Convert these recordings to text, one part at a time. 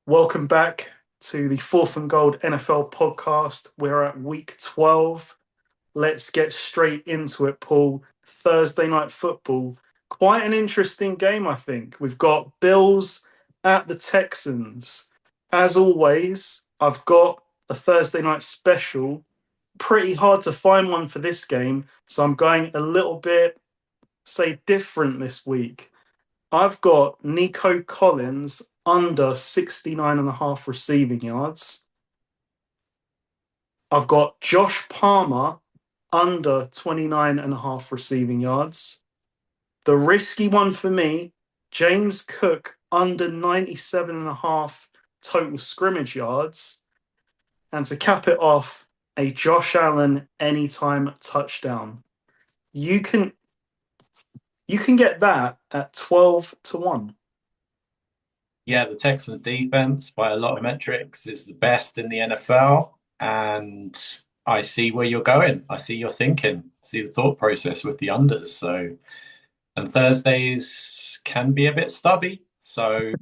Welcome back to the Fourth and Gold NFL podcast. We're at week 12. Let's get straight into it, Paul. Thursday night football. Quite an interesting game, I think. We've got Bills at the Texans. As always, I've got a Thursday night special. Pretty hard to find one for this game, so I'm going a little bit, say, different this week. I've got Nico Collins under 69 and a half receiving yards. I've got Josh Palmer under 29 and a half receiving yards. The risky one for me, James Cook under 97 and a half total scrimmage yards. And to cap it off, a Josh Allen anytime touchdown. You can get that at 12-1. Yeah, the Texans defense, by a lot of metrics, is the best in the NFL. And I see where you're going. I see your thinking, see the thought process with the unders. And Thursdays can be a bit stubby. So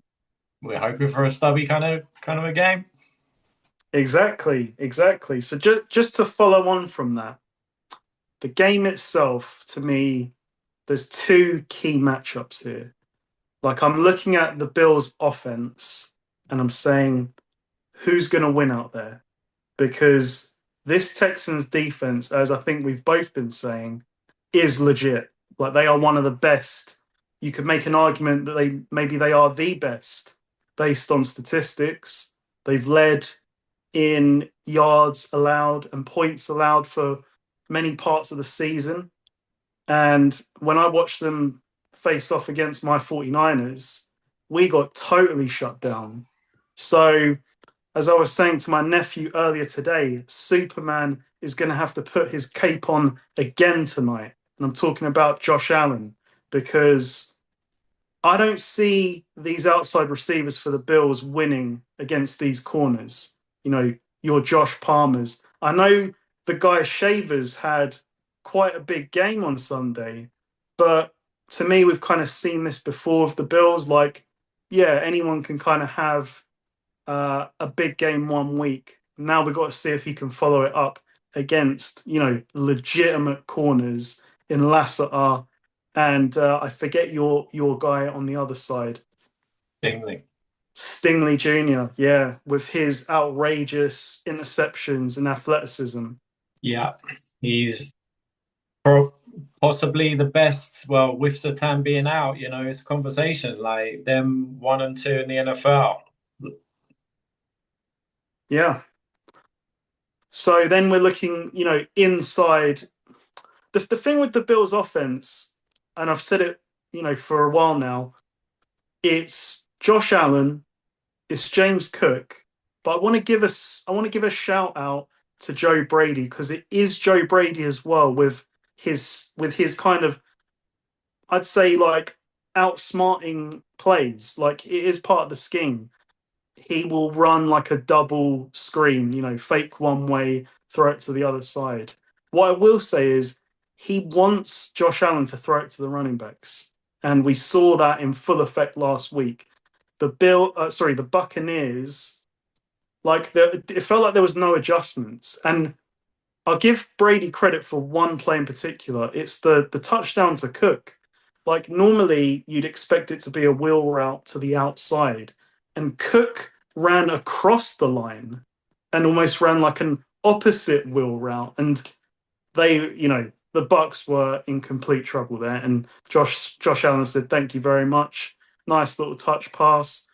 we're hoping for a stubby kind of a game. Exactly. So just to follow on from that, the game itself, to me, there's two key matchups here. Like I'm looking at the Bills' offense and I'm saying, who's going to win out there? Because this Texans defense, as I think we've both been saying, is legit. Like they are one of the best. You could make an argument that they are the best based on statistics. They've led in yards allowed and points allowed for many parts of the season. And when I watched them face off against my 49ers, we got totally shut down. So, as I was saying to my nephew earlier today, Superman is going to have to put his cape on again tonight. And I'm talking about Josh Allen because I don't see these outside receivers for the Bills winning against these corners. You know, your Josh Palmers. I know the guy Shavers had quite a big game on Sunday, but to me, we've kind of seen this before of the Bills. Like, yeah, anyone can kind of have a big game one week. Now we've got to see if he can follow it up against, legitimate corners in Lassiter and I forget your guy on the other side, Stingley. Stingley Jr. Yeah, with his outrageous interceptions and athleticism. Yeah, he's pro possibly the best. Well, with Satan being out, it's a conversation like them 1 and 2 in the NFL. Yeah. So then we're looking, inside. The thing with the Bills offense, and I've said it, for a while now, it's Josh Allen, it's James Cook, but I want to give a shout out to Joe Brady because it is Joe Brady as well with his kind of, I'd say, like outsmarting plays. Like it is part of the scheme. He will run like a double screen, fake one way, throw it to the other side. What I will say is he wants Josh Allen to throw it to the running backs. And we saw that in full effect last week. The Buccaneers, it felt like there was no adjustments. And I'll give Brady credit for one play in particular. It's the touchdown to Cook. Like normally you'd expect it to be a wheel route to the outside, and Cook ran across the line and almost ran like an opposite wheel route. And the Bucks were in complete trouble there. And Josh Allen said, "Thank you very much. Nice little touch pass."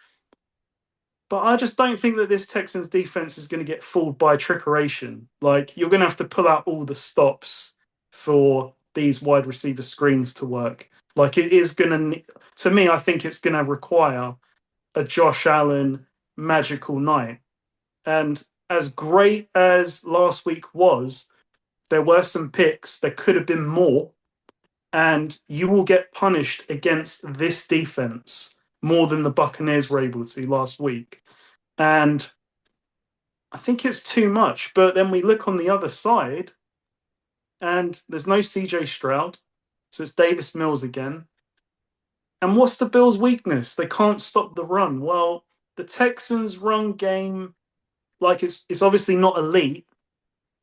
But I just don't think that this Texans defense is going to get fooled by trickeration. Like you're going to have to pull out all the stops for these wide receiver screens to work. Like it is going to me, I think it's going to require a Josh Allen magical night. And as great as last week was, there were some picks. There could have been more. And you will get punished against this defense more than the Buccaneers were able to last week. And I think it's too much. But then we look on the other side and there's no CJ Stroud. So it's Davis Mills again. And what's the Bills' weakness? They can't stop the run. Well, the Texans' run game, like it's obviously not elite,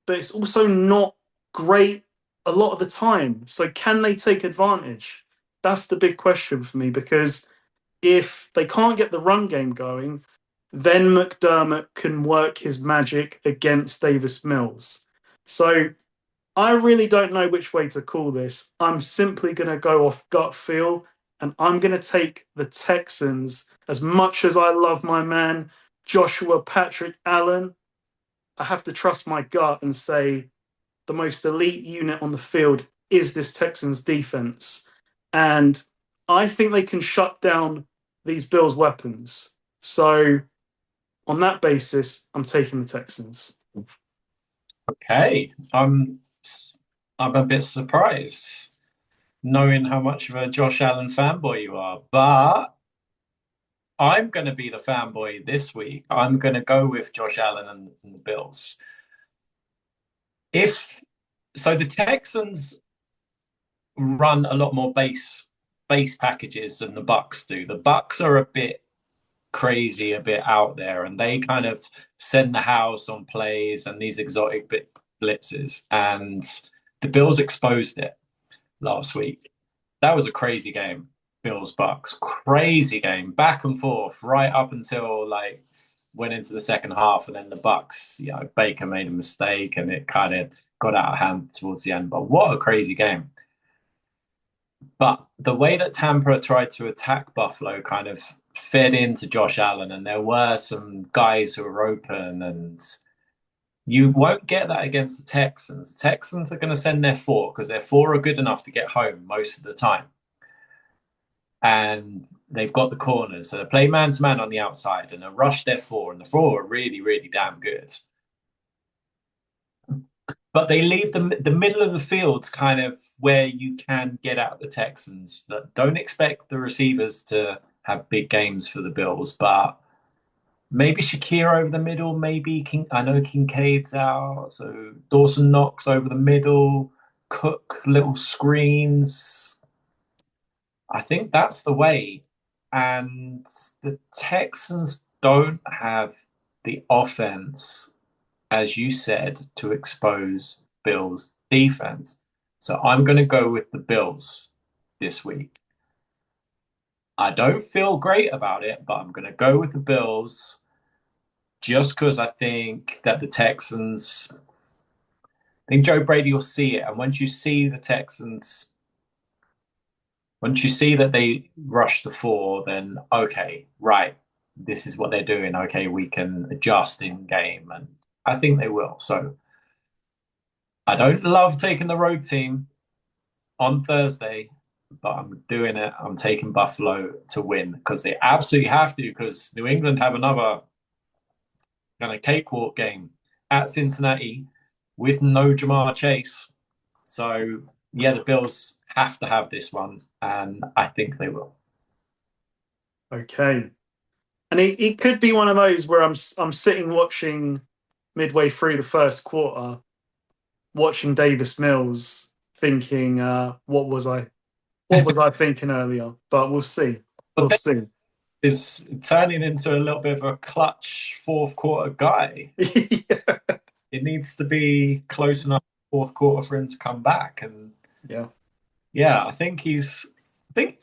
but it's also not great a lot of the time. So can they take advantage? That's the big question for me because if they can't get the run game going, then McDermott can work his magic against Davis Mills. So I really don't know which way to call this. I'm simply going to go off gut feel, and I'm going to take the Texans. As much as I love my man, Joshua Patrick Allen, I have to trust my gut and say the most elite unit on the field is this Texans defense. And I think they can shut down these Bills' weapons. So, on that basis, I'm taking the Texans. Okay, I'm a bit surprised knowing how much of a Josh Allen fanboy you are, but I'm going to be the fanboy this week. I'm going to go with Josh Allen and the Bills. If so, the Texans run a lot more base packages than the Bucks do. The Bucks are a bit crazy, a bit out there, and they kind of send the house on plays and these exotic blitzes. And the Bills exposed it last week. That was a crazy game. Bills Bucks, crazy game, back and forth, right up until like went into the second half, and then the Bucks, Baker made a mistake, and it kind of got out of hand towards the end. But what a crazy game! But the way that Tampa tried to attack Buffalo kind of fed into Josh Allen, and there were some guys who were open, and you won't get that against the Texans. Texans are going to send their four because their four are good enough to get home most of the time. And they've got the corners. So they play man to man on the outside and they rush their four, and the four are really, really damn good. But they leave the middle of the field kind of where you can get at the Texans. Don't expect the receivers to have big games for the Bills, but maybe Shakir over the middle. Maybe I know Kincaid's out, so Dawson Knox over the middle. Cook little screens. I think that's the way. And the Texans don't have the offense, as you said, to expose Bills' defense. So I'm going to go with the Bills this week. I don't feel great about it, but I'm going to go with the Bills just because I think that the Texans, I think Joe Brady will see it. And once you see the Texans, once you see that they rush the four, then okay, right, this is what they're doing. Okay, we can adjust in game. And I think they will. So I don't love taking the road team on Thursday, but I'm doing it. I'm taking Buffalo to win because they absolutely have to, because New England have another kind of cakewalk game at Cincinnati with no Jamar Chase. So yeah, the Bills have to have this one, and I think they will. Okay. And it could be one of those where I'm sitting watching midway through the first quarter, watching Davis Mills, thinking, what was I thinking earlier? But we'll see. But We'll then see. is turning into a little bit of a clutch fourth quarter guy. Yeah. It needs to be close enough fourth quarter for him to come back. And Yeah. yeah, I think I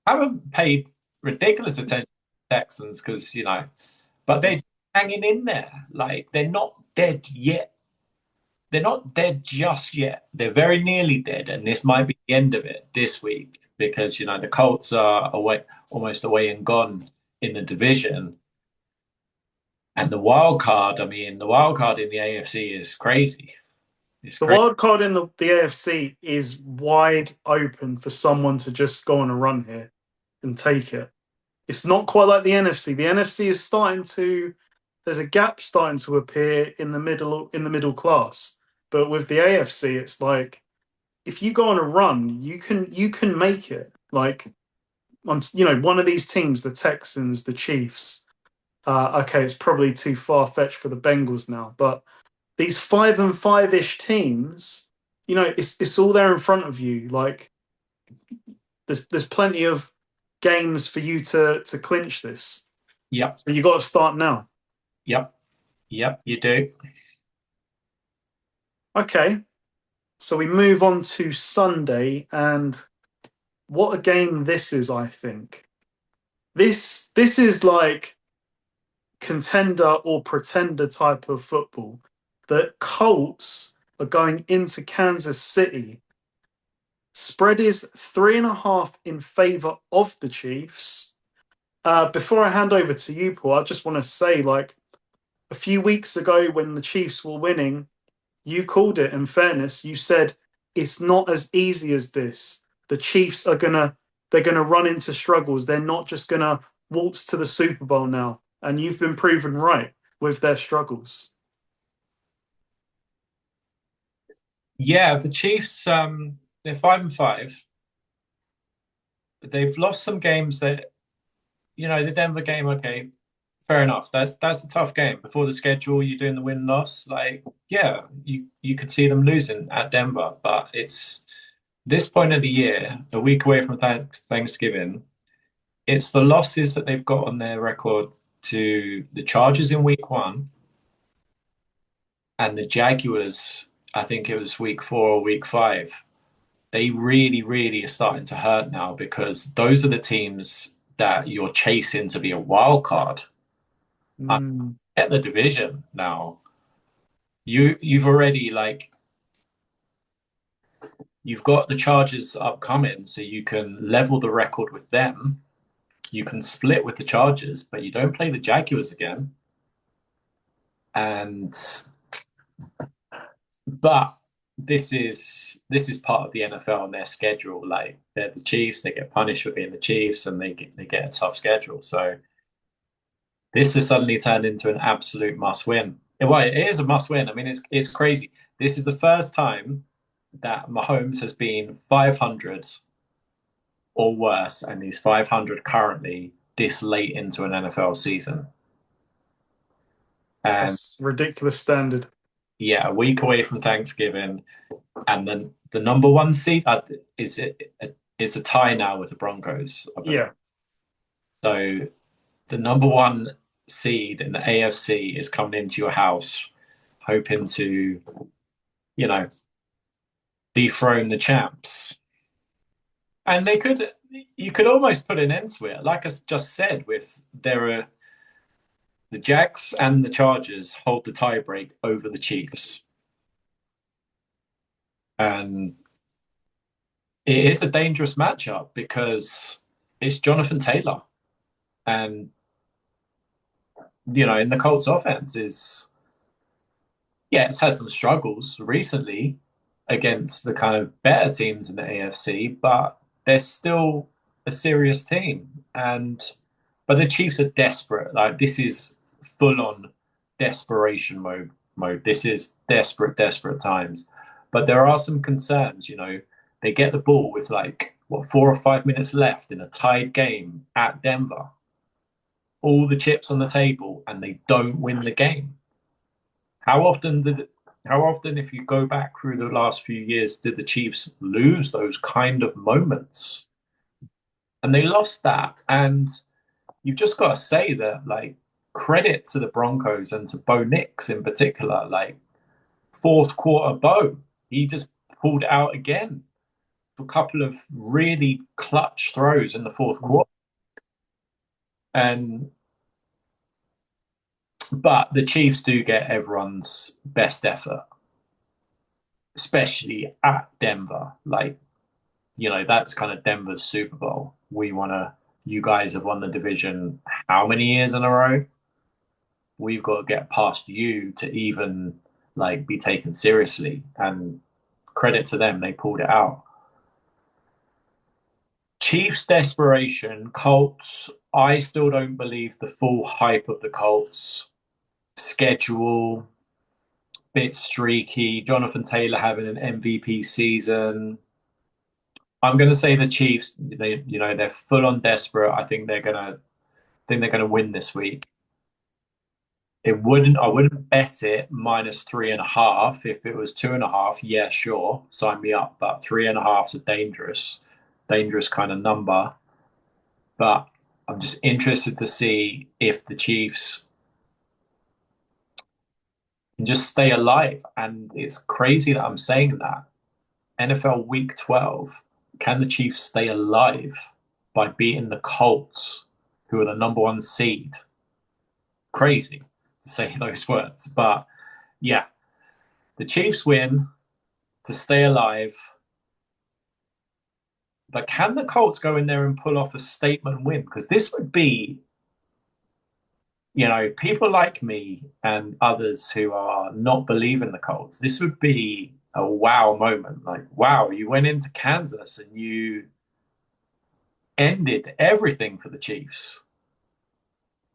haven't paid ridiculous attention to Texans because, but they're hanging in there. Like they're not dead yet. They're not dead just yet. They're very nearly dead, and this might be the end of it this week because the Colts are away, almost away and gone in the division, and the wild card. I mean, the wild card in the AFC is crazy. It's The crazy. wild card in the AFC is wide open for someone to just go on a run here and take it. It's not quite like the NFC. The NFC is there's a gap starting to appear in the middle class. But with the AFC, it's like if you go on a run, you can make it. Like one of these teams, the Texans, the Chiefs. Okay, it's probably too far fetched for the Bengals now, but these 5-5 ish teams, it's all there in front of you. Like there's plenty of games for you to clinch this. Yep. So you got to start now. Yep. Yep. You do. Okay, so we move on to Sunday, and what a game this is, I think. This is like contender or pretender type of football. The Colts are going into Kansas City. Spread is 3.5 in favor of the Chiefs. Before I hand over to you, Paul, I just want to say, like, a few weeks ago when the Chiefs were winning, you called it. In fairness, you said it's not as easy as this. The Chiefs are they're gonna run into struggles. They're not just gonna waltz to the Super Bowl now. And you've been proven right with their struggles. Yeah, the Chiefs, they're 5-5. They've lost some games that, the Denver game, okay, fair enough. That's a tough game. Before the schedule, you're doing the win loss. Like, yeah, you could see them losing at Denver, but it's this point of the year, a week away from Thanksgiving. It's the losses that they've got on their record to the Chargers in week one and the Jaguars. I think it was week four or week five. They really, really are starting to hurt now because those are the teams that you're chasing to be a wild card. Mm. At the division now. You've already like you've got the Chargers upcoming, so you can level the record with them. You can split with the Chargers, but you don't play the Jaguars again. And but this is part of the NFL and their schedule. Like they're the Chiefs, they get punished for being the Chiefs, and they get a tough schedule. So this has suddenly turned into an absolute must win. Well, it is a must win. I mean, it's crazy. This is the first time that Mahomes has been 500 or worse, and he's 500 currently this late into an NFL season. And That's ridiculous standard. yeah, a week away from Thanksgiving, and then the number one seed is a tie now with the Broncos, I believe. Yeah. So the number one seed in the AFC is coming into your house, hoping to, you know, dethrone the champs. And you could almost put an end to it. Like I just said, the Jags and the Chargers hold the tiebreak over the Chiefs. And it is a dangerous matchup because it's Jonathan Taylor. And, in the Colts offense it's had some struggles recently against the kind of better teams in the AFC, but they're still a serious team. But the Chiefs are desperate. Like this is full on desperation mode. This is desperate, desperate times. But there are some concerns, They get the ball with 4 or 5 minutes left in a tied game at Denver. All the chips on the table and they don't win the game. How often if you go back through the last few years, did the Chiefs lose those kind of moments? And they lost that. And you've just got to say that, credit to the Broncos and to Bo Nix in particular, fourth quarter Bo, he just pulled it out again for a couple of really clutch throws in the fourth quarter. But the Chiefs do get everyone's best effort, especially at Denver. That's kind of Denver's Super Bowl. You guys have won the division how many years in a row? We've got to get past you to even be taken seriously. And credit to them, they pulled it out. Chiefs desperation, Colts. I still don't believe the full hype of the Colts schedule. Bit streaky. Jonathan Taylor having an MVP season. I'm going to say the Chiefs. They're full on desperate. I think they're gonna win this week. I wouldn't bet it -3.5. If it was 2.5, yeah, sure, sign me up. But 3.5 is a dangerous kind of number. But I'm just interested to see if the Chiefs can just stay alive. And it's crazy that I'm saying that. NFL Week 12, can the Chiefs stay alive by beating the Colts, who are the number one seed? Crazy to say those words. But yeah, the Chiefs win to stay alive. But can the Colts go in there and pull off a statement win? Because this would be, people like me and others who are not believing the Colts, this would be a wow moment. Like, wow, you went into Kansas and you ended everything for the Chiefs.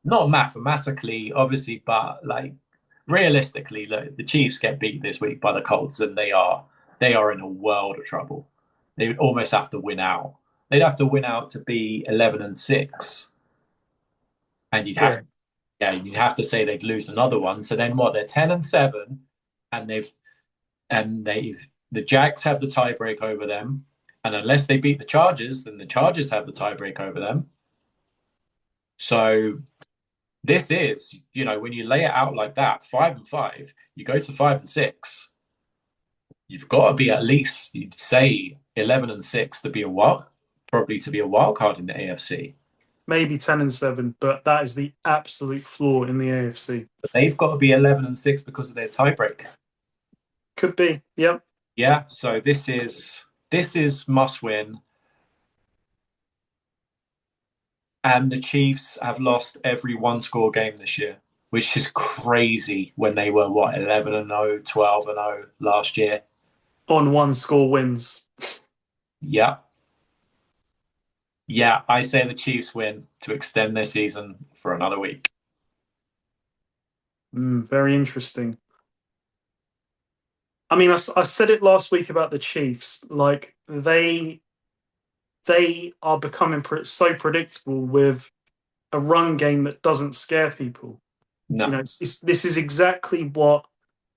Not mathematically, obviously, but like realistically, look, the Chiefs get beat this week by the Colts, and they are in a world of trouble. They would almost have to win out. They'd have to win out to be 11-6, and Yeah, you'd have to say they'd lose another one. So then what? They're 10-7, and the Jags have the tiebreak over them, and unless they beat the Chargers, then the Chargers have the tiebreak over them. So this is, when you lay it out like that, 5-5, you go to 5-6, you've got to be at least, you'd say 11-6 to be probably to be a wild card in the AFC. maybe 10-7, but that is the absolute flaw in the AFC. But they've got to be 11-6 because of their tiebreak. Could be, yep. Yeah, so this is must win. And the Chiefs have lost every one score game this year, which is crazy when they were, 11-0, 12-0 last year. On one score wins. Yeah. Yeah, I say the Chiefs win to extend their season for another week. Very interesting. I mean, I said it last week about the Chiefs. Like they are becoming so predictable with a run game that doesn't scare people. No. This is exactly what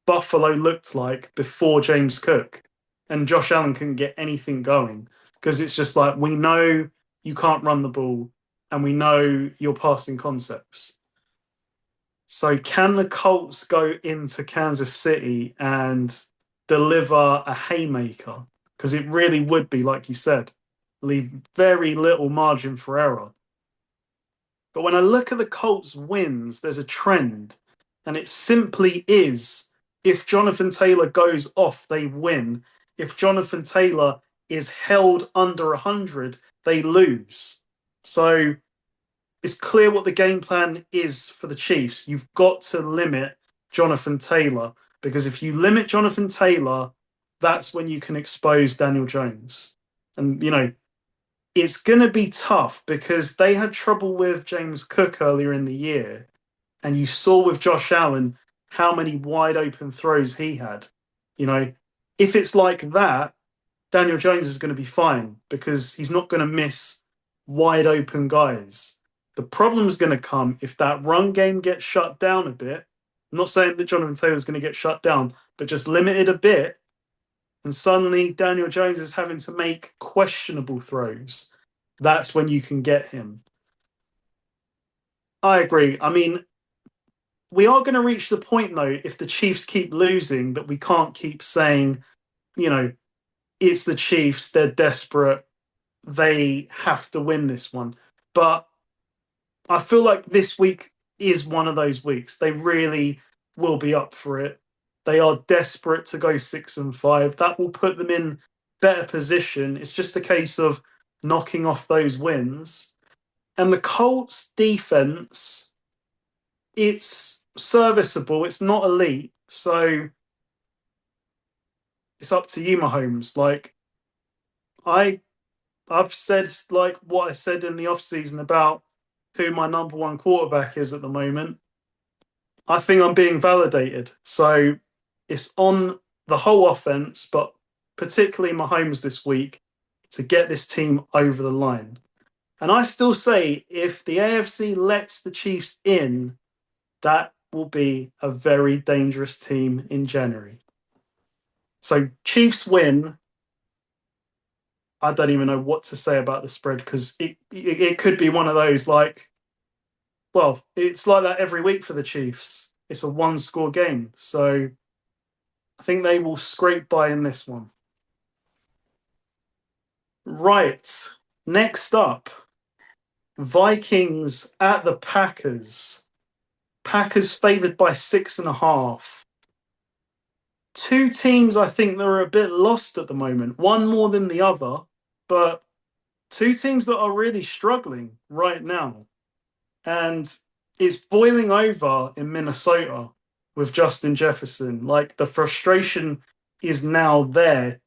Buffalo looked like before James Cook, and Josh Allen couldn't get anything going because it's just like we know you can't run the ball, and we know your passing concepts. So can the Colts go into Kansas City and deliver a haymaker? Because it really would be, like you said, leave very little margin for error. But when I look at the Colts' wins, there's a trend, and it simply is if Jonathan Taylor goes off, they win. If Jonathan Taylor is held under 100, they lose. So it's clear what the game plan is for the Chiefs. You've got to limit Jonathan Taylor, because if you limit Jonathan Taylor, that's when you can expose Daniel Jones. And, it's going to be tough because they had trouble with James Cook earlier in the year. And you saw with Josh Allen how many wide open throws he had. If it's like that, Daniel Jones is going to be fine because he's not going to miss wide open guys. The problem's going to come if that run game gets shut down a bit. I'm not saying that Jonathan Taylor's going to get shut down, but just limited a bit. And suddenly Daniel Jones is having to make questionable throws. That's when you can get him. I agree. I mean, we are going to reach the point, though, if the Chiefs keep losing, that we can't keep saying, it's the Chiefs, they're desperate, they have to win this one. But I feel like this week is one of those weeks. They really will be up for it. They are desperate to go 6-5. That will put them in better position. It's just a case of knocking off those wins. And the Colts defense, it's serviceable. It's not elite. So it's up to you, Mahomes. Like I've said like what I said in the offseason about who my number one quarterback is at the moment. I think I'm being validated. So it's on the whole offense, but particularly Mahomes this week to get this team over the line. And I still say if the AFC lets the Chiefs in, that will be a very dangerous team in January. So Chiefs win. I don't even know what to say about the spread because it could be one of those like, well, it's like that every week for the Chiefs. It's a one score game. So I think they will scrape by in this one. Right. Next up, Vikings at the Packers. Packers favored by 6.5. Two teams I think that are a bit lost at the moment, one more than the other, but two teams that are really struggling right now. And it's boiling over in Minnesota with Justin Jefferson. Like the frustration is now there,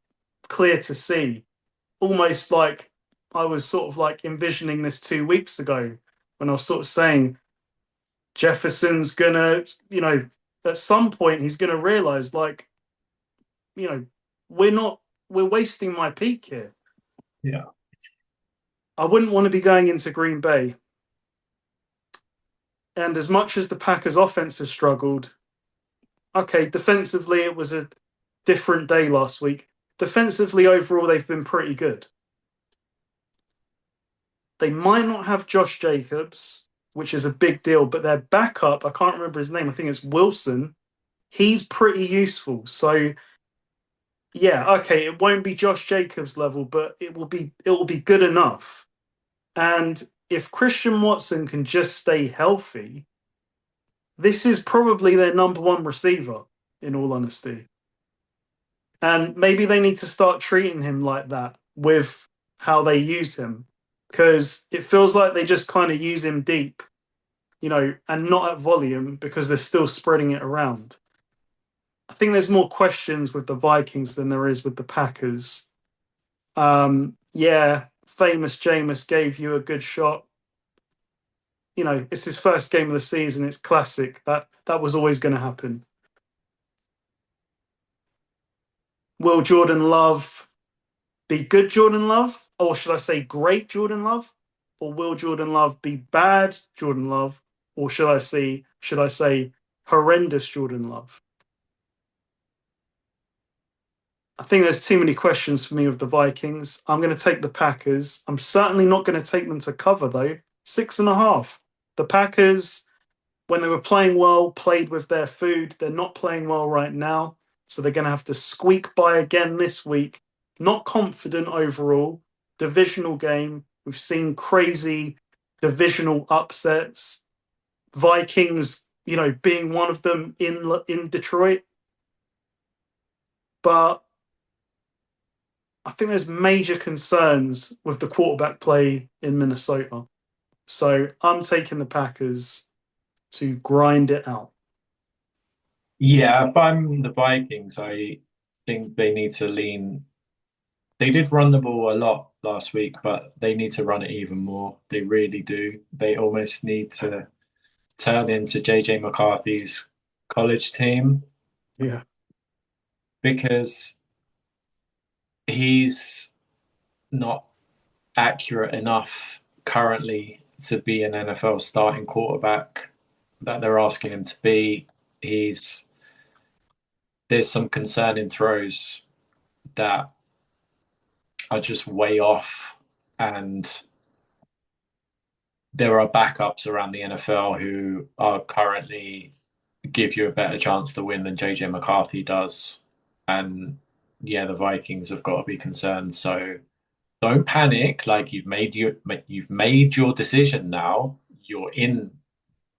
clear to see. Almost like I was sort of like envisioning this 2 weeks ago when I was sort of saying Jefferson's gonna, at some point he's gonna realize like, you know, we're not we're wasting my peak here. Yeah. I wouldn't want to be going into Green Bay. And as much as the Packers offense has struggled, okay, defensively it was a different day last week. Defensively overall they've been pretty good. They might not have Josh Jacobs, which is a big deal, but their backup, I can't remember his name, I think it's Wilson. He's pretty useful. So yeah, okay, it won't be Josh Jacobs level, but it will be good enough. And if Christian Watson can just stay healthy, this is probably their number one receiver, in all honesty. And maybe they need to start treating him like that with how they use him. Because it feels like they just kind of use him deep, and not at volume because they're still spreading it around. I think there's more questions with the Vikings than there is with the Packers. Yeah, famous Jameis gave you a good shot. It's his first game of the season. It's classic. That was always going to happen. Will Jordan Love be good Jordan Love? Or should I say great Jordan Love? Or will Jordan Love be bad Jordan Love? Or should I say horrendous Jordan Love? I think there's too many questions for me with the Vikings. I'm going to take the Packers. I'm certainly not going to take them to cover, though. 6.5. The Packers, when they were playing well, played with their food. They're not playing well right now. So they're going to have to squeak by again this week. Not confident overall. Divisional game. We've seen crazy divisional upsets. Vikings, being one of them in Detroit. But I think there's major concerns with the quarterback play in Minnesota. So I'm taking the Packers to grind it out. Yeah, if I'm the Vikings, I think they need to lean. They did run the ball a lot last week, but they need to run it even more. They really do. They almost need to turn into JJ McCarthy's college team Yeah. because he's not accurate enough currently to be an NFL starting quarterback that they're asking him to be. He's There's some concerning throws that are just way off, and there are backups around the NFL who are currently give you a better chance to win than JJ McCarthy does. And yeah, the Vikings have got to be concerned. So don't panic. Like you've made your decision now. You're in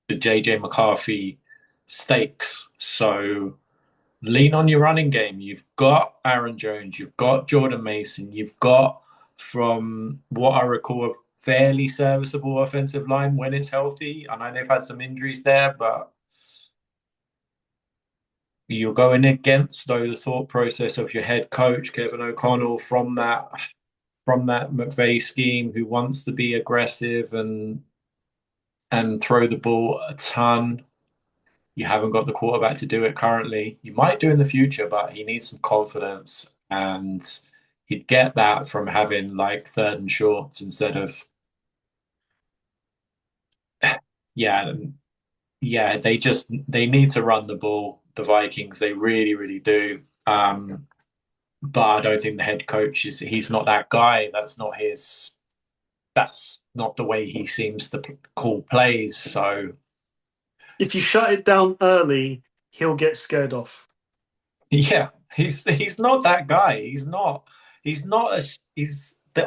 the JJ McCarthy stakes. So lean on your running game. You've got Aaron Jones, you've got Jordan Mason, you've got, from what I recall, a fairly serviceable offensive line when it's healthy. I know they've had some injuries there, but you're going against though the thought process of your head coach Kevin O'Connell from that McVay scheme, who wants to be aggressive and throw the ball a ton. You haven't got the quarterback to do it currently. You might do in the future, but he needs some confidence, and he'd get that from having like third and shorts instead of yeah, yeah. They need to run the ball. The Vikings, they really, really do. but I don't think the head coach he's not that guy. That's not the way he seems to call plays. So If you shut it down early, he'll get scared off. yeah, he's not that guy. He's the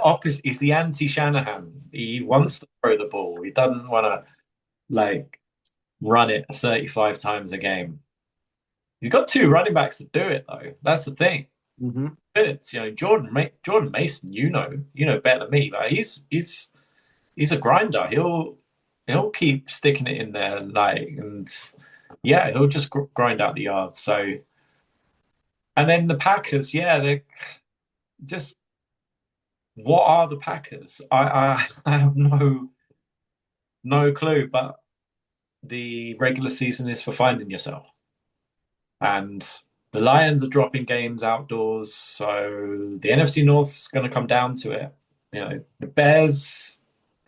opposite. He's the anti-Shanahan. He wants to throw the ball. He doesn't want to like run it 35 times a game. He's got two running backs to do it though. That's the thing. Hmm. It's Jordan Mason. You know better than me. But he's a grinder. He'll keep sticking it in there, and yeah, he'll just grind out the yards. So, and then the Packers, yeah, they're just what are the Packers? I have no clue. But the regular season is for finding yourself, and the Lions are dropping games outdoors, so the NFC North's going to come down to it. The Bears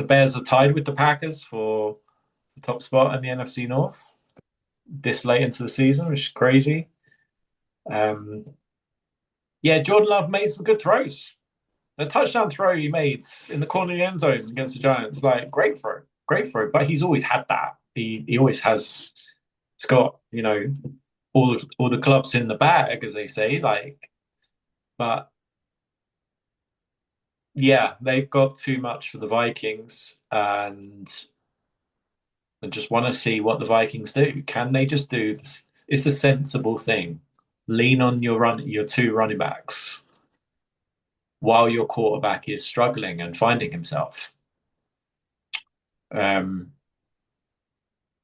are tied with the Packers for the top spot in the NFC North this late into the season, which is crazy. Um, yeah, Jordan Love made some good throws. The touchdown throw he made in the corner of the end zone against the Giants, like great throw. But he's always had that. He always has. It's got all the clubs in the bag, as they say. But yeah, they've got too much for the Vikings, and I just want to see what the Vikings do. Can they just do this? It's a sensible thing. Lean on your two running backs while your quarterback is struggling and finding himself. Um,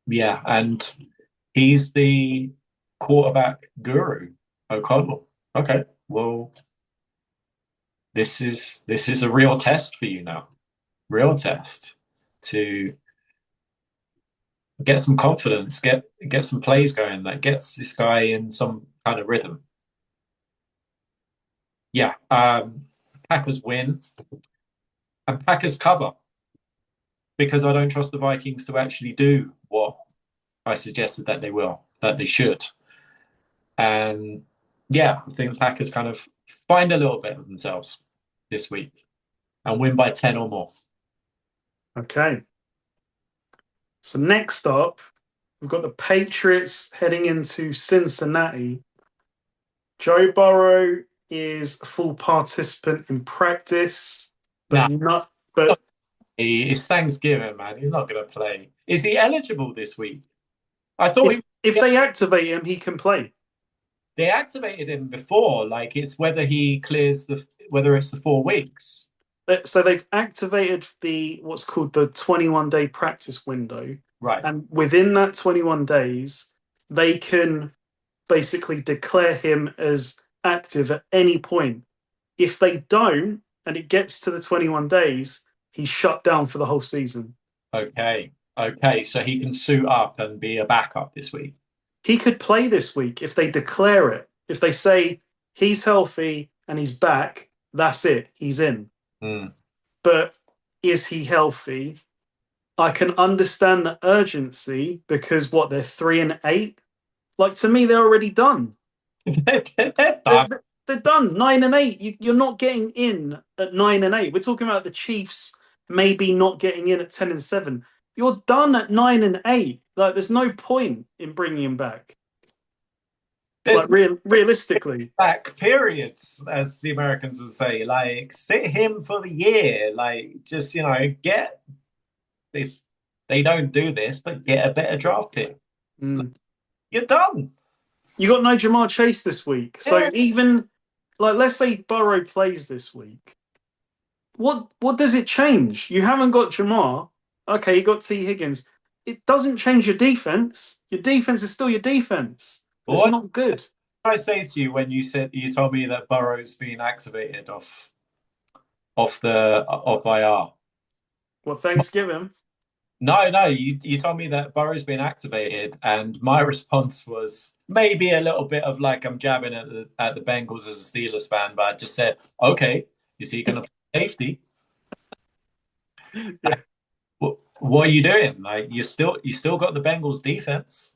yeah, and he's the quarterback guru, O'Connell. Okay, well, this is a real test for you now. Real test to get some confidence, get some plays going that gets this guy in some kind of rhythm. Yeah, Packers win and Packers cover because I don't trust the Vikings to actually do what I suggested that they should. And yeah, I think the Packers kind of find a little bit of themselves this week and win by 10 or more. Okay. So next up, we've got the Patriots heading into Cincinnati. Joe Burrow is a full participant in practice, but Now, not. But it's Thanksgiving, man. He's not going to play. Is he eligible this week? I thought if they activate him, he can play. they activated him before. Like it's whether it's the 4 weeks. So they've activated the what's called the 21-day practice window, Right. and within that 21 days, they can basically declare him as active at any point. If they don't, and it gets to the 21 days, he's shut down for the whole season. Okay. Okay. So he can suit up and be a backup this week. He could play this week if they declare it. If they say he's healthy and he's back, that's it. He's in. Mm. But is he healthy? I can understand the urgency because they're 3-8. Like to me, they're already done. They're done. They're done 9-8. You're not getting in at 9-8. We're talking about the Chiefs maybe not getting in at 10-7. You're done at 9-8. Like there's no point in bringing him back. There's realistically, back periods, as the Americans would say. Like sit him for the year. Like just get this. They don't do this, but get a better draft pick. You're done. You got no Jamar Chase this week, so even let's say Burrow plays this week. What does it change? You haven't got Jamar. Okay, you got T. Higgins. It doesn't change your defense. Your defense is still your defense. It's not good. What did I say to you when you told me that Burrow's been activated off IR? Well, Thanksgiving. No, you told me that Burrow's been activated, and my response was maybe a little bit of like I'm jabbing at the Bengals as a Steelers fan, but I just said, okay, is he going to play safety? Yeah. What are you doing? Like you still got the Bengals defense.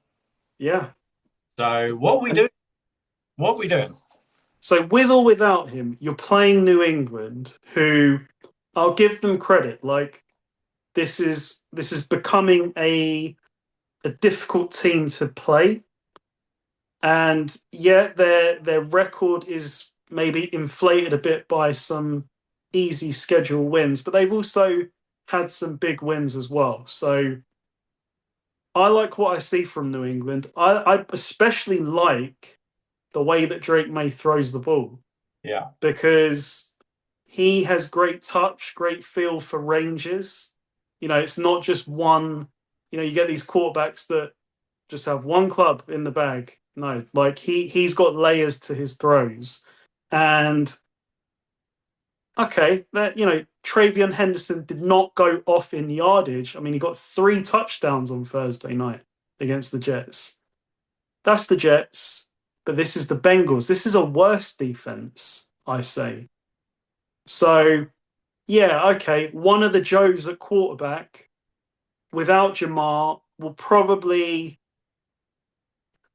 Yeah. So what are we doing? What are we doing? So with or without him, you're playing New England, who I'll give them credit. Like this is becoming a difficult team to play. And yeah, their record is maybe inflated a bit by some easy schedule wins, but they've also had some big wins as well. So I like what I see from New England. I especially like the way that Drake May throws the ball Yeah. because he has great touch, great feel for ranges. It's not just one. You get these quarterbacks that just have one club in the bag. No, like he's got layers to his throws. And okay, that Travion Henderson did not go off in yardage. I mean, he got 3 touchdowns on Thursday night against the Jets. That's the Jets, but this is the Bengals. This is a worse defense, I say. So yeah, okay. One of the Joes at quarterback without Jamar will probably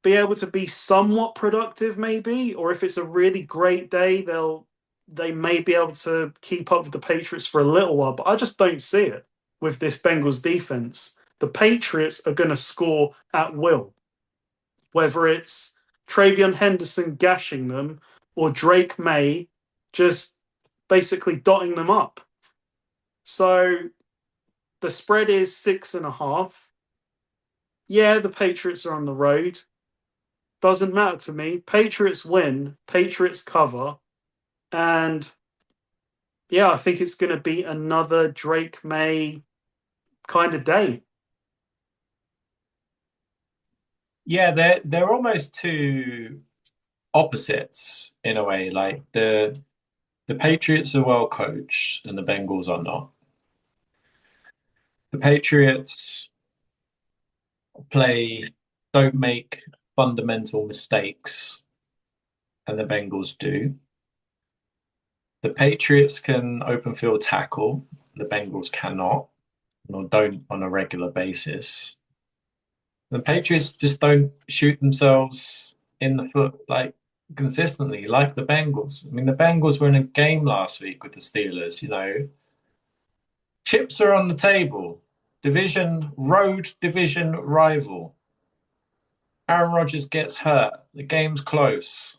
be able to be somewhat productive, maybe. Or if it's a really great day, they may be able to keep up with the Patriots for a little while. But I just don't see it with this Bengals defense. The Patriots are going to score at will, whether it's Travion Henderson gashing them or Drake May just basically dotting them up. So the spread is 6.5. Yeah, the Patriots are on the road. Doesn't matter to me. Patriots win, Patriots cover, and yeah, I think it's going to be another Drake May kind of day. Yeah, they're almost two opposites in a way. Like the Patriots are well coached and the Bengals are not. The Patriots play don't make fundamental mistakes and the Bengals do. The Patriots can open field tackle, the Bengals cannot, or don't on a regular basis. The Patriots just don't shoot themselves in the foot like consistently, like the Bengals. I mean, the Bengals were in a game last week with the Steelers, Chips are on the table. Road division rival. Aaron Rodgers gets hurt. The game's close.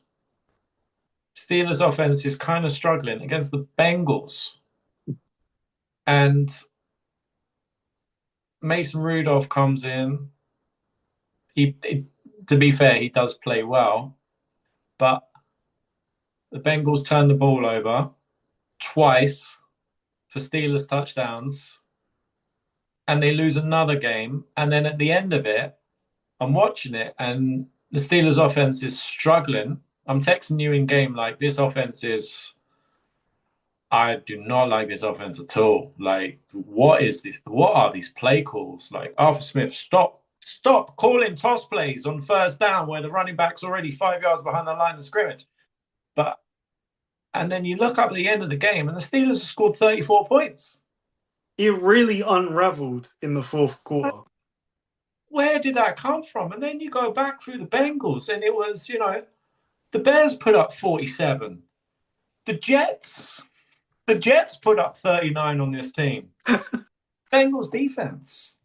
Steelers offense is kind of struggling against the Bengals. And Mason Rudolph comes in. To be fair, he does play well, but the Bengals turn the ball over twice for Steelers touchdowns, and they lose another game. And then at the end of it, I'm watching it, and the Steelers' offense is struggling. I'm texting you in game like this offense is. I do not like this offense at all. Like, what is this? What are these play calls? Like, Arthur Smith, stop calling toss plays on first down where the running back's already 5 yards behind the line of scrimmage. But and then you look up at the end of the game, and the Steelers have scored 34 points. It really unraveled in the fourth quarter. Where did that come from? And then you go back through the Bengals, and it was, the Bears put up 47. The Jets put up 39 on this team. Bengals defense.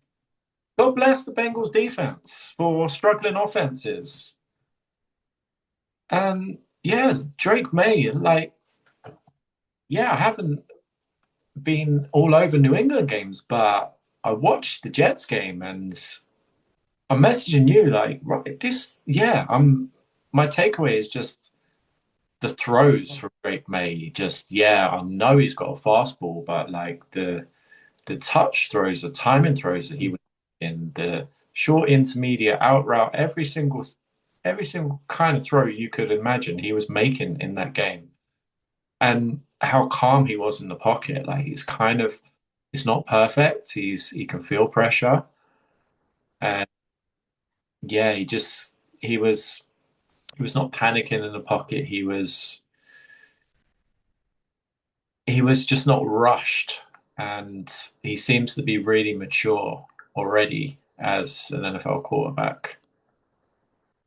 God bless the Bengals defense for struggling offenses. And yeah, Drake May, like, yeah, I haven't been all over New England games, but I watched the Jets game and I'm messaging you like, right, my takeaway is just the throws from Drake May. Just, yeah, I know he's got a fastball, but like the touch throws, the timing throws that he was in, the short intermediate out route, every single kind of throw you could imagine he was making in that game. And how calm he was in the pocket. Like it's not perfect. He can feel pressure. And yeah, he was not panicking in the pocket. He was just not rushed, and he seems to be really mature already as an NFL quarterback.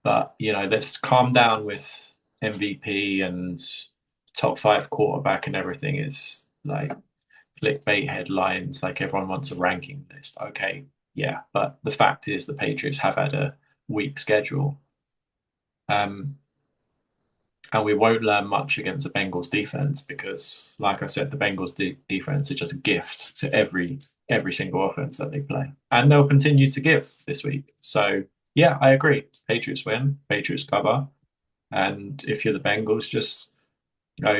But let's calm down with MVP and top five quarterback and everything is like clickbait headlines, like everyone wants a ranking list. Okay, yeah, but the fact is the Patriots have had a weak schedule. Um, and we won't learn much against the Bengals defense because, like I said, the Bengals defense is just a gift to every single offense that they play, and they'll continue to give this week. So yeah, I agree. Patriots win, Patriots cover, and if you're the Bengals, just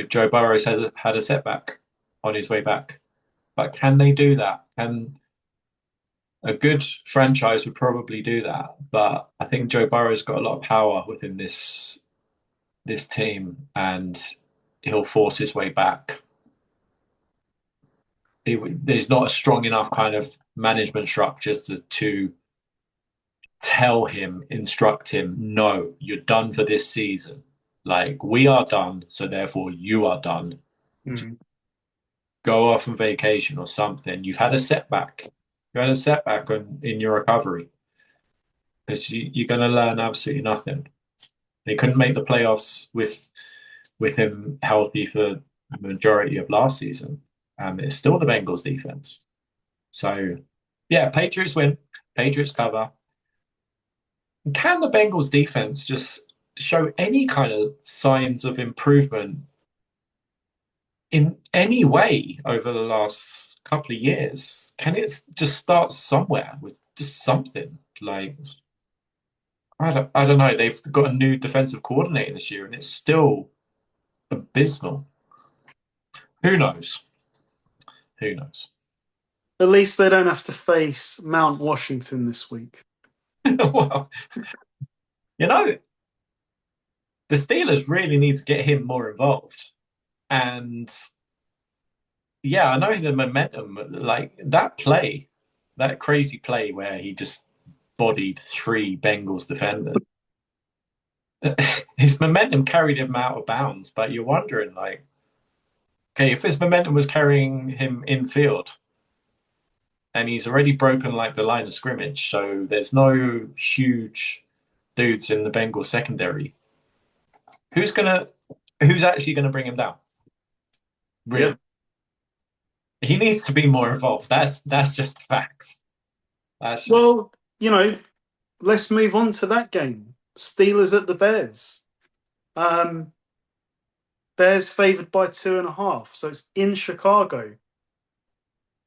Joe Burrows has had a setback on his way back, but can they do that? Can a good franchise would probably do that, but I think Joe Burrow's got a lot of power within this team, and he'll force his way back. There's not a strong enough kind of management structure to tell him, instruct him, no, you're done for this season. Like, we are done, so therefore you are done. Mm. Go off on vacation or something. You've had a setback. You had a setback in your recovery because you're going to learn absolutely nothing. They couldn't make the playoffs with him healthy for the majority of last season. It's still the Bengals defense. So, yeah, Patriots win, Patriots cover. Can the Bengals defense just show any kind of signs of improvement in any way over the last couple of years? Can it just start somewhere with just something like I don't know. They've got a new defensive coordinator this year, and it's still abysmal. Who knows? Who knows? At least they don't have to face Mount Washington this week. Well, you know, the Steelers really need to get him more involved. And yeah, I know the momentum, like that play, that crazy play where he just bodied three Bengals defenders. His momentum carried him out of bounds, but you're wondering, like, okay, if his momentum was carrying him infield, and he's already broken like the line of scrimmage, so there's no huge dudes in the Bengals secondary. Who's gonna? Who's actually gonna bring him down? Yeah. Really, he needs to be more involved. That's just facts. That's just Well, let's move on to that game. Steelers at the Bears. Um, Bears favored by 2.5, so it's in Chicago.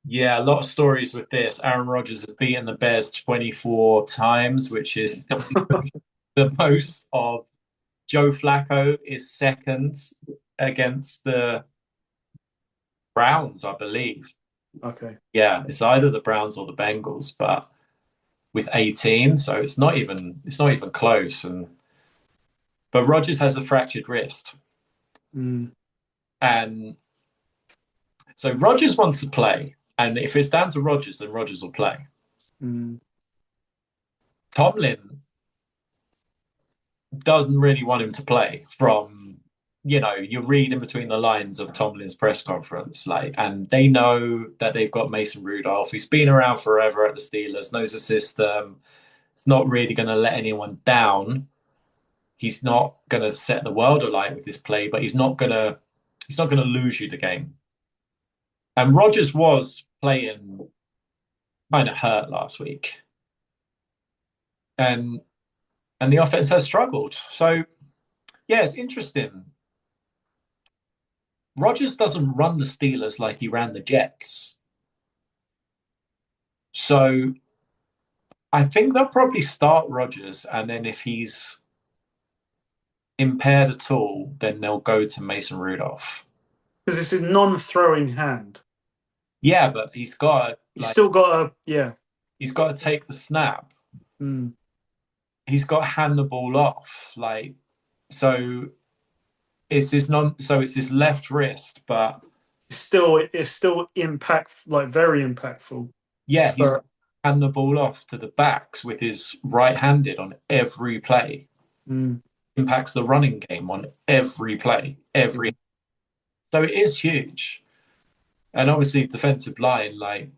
yeah. A lot of stories with this. Aaron Rodgers has beaten the Bears 24 times, which is the most of. Joe Flacco is second against the Browns, I believe. Okay. Yeah, it's either the Browns or the Bengals, but with 18, so it's not even close. But Rodgers has a fractured wrist, Mm. and so Rodgers wants to play. And if it's down to Rodgers, then Rodgers will play. Mm. Tomlin doesn't really want him to play from you read in between the lines of Tomlin's press conference, like, and they know that they've got Mason Rudolph. He's been around forever at the Steelers, knows the system. It's not really going to let anyone down. He's not going to set the world alight with this play, but he's not going to lose you the game. And Rodgers was playing kind of hurt last week, and the offense has struggled. So yeah, it's interesting. Rodgers doesn't run the Steelers like he ran the Jets. So I think they'll probably start Rodgers, and then if he's impaired at all, then they'll go to Mason Rudolph. Because this is non-throwing hand. Yeah, but he's got He's still got he's got to take the snap. Mm. He's got to hand the ball off. So it's this left wrist, but it's still very impactful. yeah, he's hand the ball off to the backs with his right-handed on every play. Mm. Impacts the running game on every play, every. So it is huge, and obviously defensive line, like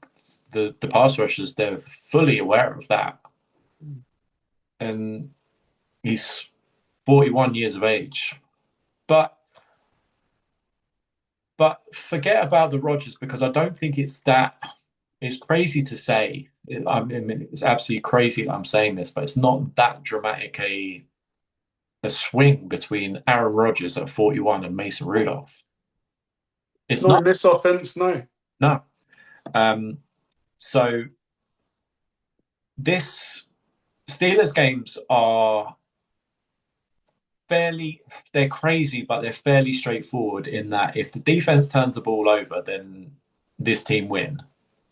the pass rushers, they're fully aware of that, and he's 41 years of age. But forget about the Rodgers, because I don't think it's that. It's crazy to say. I mean, it's absolutely crazy that I'm saying this, but it's not that dramatic a swing between Aaron Rodgers at 41 and Mason Rudolph. It's Not not. in this offense, no. No. So this Steelers games are fairly, they're crazy, but they're fairly straightforward in that if the defense turns the ball over, then this team win.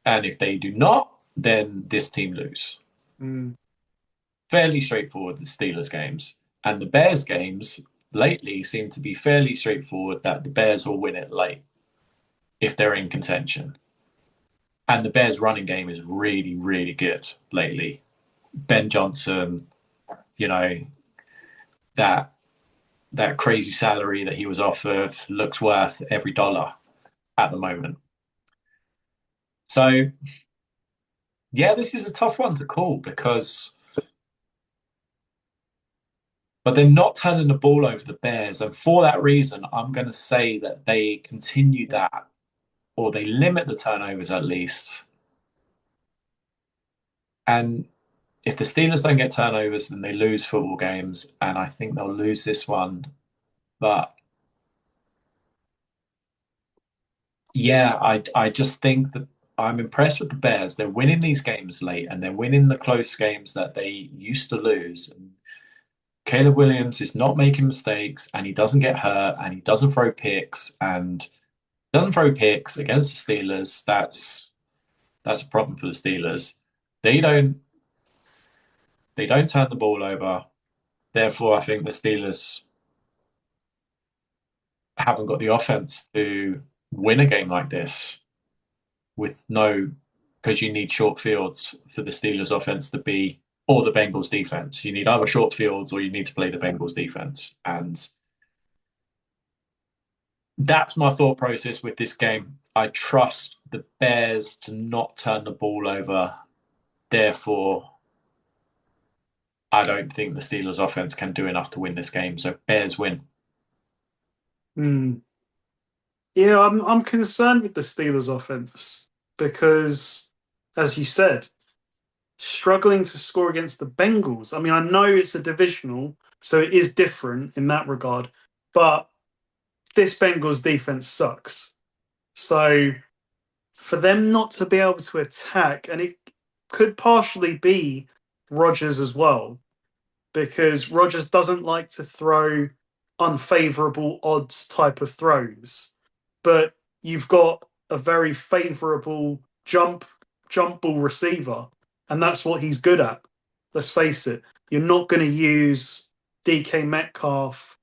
And if they do not, then this team lose. Mm. Fairly straightforward, the Steelers games. And the Bears games lately seem to be fairly straightforward, that the Bears will win it late if they're in contention. And the Bears running game is really, really good lately. Ben Johnson, you know, that crazy salary that he was offered looks worth every dollar at the moment. So, yeah, this is a tough one to call but they're not turning the ball over, the Bears. And for that reason, I'm going to say that they continue that, or they limit the turnovers at least. And if the Steelers don't get turnovers, then they lose football games. And I think they'll lose this one. But yeah, I just think that I'm impressed with the Bears. They're winning these games late, and they're winning the close games that they used to lose. And Caleb Williams is not making mistakes, and he doesn't get hurt, and he doesn't throw picks, and doesn't throw picks against the Steelers. That's a problem for the Steelers. They don't turn the ball over. Therefore, I think the Steelers haven't got the offense to win a game like this with no, because you need short fields for the Steelers offense to be, or the Bengals defense. You need either short fields or you need to play the Bengals defense. And that's my thought process with this game. I trust the Bears to not turn the ball over. Therefore, I don't think the Steelers offense can do enough to win this game. So Bears win. Mm. Yeah, I'm concerned with the Steelers offense because, as you said, struggling to score against the Bengals. I mean, I know it's a divisional, so it is different in that regard, but this Bengals defense sucks. So for them not to be able to attack, and it could partially be Rodgers as well, because Rodgers doesn't like to throw unfavorable odds type of throws. But you've got a very favorable jump ball receiver, and that's what he's good at. Let's face it. You're not going to use DK Metcalf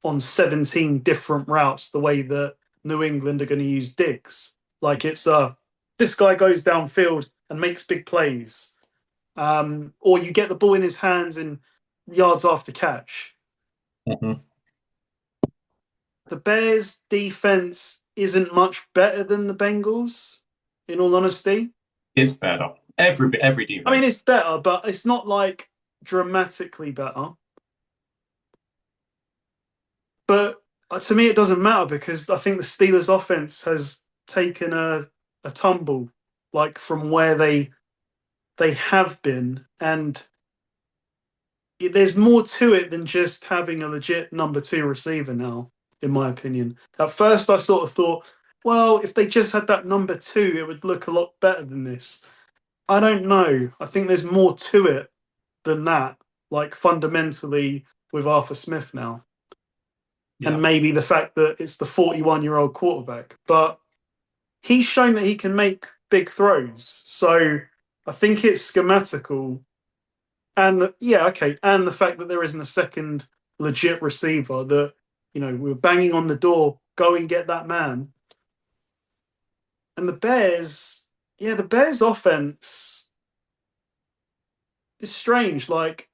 on 17 different routes the way that New England are going to use Diggs. Like it's this guy goes downfield and makes big plays. Or you get the ball in his hands in yards after catch. Mm-hmm. The Bears' defense isn't much better than the Bengals, in all honesty. It's better. Every defense. I mean, it's better, but it's not like dramatically better. But to me, it doesn't matter because I think the Steelers' offense has taken a tumble, like from where they have been, and there's more to it than just having a legit number 2 receiver now, in my opinion. At first, I sort of thought, well, if they just had that number 2, it would look a lot better than this. I don't know. I think there's more to it than that, like fundamentally with Arthur Smith now. Yeah. And maybe the fact that it's the 41-year-old quarterback. But he's shown that he can make big throws. So I think it's schematical. And and the fact that there isn't a second legit receiver that, we're banging on the door, go and get that man. And the Bears offense is strange. Like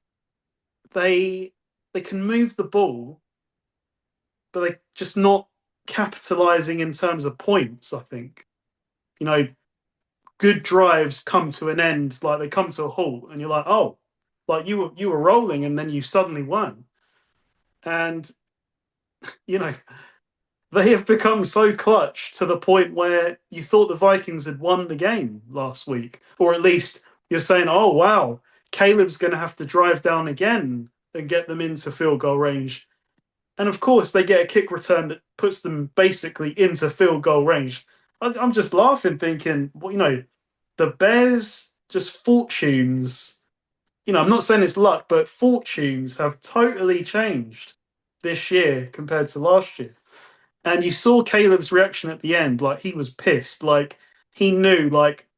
they can move the ball, but they're just not capitalizing in terms of points, I think. Good drives come to an end, like they come to a halt, and you're like, oh, like you were rolling and then you suddenly won. And you know, they have become so clutch to the point where you thought the Vikings had won the game last week, or at least you're saying, "Oh wow, Caleb's going to have to drive down again and get them into field goal range." And of course, they get a kick return that puts them basically into field goal range. I'm just laughing, thinking, well, the Bears just fortunes. I'm not saying it's luck, but fortunes have totally changed this year compared to last year. And you saw Caleb's reaction at the end, like he was pissed, like he knew, like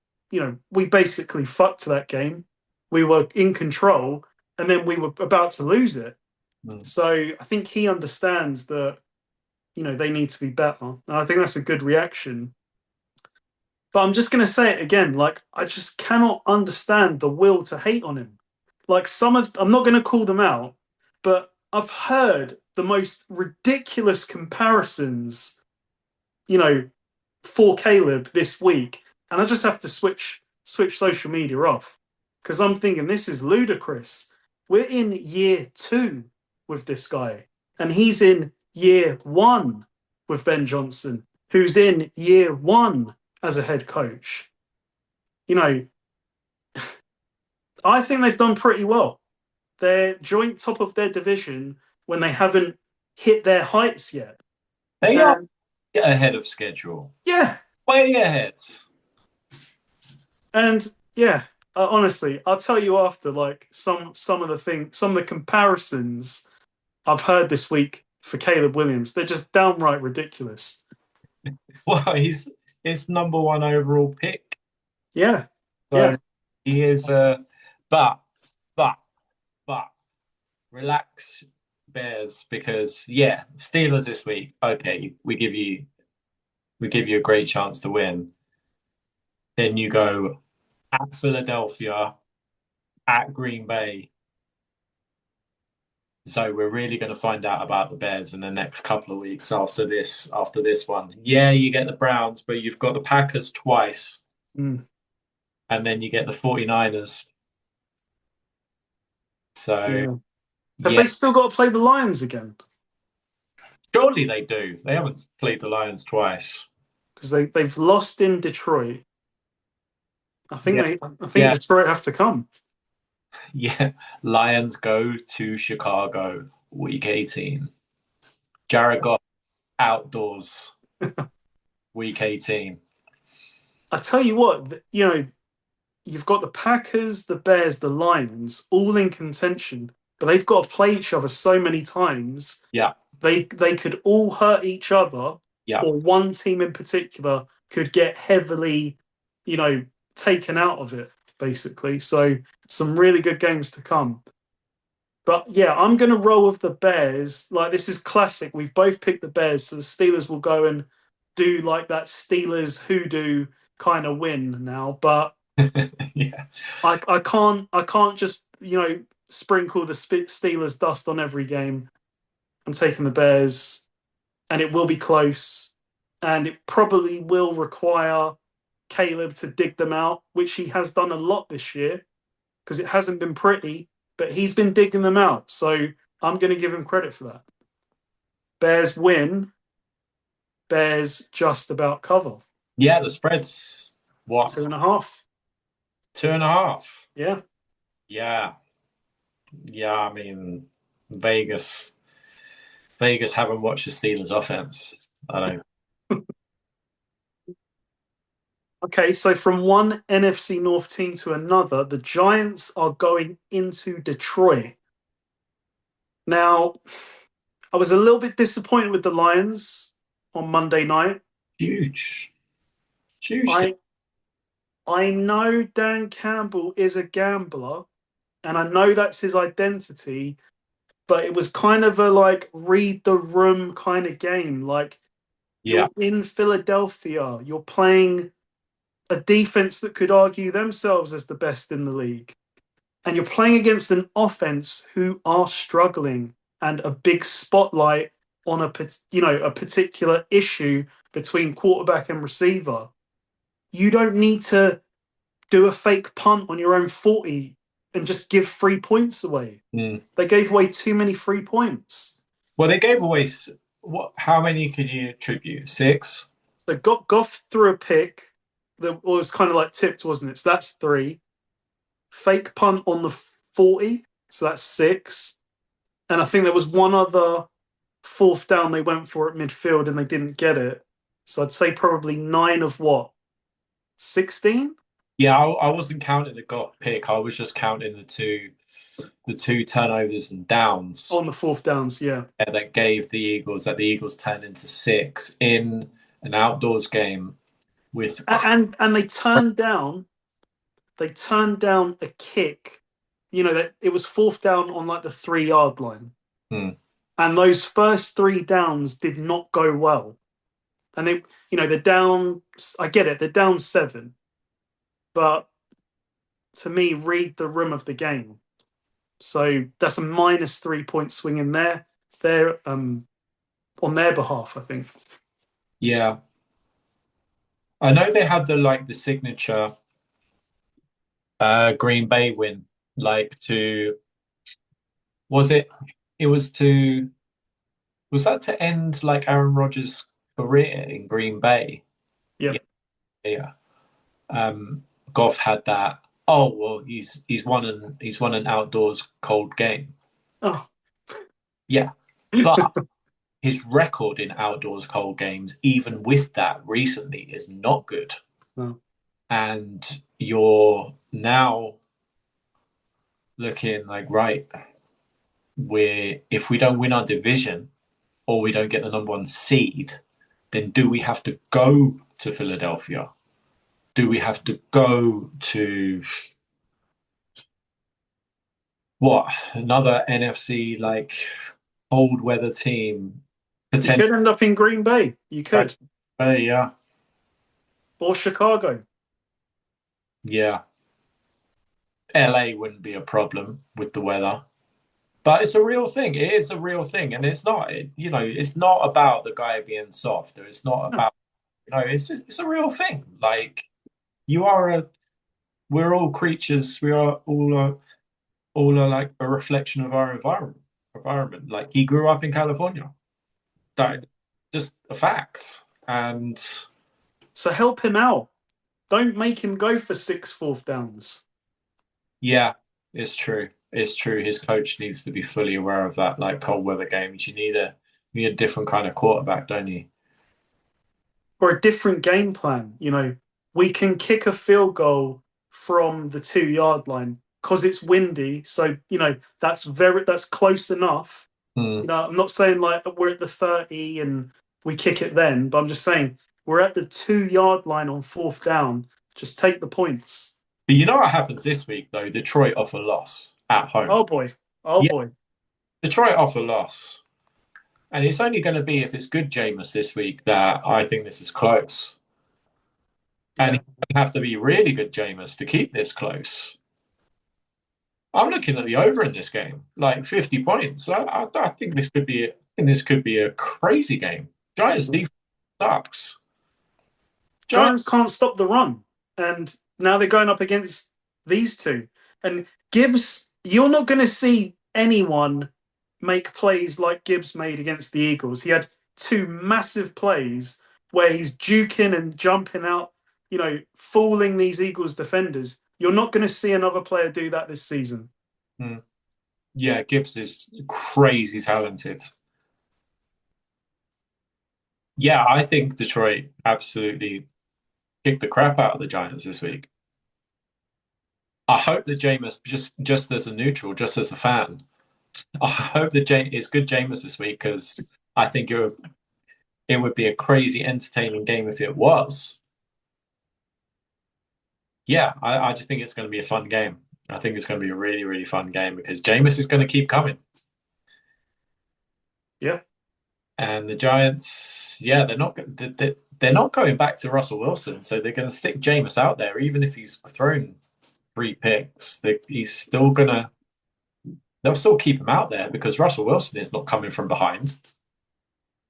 we basically fucked that game. We were in control, and then we were about to lose it. Mm. So I think he understands that they need to be better, and I think that's a good reaction. But I'm just going to say it again, like I just cannot understand the will to hate on him. Like I'm not going to call them out, but I've heard the most ridiculous comparisons, you know, for Caleb this week, and I just have to switch social media off because I'm thinking this is ludicrous. We're in year 2 with this guy, and he's in year 1 with Ben Johnson, who's in year 1 as a head coach. I think they've done pretty well. They're joint top of their division when they haven't hit their heights yet. They are ahead of schedule. Yeah. Way ahead. And yeah, honestly, I'll tell you after, like some of the comparisons I've heard this week for Caleb Williams. They're just downright ridiculous. Well, he's his number 1 overall pick. Yeah. So yeah. he is but relax, Bears, because Steelers this week. Okay, we give you a great chance to win. Then you go at Philadelphia, at Green Bay. So we're really going to find out about the Bears in the next couple of weeks after this one. Yeah, you get the Browns, but you've got the Packers twice. Mm. And then you get the 49ers. So Have they still got to play the Lions again? Surely they do. They haven't played the Lions twice. Because they've lost in Detroit. I think Detroit have to come. Yeah. Lions go to Chicago week 18. Jared Goff outdoors week 18. I tell you what, you've got the Packers, the Bears, the Lions all in contention, but they've got to play each other so many times. Yeah. They could all hurt each other. Yeah. Or one team in particular could get heavily, taken out of it, basically. So some really good games to come. But yeah, I'm going to roll with the Bears. Like, this is classic. We've both picked the Bears, so the Steelers will go and do like that Steelers hoodoo kind of win now. But yeah, I can't just sprinkle the Steelers dust on every game. I'm taking the Bears, and it will be close, and it probably will require Caleb to dig them out, which he has done a lot this year because it hasn't been pretty, but he's been digging them out. So I'm going to give him credit for that. Bears win. Bears just about cover. Yeah, the spread's what? 2.5. 2.5. Yeah. Yeah. Yeah, I mean, Vegas haven't watched the Steelers offense. I don't. Okay, so from one NFC North team to another, the Giants are going into Detroit. Now, I was a little bit disappointed with the Lions on Monday night. Huge. I know Dan Campbell is a gambler, and I know that's his identity, but it was kind of a like read the room kind of game. Like, you're in Philadelphia, you're playing a defense that could argue themselves as the best in the league, and you're playing against an offense who are struggling, and a big spotlight on a particular issue between quarterback and receiver. You don't need to do a fake punt on your own 40 and just give 3 points away. Mm. They gave away too many free points. Well, they gave away what? How many can you attribute? Six? So Goff threw a pick that was kind of like tipped, wasn't it? So that's three. Fake punt on the 40, so that's six. And I think there was one other fourth down they went for at midfield and they didn't get it. So I'd say probably nine of what? 16 Yeah, I wasn't counting the got pick. I was just counting the two turnovers and downs on the fourth downs, yeah. that gave that the Eagles turned into six in an outdoors game with. And they turned down a kick. That it was fourth down on like the 3 yard line. Hmm. And those first 3 downs did not go well. And they're down. I get it, they're down 7. But to me, read the room of the game. So that's a minus 3 point swing in there. They're on their behalf, I think. Yeah, I know they had the signature Green Bay win, like to was it? It was that to end like Aaron Rodgers' career in Green Bay? Yeah. Yeah, yeah. Goff had that. Oh well, he's won an outdoors cold game. Oh. Yeah, but his record in outdoors cold games, even with that recently, is not good. No. And you're now looking like, right, if we don't win our division or we don't get the number one seed, then do we have to go to Philadelphia? Do we have to go to what, another NFC like cold weather team? You could end up in Green Bay. You could. Yeah. Or Chicago. Yeah. LA wouldn't be a problem with the weather. But it's a real thing. It is a real thing. And it's not about the guy being soft, or it's not No. about, it's a real thing. Like you are we're all creatures. We are all like a reflection of our environment. Like he grew up in California. That just a fact. And So help him out. Don't make him go for 6 fourth downs. yeah, it's true. It's true. His coach needs to be fully aware of that. Like cold weather games, you need a different kind of quarterback, don't you? Or a different game plan. We can kick a field goal from the 2 yard line because it's windy. So, that's close enough. Hmm. I'm not saying like we're at the 30 and we kick it then, but I'm just saying we're at the 2 yard line on fourth down. Just take the points. But you know what happens this week though? Detroit off a loss at home. Oh boy. Oh Yeah, boy. Detroit off a loss. And it's only going to be if it's good Jameis this week that I think this is close. And Yeah. he's going to have to be really good Jameis to keep this close. I'm looking at the over in this game, like 50 points. I think this could be a crazy game. Giants defense sucks. Giants, Giants can't stop the run. And now they're going up against these two. And Gibbs, you're not going to see anyone make plays like Gibbs made against the Eagles. He had 2 massive plays where he's juking and jumping out, fooling these Eagles defenders. You're not going to see another player do that this season. yeah, Gibbs is crazy talented. Yeah, I think Detroit absolutely kicked the crap out of the Giants this week. I hope that Jameis, just as a neutral, just as a fan, I hope that it's good Jameis this week because I think it would be a crazy entertaining game if it was. Yeah, I just think it's going to be a fun game. I think it's going to be a really, really fun game because Jameis is going to keep coming. Yeah. And the Giants, yeah, they're not going back to Russell Wilson, so they're going to stick Jameis out there, even if he's thrown 3 picks. He's still gonna, they'll still keep him out there because Russell Wilson is not coming from behind.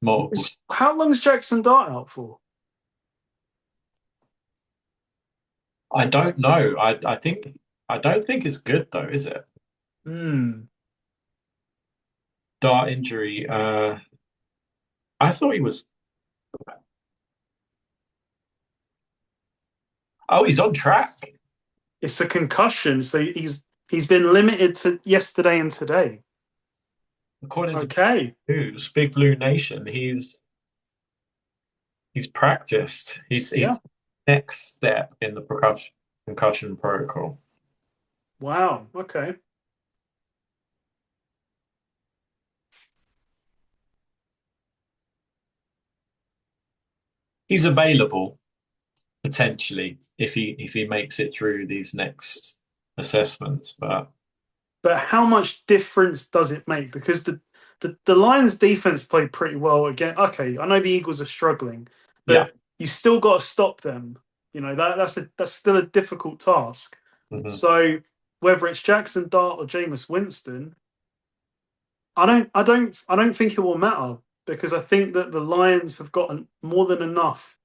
Multiple. How long is Jackson Dart out for? I don't know. I don't think it's good though, is it? Hmm. Dart injury. I thought he was. Oh, he's on track. It's a concussion, so he's been limited to yesterday and today. According to Okay. News, Big Blue Nation, he's practiced. Yeah. He's next step in the concussion protocol. Wow. Okay. He's available potentially if he makes it through these next assessments, But how much difference does it make? Because the Lions defense played pretty well again. Okay, I know the Eagles are struggling, yeah. but you still got to stop them. You know, that's still a difficult task. Mhm. So whether it's Jackson Dart or Jameis Winston, I don't think it will matter because I think that the Lions have gotten more than enough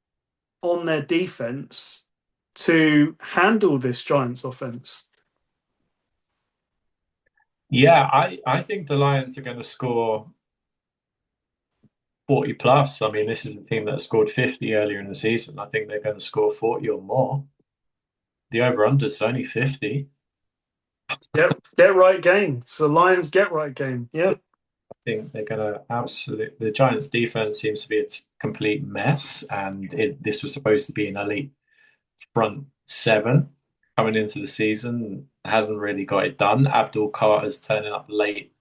on their defense to handle this Giants offense. Yeah, I think the Lions are going to score 40 plus. I mean, this is a team that scored 50 earlier in the season. I think they're going to score 40 or more. The over-under is only 50. Yep, get right game. It's the Lions get right game. Yeah. I think they're going to the Giants defense seems to be a complete mess, and this was supposed to be an elite front seven coming into the season. Hasn't really got it done. Abdul Carter's turning up late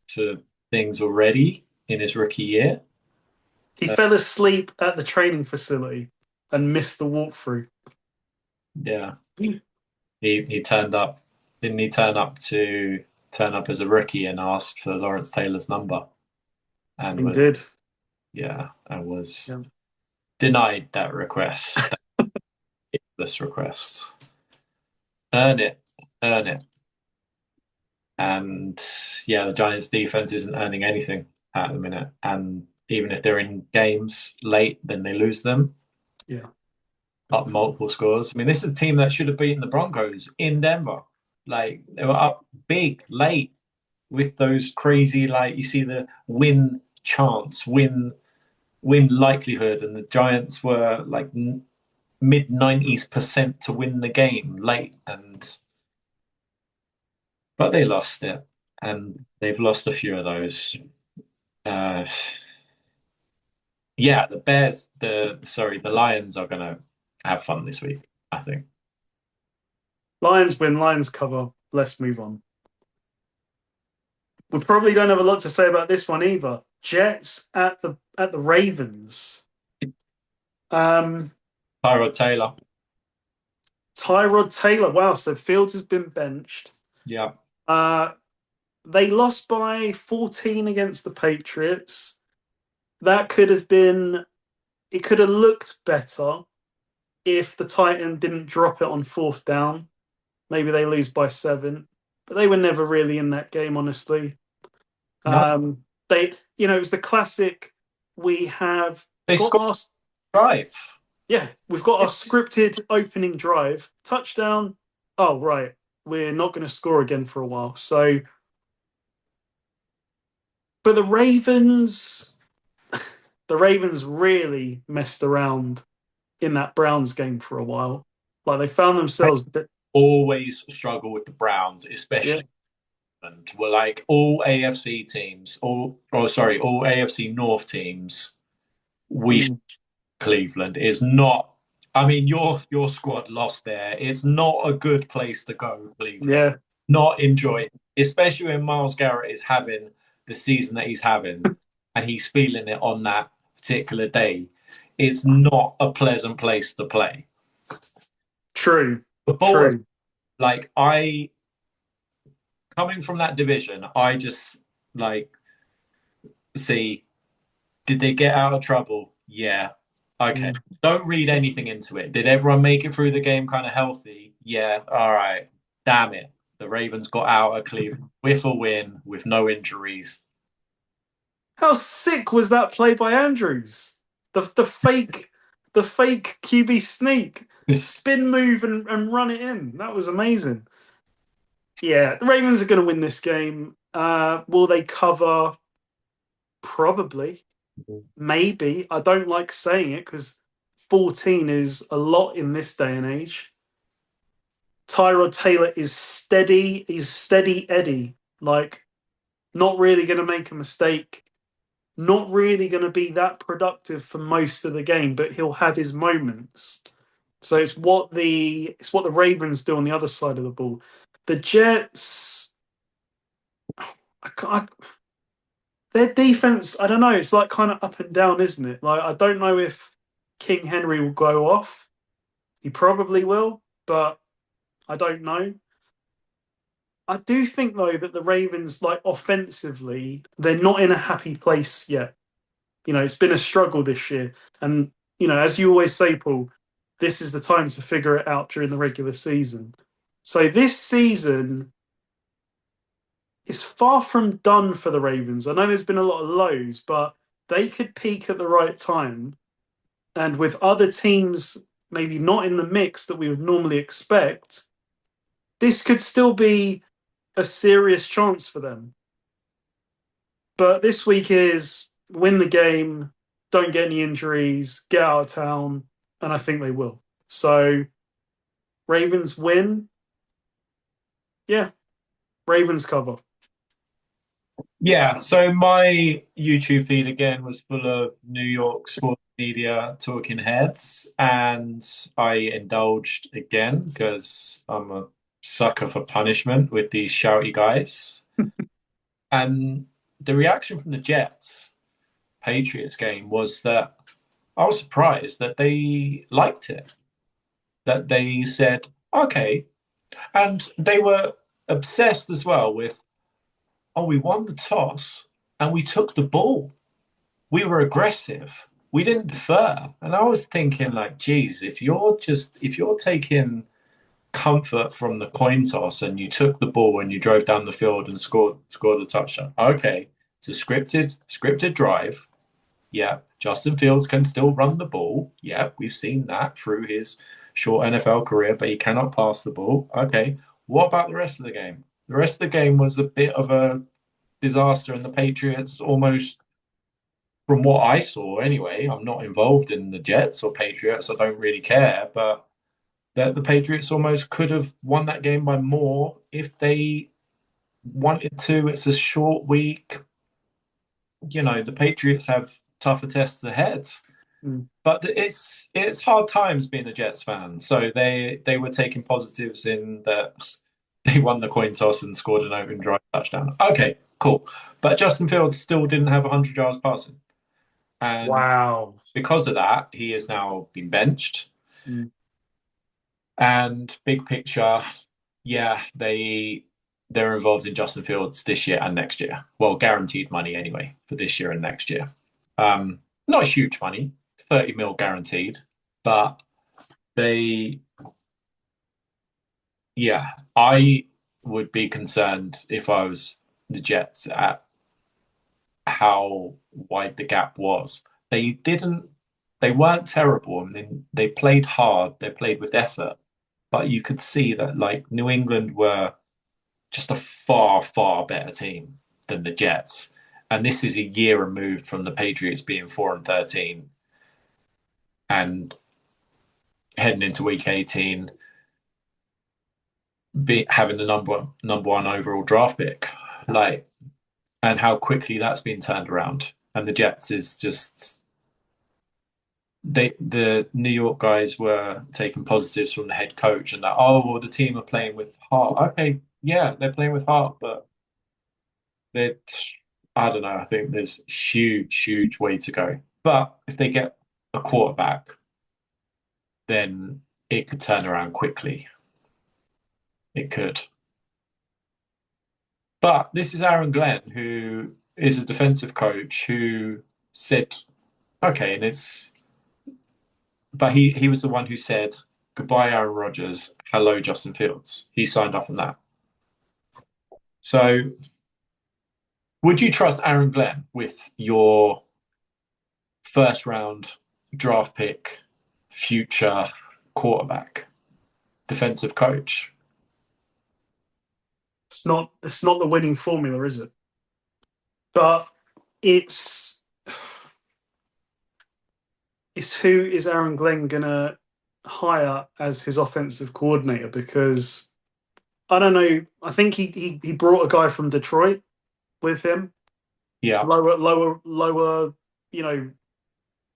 for things already in his rookie year. He fell asleep at the training facility and missed the walkthrough. Yeah, he turned up. Didn't he turn up as a rookie and asked for Lawrence Taylor's number? And He was did. yeah, and was Yeah. denied that request. This request. Earn it, earn it. And yeah, the Giants defense isn't earning anything at the minute. And even if they're in games late, then they lose them Yeah. up multiple scores. I mean, this is a team that should have beaten the Broncos in Denver. Like they were up big late with those crazy, like you see the win chance, win likelihood, and the Giants were like mid 90s% to win the game late, and but they lost it, and they've lost a few of those. Uh, yeah, the Lions are gonna have fun this week, I think. Lions win, Lions cover. Let's move on. We probably don't have a lot to say about this one either. Jets at the Ravens. Um, Tyrod Taylor, Tyrod Taylor. Wow, so Fields has been benched. yeah, Uh, they lost by 14 against the Patriots. That could have been. It could have looked better if the Titan didn't drop it on fourth down. Maybe they lose by 7, but they were never really in that game, honestly. no, It was the classic. We have they got scored our, a drive. yeah, we've got our scripted opening drive, touchdown. Oh, right. We're not going to score again for a while. So, but the Ravens really messed around in that Browns game for a while. Like they found themselves, Always struggle with the Browns, yeah, especially. And we're like all AFC teams, all AFC North teams. We mm, Cleveland is not. I mean, your squad lost there. It's not a good place to go, Cleveland. yeah, Not enjoying, especially when Miles Garrett is having the season that he's having, and he's feeling it on that particular day. It's not a pleasant place to play. true, But Baltimore, true. like I coming from that division, I just like see. Did they get out of trouble? Yeah. Okay. Mm. Don't read anything into it. Did everyone make it through the game kind of healthy? Yeah. All right. Damn it. The Ravens got out of Cleveland with a win, with no injuries. How sick was that play by Andrews? The fake QB sneak, spin move and run it in. That was amazing. Yeah, the Ravens are going to win this game. Will they cover? Probably. Maybe. I don't like saying it because 14 is a lot in this day and age. Tyrod Taylor is steady. He's steady Eddie. Like, not really going to make a mistake. Not really going to be that productive for most of the game, but he'll have his moments. So it's what the Ravens do on the other side of the ball. The Jets, I, their defense, I don't know. It's like kind of up and down, isn't it? Like I don't know if King Henry will go off. He probably will, but I don't know. I do think though that the Ravens, like offensively, they're not in a happy place yet. It's been a struggle this year, and as you always say, Paul, this is the time to figure it out during the regular season. So this season is far from done for the Ravens. I know there's been a lot of lows, but they could peak at the right time. And with other teams maybe not in the mix that we would normally expect, this could still be a serious chance for them. But this week is win the game, don't get any injuries, get out of town, and I think they will. So Ravens win. Yeah, Ravens cover. Yeah, so my YouTube feed again was full of New York sports media talking heads, and I indulged again because I'm a sucker for punishment with these shouty guys. And the reaction from the Jets Patriots game was that I was surprised that they liked it, that they said, okay. And they were obsessed as well with, oh, we won the toss and we took the ball. We were aggressive. We didn't defer. And I was thinking, like, geez, if you're taking comfort from the coin toss and you took the ball and you drove down the field and scored a touchdown. Okay. It's a scripted drive. Yeah. Justin Fields can still run the ball. Yeah, we've seen that through his short NFL career, but he cannot pass the ball. Okay. What about the rest of the game? The rest of the game was a bit of a disaster, and the Patriots almost, from what I saw anyway, I'm not involved in the Jets or Patriots, I don't really care, but that the Patriots almost could have won that game by more if they wanted to. It's a short week. The Patriots have tougher tests ahead. Mm. But it's hard times being a Jets fan. So they were taking positives in that they won the coin toss and scored an open drive touchdown. Okay, cool. But Justin Fields still didn't have 100 yards passing. And Wow. because of that, he has now been benched. Mm. And big picture, yeah, they're involved in Justin Fields this year and next year. Well, guaranteed money anyway for this year and next year. Not huge money, 30 mil guaranteed, but they, yeah, I would be concerned if I was the Jets at how wide the gap was. They weren't terrible. I mean, they played hard, they played with effort, but you could see that like New England were just a far, far better team than the Jets. And this is a year removed from the Patriots being 4-13 and heading into week 18, having the number one overall draft pick. Like, and how quickly that's been turned around. And the Jets is just the New York guys were taking positives from the head coach and that, oh well, the team are playing with heart. Okay, yeah, they're playing with heart, but they I don't know. I think there's huge, huge way to go. But if they get a quarterback, then it could turn around quickly. It could. But this is Aaron Glenn, who is a defensive coach who said, okay, but he was the one who said, goodbye, Aaron Rodgers, hello, Justin Fields. He signed off on that. So would you trust Aaron Glenn with your first round draft pick, future quarterback, defensive coach? It's not the winning formula, is it? But it's is who is Aaron Glenn gonna hire as his offensive coordinator? Because I don't know. I think he brought a guy from Detroit with him. Yeah. Lower. You know,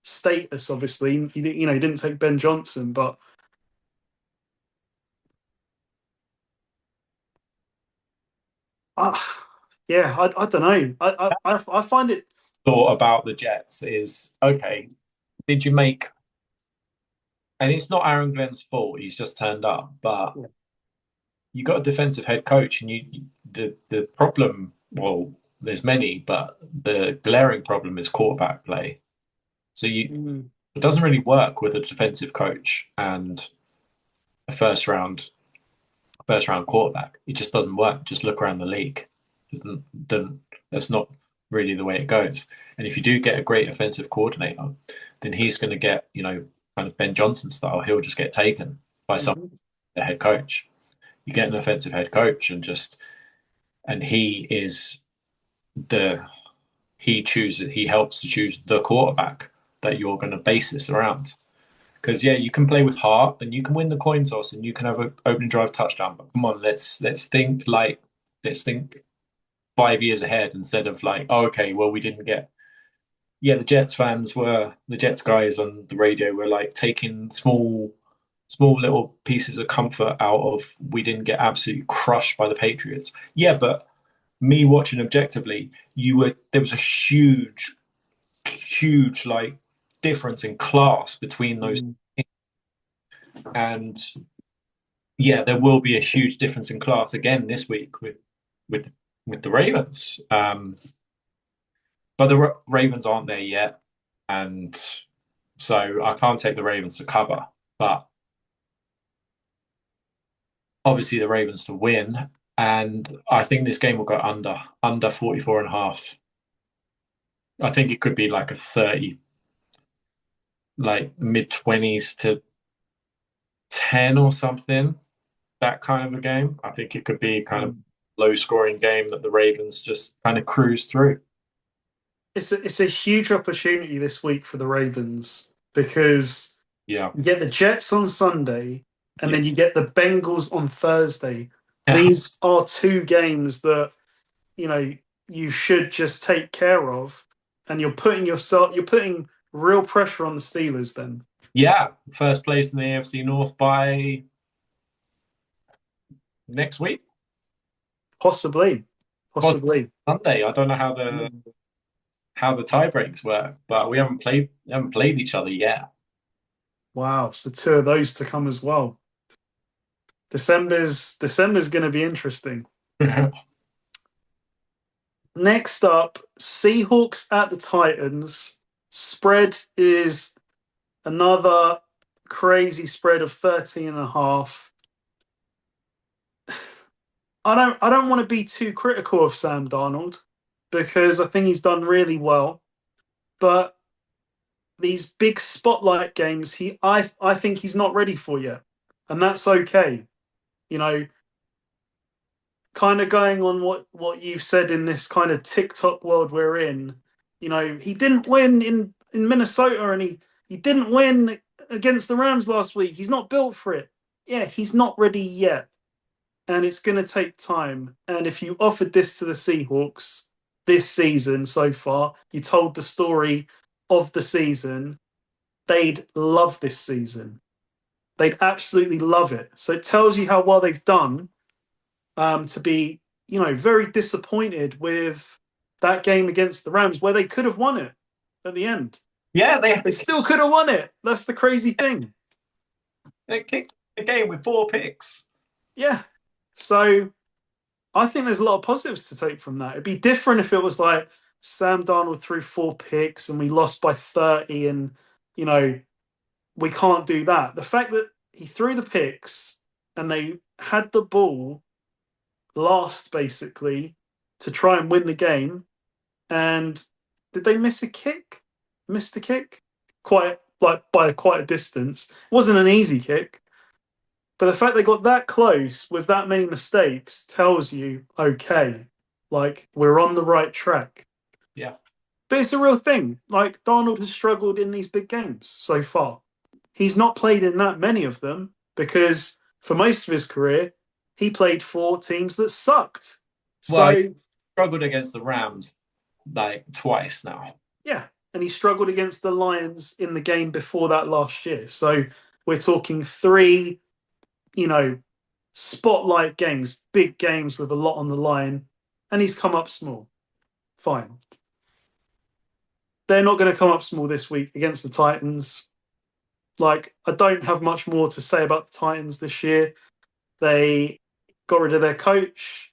status. Obviously, he didn't take Ben Johnson, but uh, yeah, I don't know. I find it. Thought about the Jets is okay. Did you make? And it's not Aaron Glenn's fault. He's just turned up, but you got a defensive head coach, and the problem. Well, there's many, but the glaring problem is quarterback play. So Mm, it doesn't really work with a defensive coach and a first round quarterback. It just doesn't work. Just look around the league. Doesn't, that's not really the way it goes. And if you do get a great offensive coordinator, then he's going to get, kind of Ben Johnson style. He'll just get taken by some mhm, the head coach. You get an offensive head coach and the he helps to choose the quarterback that you're going to base this around. Because yeah, you can play with heart and you can win the coin toss and you can have an opening drive touchdown. But come on, let's think 5 years ahead instead of like, oh, okay, well we didn't get. Yeah, the Jets guys on the radio were like taking small little pieces of comfort out of we didn't get absolutely crushed by the Patriots. Yeah, but me watching objectively, there was a huge like difference in class between those, mm. and yeah, there will be a huge difference in class again this week with with the Ravens. But the Ravens aren't there yet, and so I can't take the Ravens to cover. But obviously the Ravens to win, and I think this game will go under 44 and a half. I think it could be like a 30, like mid 20s to 10 or something. That kind of a game. I think it could be kind of Mm. low scoring game that the Ravens just kind of cruise through. It's a huge opportunity this week for the Ravens because Yeah. you get the Jets on Sunday and Yeah. then you get the Bengals on Thursday. Yeah. These are two games that, you know, you should just take care of, and you're putting real pressure on the Steelers then. Yeah. First place in the AFC North by next week. Possibly. Well, Possibly. Sunday. I don't know how the tie breaks work, but we haven't played each other yet. Wow. So two of those to come as well. December's going to be interesting. Next up, Seahawks at the Titans. Spread is another crazy spread of 13 and a half. I don't want to be too critical of Sam Darnold because I think he's done really well. But these big spotlight games, I think he's not ready for yet. And that's okay. You know, kind of going on what you've said in this kind of TikTok world we're in. You know, he didn't win in Minnesota, and he didn't win against the Rams last week. He's not built for it. Yeah, he's not ready yet, and it's going to take time. And if you offered this to the Seahawks this season so far, you told the story of the season, they'd love this season. They'd absolutely love it. So it tells you how well they've done, to be, very disappointed with that game against the Rams where they could have won it at the end. Yeah, they They still could have won it. That's the crazy thing. they kicked the game with 4 picks. Yeah. So I think there's a lot of positives to take from that. It'd be different if it was like Sam Darnold threw 4 picks and we lost by 30 and, you know, we can't do that. The fact that he threw the picks and they had the ball last basically to try and win the game. And did they miss a kick? Missed a kick? Quite like by quite a distance. It wasn't an easy kick. But the fact they got that close with that many mistakes tells you, okay, like we're on the right track. Yeah. But it's a real thing. Like Darnold has struggled in these big games so far. He's not played in that many of them because for most of his career, he played for teams that sucked. Well, he So struggled against the Rams like twice now. yeah, and he struggled against the Lions in the game before that last year. So we're talking three, you know, spotlight games, big games with a lot on the line, and he's come up small. Fine. They're not going to come up small this week against the Titans. Like, I don't have much more to say about the Titans this year. They got rid of their coach.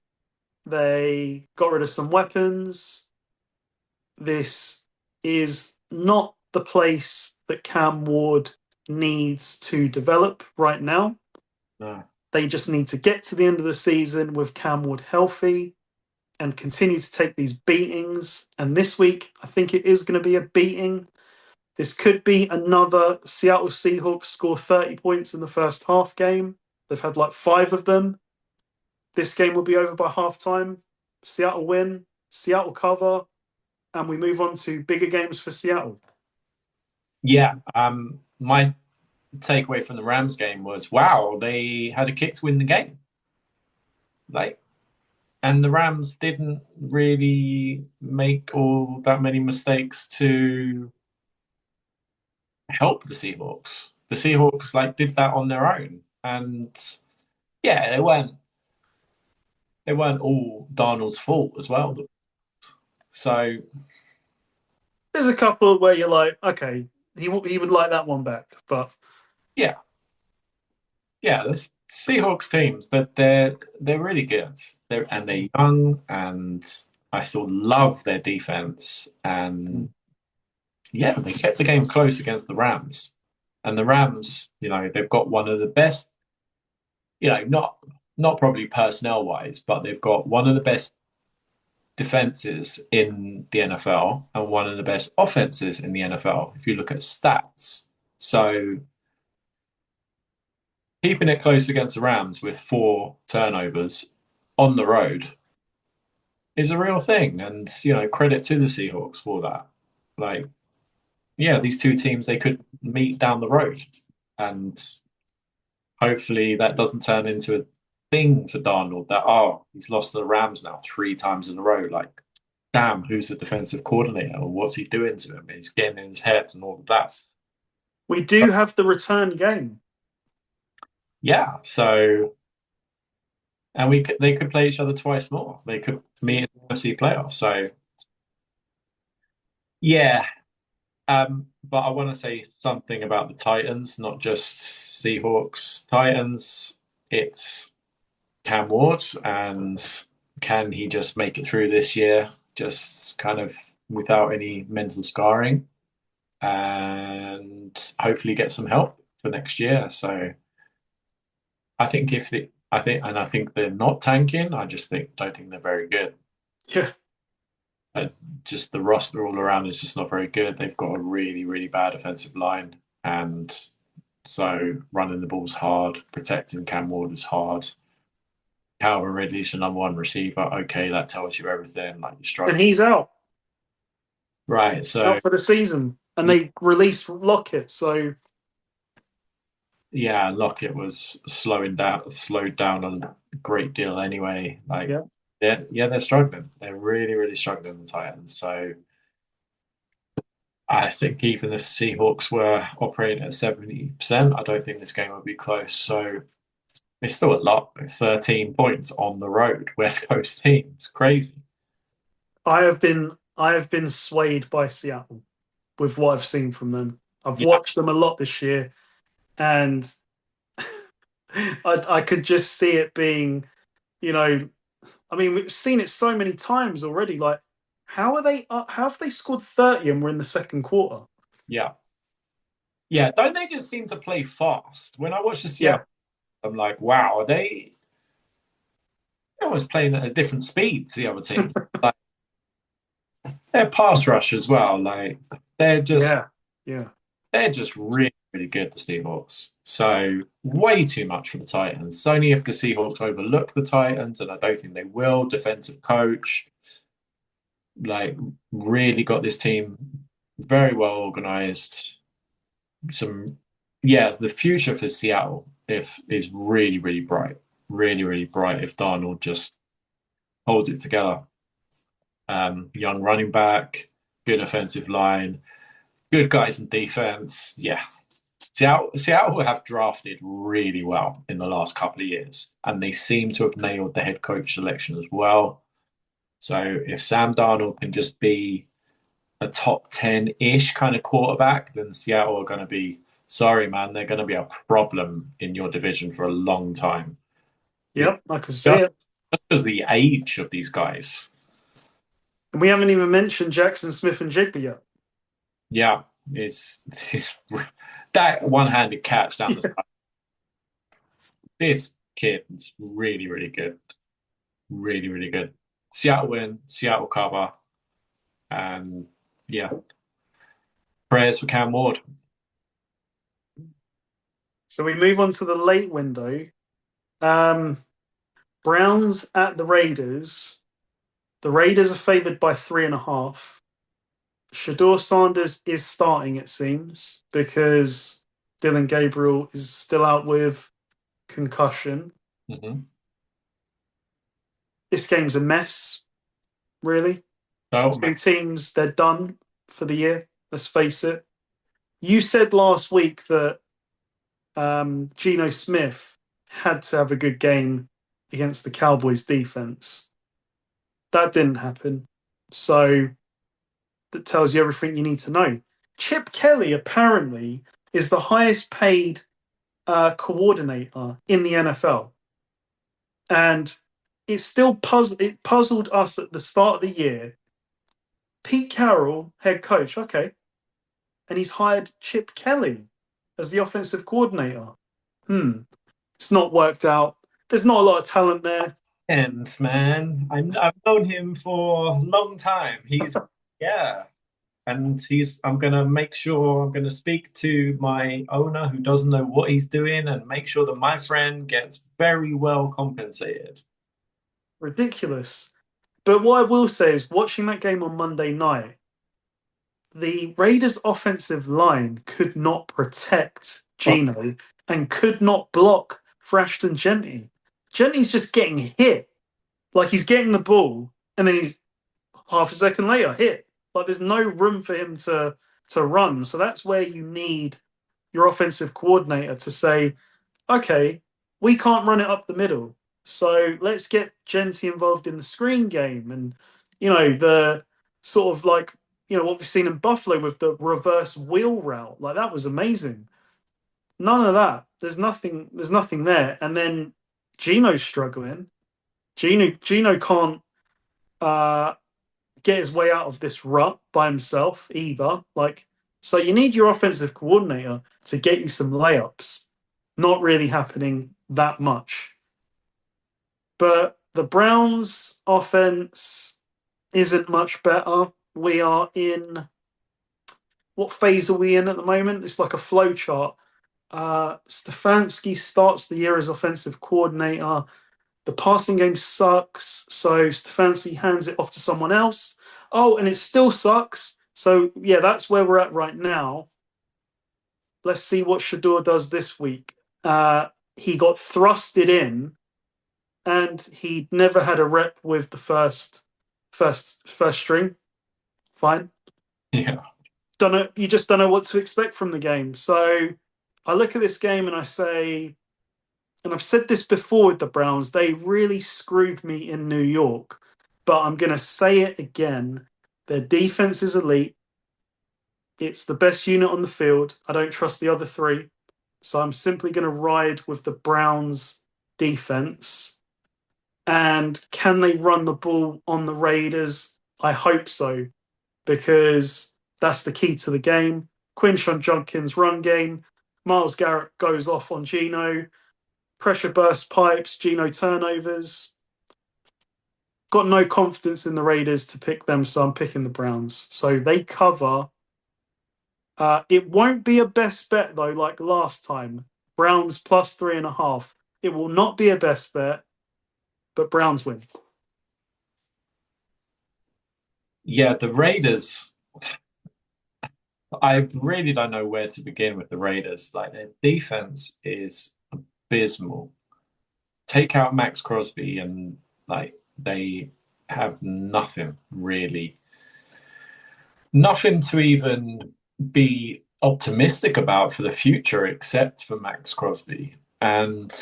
They got rid of some weapons. This is not the place that Cam Ward needs to develop right now. No. They just need to get to the end of the season with Cam Ward healthy and continue to take these beatings. And this week, I think it is going to be a beating. This could be another Seattle Seahawks score 30 points in the first half game. They've had like 5 of them. This game will be over by halftime. Seattle win, Seattle cover, and we move on to bigger games for Seattle. Yeah. My takeaway from the Rams game was, wow, they had a kick to win the game. Like, and the Rams didn't really make all that many mistakes to help the Seahawks. The Seahawks like did that on their own, and yeah, they weren't all Darnold's fault as well. So There's a couple where you're like, okay, he would like that one back, but yeah, yeah, the Seahawks teams that they're really good. They're young, and I still love their defense. And yeah, they kept the game close against the Rams. And the Rams, they've got one of the best, not probably personnel wise, but they've got one of the best defenses in the NFL and one of the best offenses in the NFL if you look at stats. So keeping it close against the Rams with 4 turnovers on the road is a real thing. And, credit to the Seahawks for that. Like, yeah, these two teams, they could meet down the road. And hopefully that doesn't turn into a thing for Darnold that, he's lost to the Rams now 3 times in a row. Like, damn, who's the defensive coordinator? Or what's he doing to him? He's getting in his head and all of that. we do have the return game. Yeah, so and they could play each other twice more. They could meet in the NFC playoffs. So yeah, but I want to say something about the Titans, not just Seahawks. Titans, it's Cam Ward, and can he just make it through this year, just kind of without any mental scarring, and hopefully get some help for next year. So I think I think they're not tanking. I just don't think they're very good. Yeah. Just the roster all around is just not very good. They've got a really, really bad offensive line, and so running the ball's hard. Protecting Cam Ward is hard. Calvin Ridley's your number 1 receiver. Okay, that tells you everything. Like, you're struggling. And he's out. Right, so out for the season. And they released Lockett, so yeah, Lockett was slowed down a great deal anyway. Like, yeah, they're struggling. They're really, really struggling, the Titans. So I think even if the Seahawks were operating at 70%, I don't think this game would be close. So it's still a lot. 13 points on the road, West Coast team. It's crazy. I have been swayed by Seattle with what I've seen from them. I've watched them a lot this year, and I could just see it being, I mean, we've seen it so many times already. Like, how have they scored 30 and we're in the second quarter? Yeah. Yeah, don't they just seem to play fast? When I watch the Seattle, I'm like, wow, they're almost playing at a different speed to the other team. Like, their pass rush as well. Like, they're just they're just really, really good, the Seahawks. So way too much for the Titans. It's only if the Seahawks overlook the Titans, and I don't think they will. Defensive coach, Like, really got this team very well organized. Some, yeah, the future for Seattle if is really, really bright. Really, really bright if Darnold just holds it together. Young running back, good offensive line, good guys in defense. Yeah, Seattle have drafted really well in the last couple of years, and they seem to have nailed the head coach selection as well. So if Sam Darnold can just be a top 10-ish kind of quarterback, then Seattle are going to be, sorry, man, they're going to be a problem in your division for a long time. Yep, I can see Just it. because the age of these guys. And we haven't even mentioned Jackson Smith and Jigby yet. Yeah, it's that one-handed catch down the Yeah. side. This kid is really, really good. Really, really good. Seattle win, Seattle cover, and yeah, prayers for Cam Ward. So we move on to the late window. Um, Browns at the Raiders. The Raiders are favored by 3.5. Shador Sanders is starting, it seems, because Dylan Gabriel is still out with concussion. Mm-hmm. This game's a mess, really. So, Two teams, they're done for the year. Let's face it. You said last week that Geno Smith had to have a good game against the Cowboys defense. That didn't happen. So that tells you everything you need to know. Chip Kelly apparently is the highest paid coordinator in the NFL. And it puzzled us at the start of the year. Pete Carroll, head coach, okay. And he's hired Chip Kelly as the offensive coordinator. It's not worked out. There's not a lot of talent there. and man, I've known him for a long time. Yeah, and I'm gonna make sure I'm gonna speak to my owner who doesn't know what he's doing and make sure that my friend gets very well compensated. Ridiculous. But what I will say is, watching that game on Monday night, the Raiders' offensive line could not protect Oh, Geno and could not block for Ashton Jenney. Jenney's just getting hit. Like he's getting the ball and then he's half a second later hit. Like there's no room for him to run. So that's where you need your offensive coordinator to say, okay, we can't run it up the middle. So let's get Gentry involved in the screen game and, the sort of like, what we've seen in Buffalo with the reverse wheel route. Like that was amazing. None of that. There's nothing there. And then Geno's struggling. Geno can't uh, get his way out of this rut by himself either. Like, so you need your offensive coordinator to get you some layups. Not really happening that much. But the Browns' offense isn't much better. We are in what phase are we in at the moment? It's like a flow chart. Stefanski starts the year as offensive coordinator. The passing game sucks, so Stefanski hands it off to someone else. Oh, and it still sucks. So yeah, that's where we're at right now. Let's see what Shador does this week. He got thrusted in and he never had a rep with the first string. Fine. yeah, Don't know. You just don't know what to expect from the game. So I look at this game and I say, and I've said this before with the Browns, they really screwed me in New York. But I'm going to say it again. Their defense is elite. It's the best unit on the field. I don't trust the other three. So I'm simply going to ride with the Browns defense. And can they run the ball on the Raiders? I hope so, because that's the key to the game. Quinshon Judkins run game. Miles Garrett goes off on Geno. Pressure burst pipes, Geno turnovers. Got no confidence in the Raiders to pick them, so I'm picking the Browns. So they cover. It won't be a best bet, though, like last time. Browns plus 3.5. It will not be a best bet, but Browns win. Yeah, the Raiders. I really don't know where to begin with the Raiders. Like their defense is abysmal. Take out Max Crosby and like they have nothing really, nothing to even be optimistic about for the future except for Max Crosby. And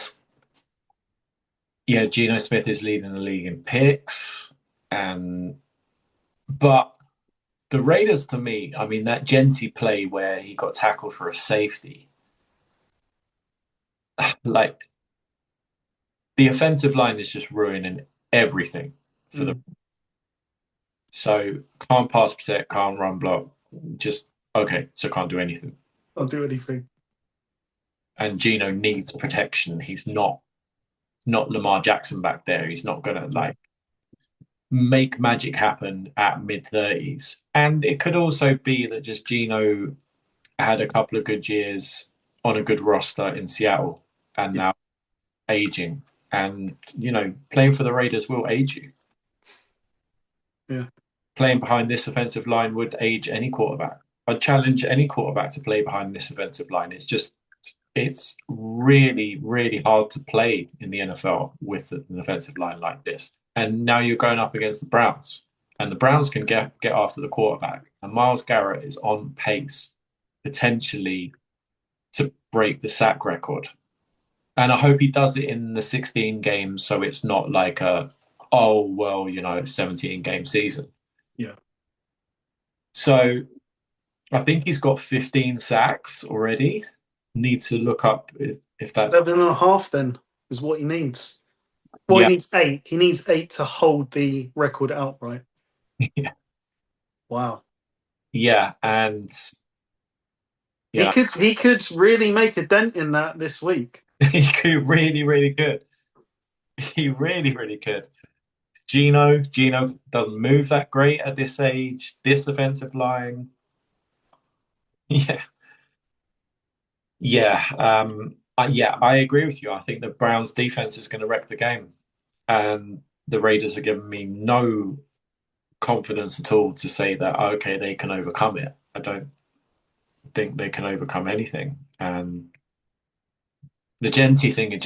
yeah, Geno Smith is leading the league in picks, and but the Raiders to me, I mean that Genty play where he got tackled for a safety, like the offensive line is just ruining everything for the Mm. so can't pass protect, can't run block, just okay, so can't do anything. I'll do anything. And Geno needs protection. He's not Lamar Jackson back there. He's not gonna like make magic happen at mid 30s. And it could also be that just Geno had a couple of good years on a good roster in Seattle and Yeah. now aging. And, playing for the Raiders will age you. Yeah. Playing behind this offensive line would age any quarterback. I'd challenge any quarterback to play behind this offensive line. It's really, really hard to play in the NFL with an offensive line like this. And now you're going up against the Browns, and the Browns can get after the quarterback. And Myles Garrett is on pace potentially to break the sack record. And I hope he does it in the 16 games, so it's not like oh well, 17-game season. Yeah. So I think he's got 15 sacks already. Need to look up if that's 7.5 then is what he needs. Well, he yeah, needs 8. He needs 8 to hold the record outright. yeah, Wow. yeah, and He yeah, could really make a dent in that this week. he could really, really good. He really, really could. Geno doesn't move that great at this age. This offensive line, yeah, yeah, yeah. I agree with you. I think the Browns' defense is going to wreck the game, and the Raiders are giving me no confidence at all to say that okay, they can overcome it. I don't think they can overcome anything, and the Genty thing, it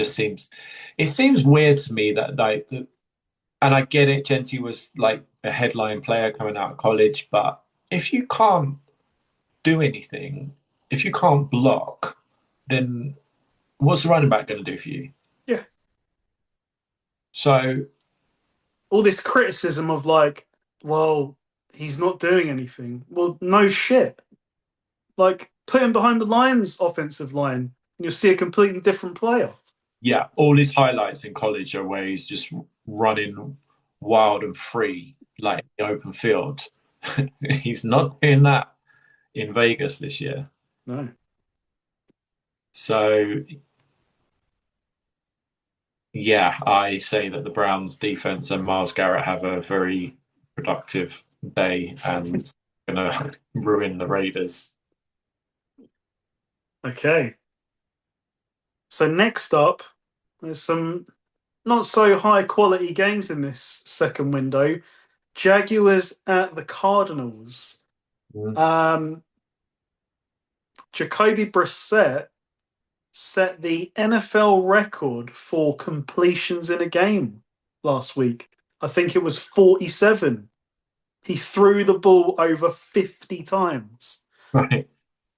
seems weird to me that and I get it, Genty was like a headline player coming out of college, but if you can't do anything, if you can't block, then what's the running back going to do for you? Yeah. So All this criticism of like, well, he's not doing anything. Well, no shit. Like, put him behind the Lions' offensive line, and you'll see a completely different player. yeah, all his highlights in college are where he's just running wild and free, like the open field. He's not doing that in Vegas this year. No. So yeah, I say that the Browns defense and Myles Garrett have a very productive day and gonna ruin the Raiders. Okay. So next up, there's some not so high quality games in this second window. Jaguars at the Cardinals. Mm. Um, Jacoby Brissett set the NFL record for completions in a game last week. I think it was 47. He threw the ball over 50 times. Right.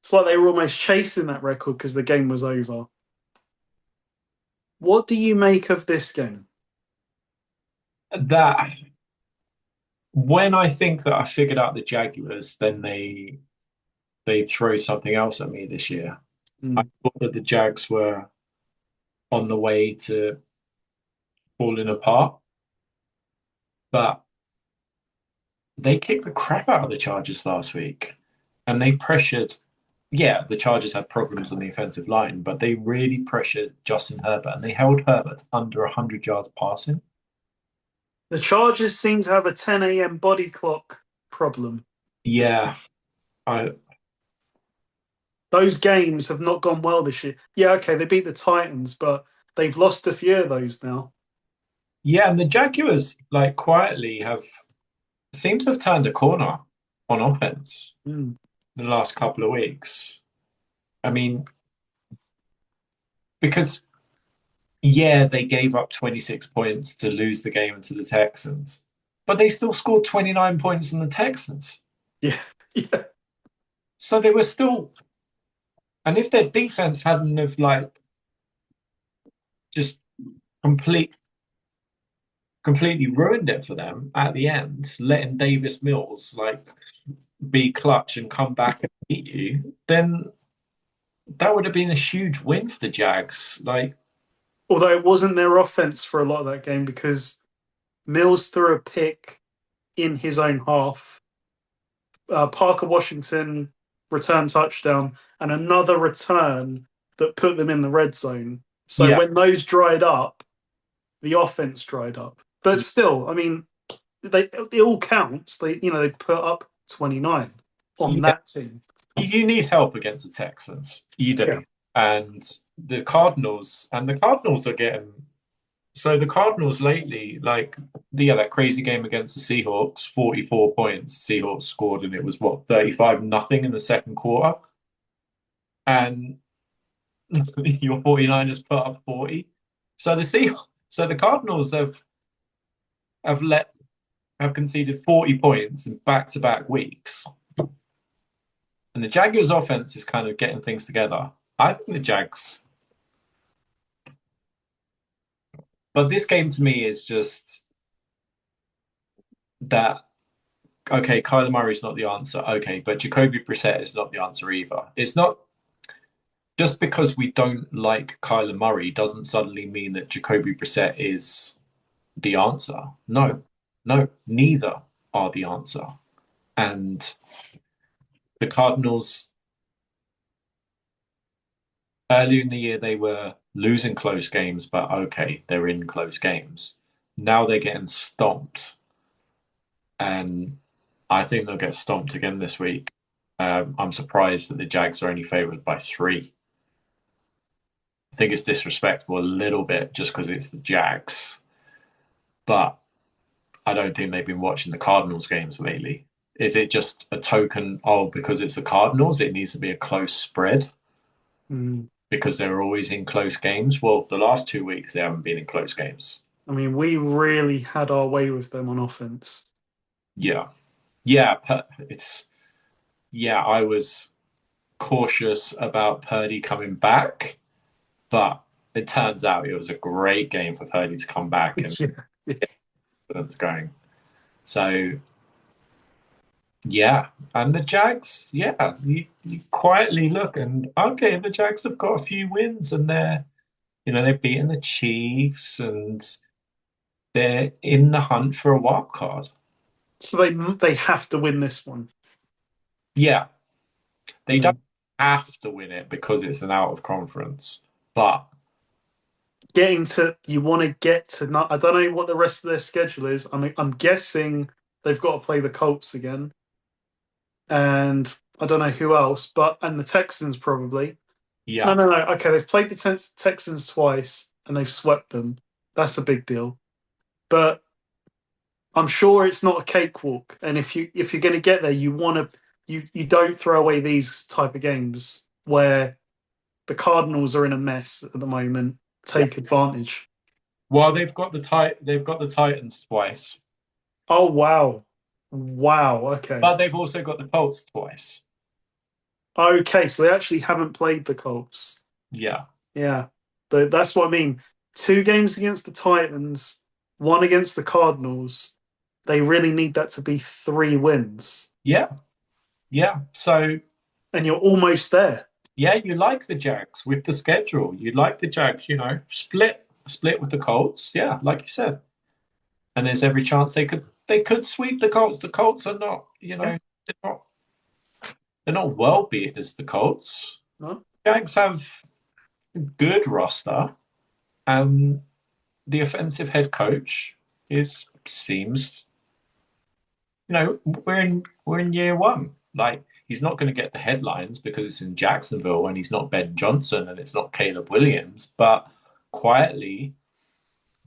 It's like they were almost chasing that record because the game was over. What do you make of this game? That when I think that I figured out the Jaguars, then they throw something else at me this year. I Mm. thought that the Jags were on the way to falling apart, but they kicked the crap out of the Chargers last week, and they pressured. Yeah, the Chargers had problems on the offensive line, but they really pressured Justin Herbert, and they held Herbert to under 100 yards passing. The Chargers seem to have a 10 a.m. body clock problem. Yeah, I Those games have not gone well this year. Yeah, okay, they beat the Titans, but they've lost a few of those now. yeah, and the Jaguars like quietly have. seem to have turned a corner on offense Mm. the last couple of weeks. I mean, because yeah, they gave up 26 points to lose the game to the Texans, but they still scored 29 points on the Texans. Yeah, yeah. So they were still, and if their defense hadn't have like just complete completely ruined it for them at the end, letting Davis Mills like be clutch and come back and beat you, then that would have been a huge win for the Jags. Like, Although it wasn't their offense for a lot of that game because Mills threw a pick in his own half. Parker Washington return touchdown and another return that put them in the red zone. So yeah, when those dried up, the offense dried up. But still, I mean, it all counts. They put up 29 on yeah, that team. you need help against the Texans. You Yeah. do. And the Cardinals are getting so the Cardinals lately, like that crazy game against the Seahawks, 44 points. Seahawks scored and it was what, 35-0 in the second quarter. And your 49ers put up 40. So the Cardinals have let have conceded 40 points in back-to-back weeks. And the Jaguars offense is kind of getting things together. I think the Jags, but this game to me is just that okay, Kyler Murray's not the answer. Okay, but Jacoby Brissett is not the answer either. It's not just because we don't like Kyler Murray doesn't suddenly mean that Jacoby Brissett is the answer. No, no, neither are the answer. And the Cardinals, earlier in the year, they were losing close games, but okay, they're in close games. Now they're getting stomped. And I think they'll get stomped again this week. I'm surprised that the Jags are only favored by 3. I think it's disrespectful a little bit just because it's the Jags. But I don't think they've been watching the Cardinals games lately. Is it just a token of because it's the Cardinals, it needs to be a close spread Mm. because they're always in close games? Well, the last 2 weeks they haven't been in close games. I mean, we really had our way with them on offense. Yeah, yeah, it's yeah. I was cautious about Purdy coming back, but it turns out it was a great game for Purdy to come back and Yeah. get it's going. So yeah, and the Jags, yeah, you quietly look and okay, the Jags have got a few wins and they've beaten the Chiefs and they're in the hunt for a wild card. So they have to win this one. Yeah, they Yeah. don't have to win it because it's an out of conference, but You want to get to not. I don't know what the rest of their schedule is. I mean, I'm guessing they've got to play the Colts again, and I don't know who else, and the Texans probably. No, yeah, no, no. Okay, they've played the Texans twice and they've swept them. That's a big deal. But I'm sure it's not a cakewalk. And if you're going to get there, you don't throw away these type of games where the Cardinals are in a mess at the moment. yeah. Take advantage. Well, they've got the Titans twice, Oh wow, wow. Okay, but they've also got the Colts twice. okay. So they actually haven't played the Colts. Yeah, Yeah, but that's what I mean. 2 games against the Titans, one against the Cardinals. They really need that to be 3 wins, yeah, yeah. So and you're almost there. yeah, you like the Jags with the schedule. You like the Jags, split with the Colts. Yeah, like you said. And there's every chance they could sweep the Colts. The Colts are not, Yeah, they're not they're not well beat as the Colts. no, Jags have a good roster, and the offensive head coach is seems, we're in year one. Like he's not going to get the headlines because it's in Jacksonville and he's not Ben Johnson and it's not Caleb Williams, but quietly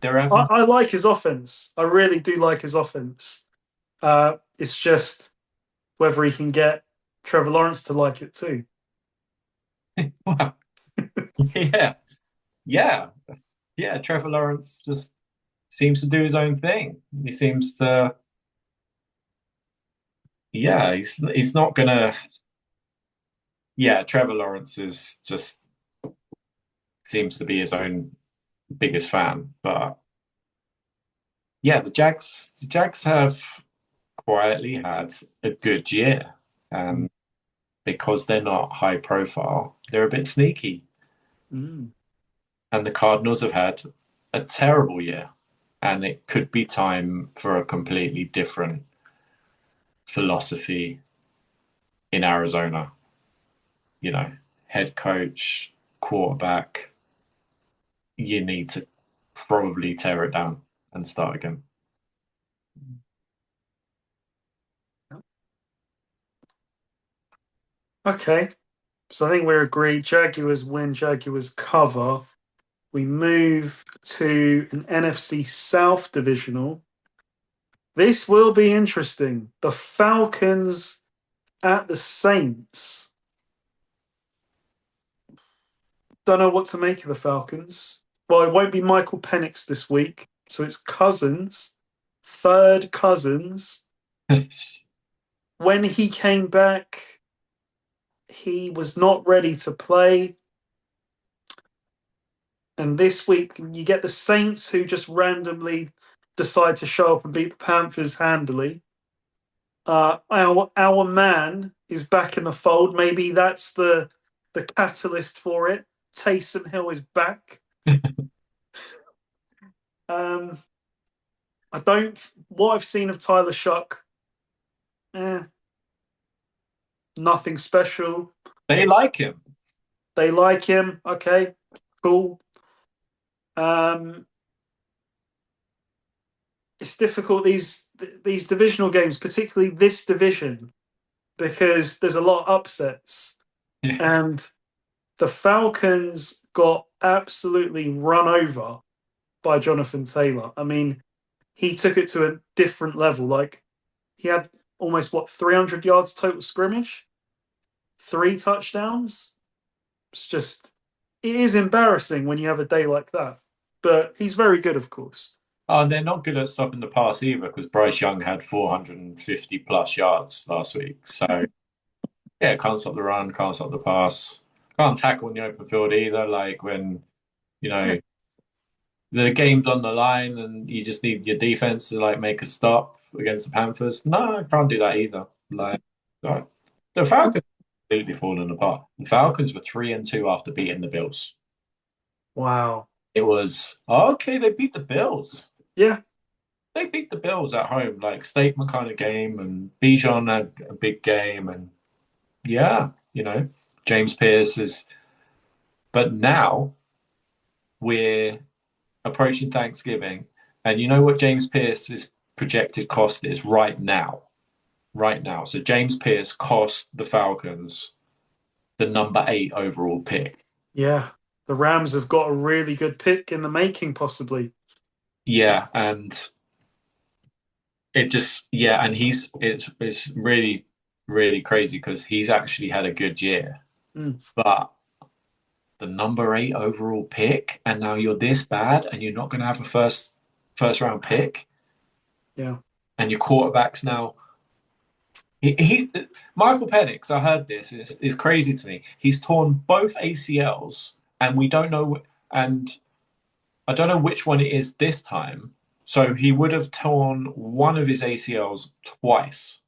they're having I like his offense. I really do like his offense. It's just whether he can get Trevor Lawrence to like it too. Wow. Yeah, yeah, yeah. Trevor Lawrence just seems to do his own thing. He seems to, yeah, he's not gonna. Yeah, Trevor Lawrence is just seems to be his own biggest fan. But yeah, the Jags have quietly had a good year, and because they're not high profile, they're a bit sneaky. Mm. And the Cardinals have had a terrible year, and it could be time for a completely different philosophy in Arizona. You know, head coach, quarterback, you need to probably tear it down and start again. Okay, so I think we're agreed. Jaguars win, Jaguars cover. We move to an NFC South divisional. This will be interesting. The Falcons at the Saints. Don't know what to make of the Falcons. Well, it won't be Michael Penix this week, so it's Cousins, third Cousins. When he came back, he was not ready to play. And this week, you get the Saints who just randomly decide to show up and beat the Panthers handily. Our man is back in the fold. Maybe that's the catalyst for it. Taysom Hill is back. Um, I don't. What I've seen of Tyler Shuck, eh, nothing special. They like him. They like him. Okay, cool. Um, it's difficult these divisional games, particularly this division, because there's a lot of upsets, Yeah. and the Falcons got absolutely run over by Jonathan Taylor. I mean, he took it to a different level. Like he had almost 300 yards total scrimmage, 3 touchdowns. It's just it is embarrassing when you have a day like that. But he's very good, of course. Oh, and they're not good at stopping the pass either because Bryce Young had 450 plus yards last week. So yeah, can't stop the run, can't stop the pass, can't tackle in the open field either. Like when you know the game's on the line and you just need your defense to like make a stop against the Panthers. No, I can't do that either. Like the Falcons completely fallen apart. The Falcons were 3-2 after beating the Bills. Wow. It was okay. They beat the Bills. Yeah. They beat the Bills at home, like statement kind of game, and Bijan had a big game, and yeah, James Pierce is. But now we're approaching Thanksgiving, and you know what James Pierce's projected cost is right now, right now. So James Pierce cost the Falcons the number 8 overall pick. Yeah. The Rams have got a really good pick in the making, possibly. Yeah, and and it's really really crazy because he's actually had a good year, Mm. but the number 8 overall pick, and now you're this bad, and you're not going to have a first round pick, Yeah. and your quarterbacks now. He Michael Penix, I heard this. It's crazy to me. He's torn both ACLs, and we don't know, and I don't know which one it is this time. So he would have torn one of his ACLs twice.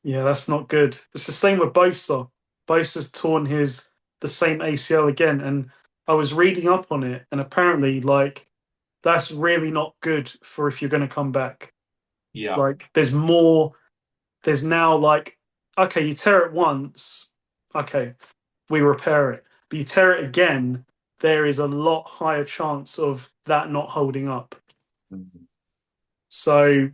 Yeah, that's not good. It's the same with Bosa. Bosa's torn the same ACL again, and I was reading up on it, and apparently, like, that's really not good for if you're going to come back. Yeah. Like, there's more. There's now like, okay, you tear it once, okay, we repair it, but you tear it again, there is a lot higher chance of that not holding up. Mhm. So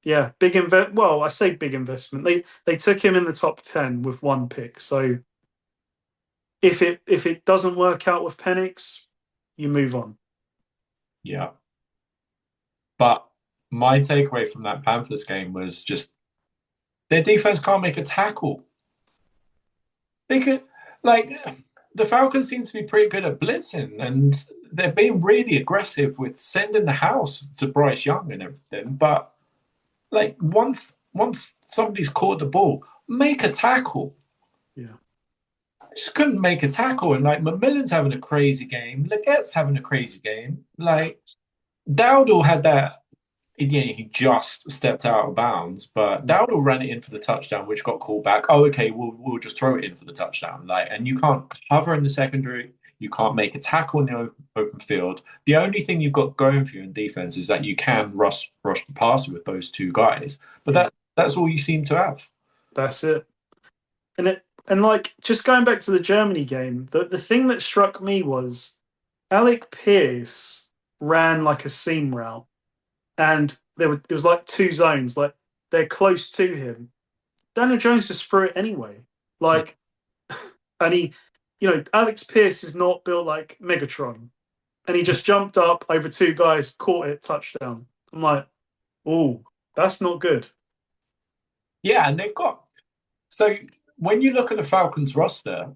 yeah, big invest. Well, I say big investment. They took him in the top 10 with one pick. So if it doesn't work out with Penix, you move on. Yeah. But my takeaway from that Panthers game was just their defense can't make a tackle. They could, like, the Falcons seem to be pretty good at blitzing, and they're being really aggressive with sending the house to Bryce Young and everything. But like, once somebody's caught the ball, make a tackle. Yeah. Just couldn't make a tackle, and like McMillan's having a crazy game, Legette's having a crazy game. Like Dowdle had that. Yeah, he just stepped out of bounds, but Dowdle ran it in for the touchdown, which got called back. Oh, okay, we'll just throw it in for the touchdown. Like, and you can't cover in the secondary, you can't make a tackle in the open field. The only thing you've got going for you in defense is that you can rush the passer with those two guys, but that's all you seem to have. That's it. And like just going back to the Germany game, the thing that struck me was Alec Pierce ran like a seam route, and it was like two zones, like they're close to him. Daniel Jones just threw it anyway. Like, and Alex Pierce is not built like Megatron, and he just jumped up over two guys, caught it, touchdown. I'm like, oh, that's not good. Yeah, and they've got so when you look at the Falcons roster,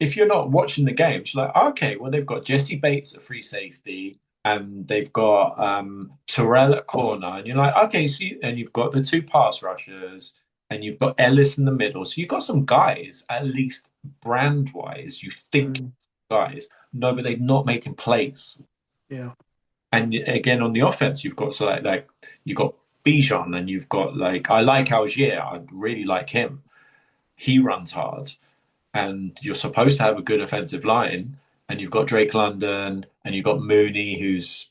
if you're not watching the games, you're like, okay, well they've got Jesse Bates at free safety, and they've got Terrell at corner, and you're like, okay, and you've got the two pass rushers, and you've got Ellis in the middle, so you've got some guys at least brand wise. You think guys, no, but they're not making plays. Yeah. And again, on the offense, you've got like you've got Bijan, and you've got like I like Algier, I really like him. He runs hard, and you're supposed to have a good offensive line, and you've got Drake London, and you've got Mooney, who's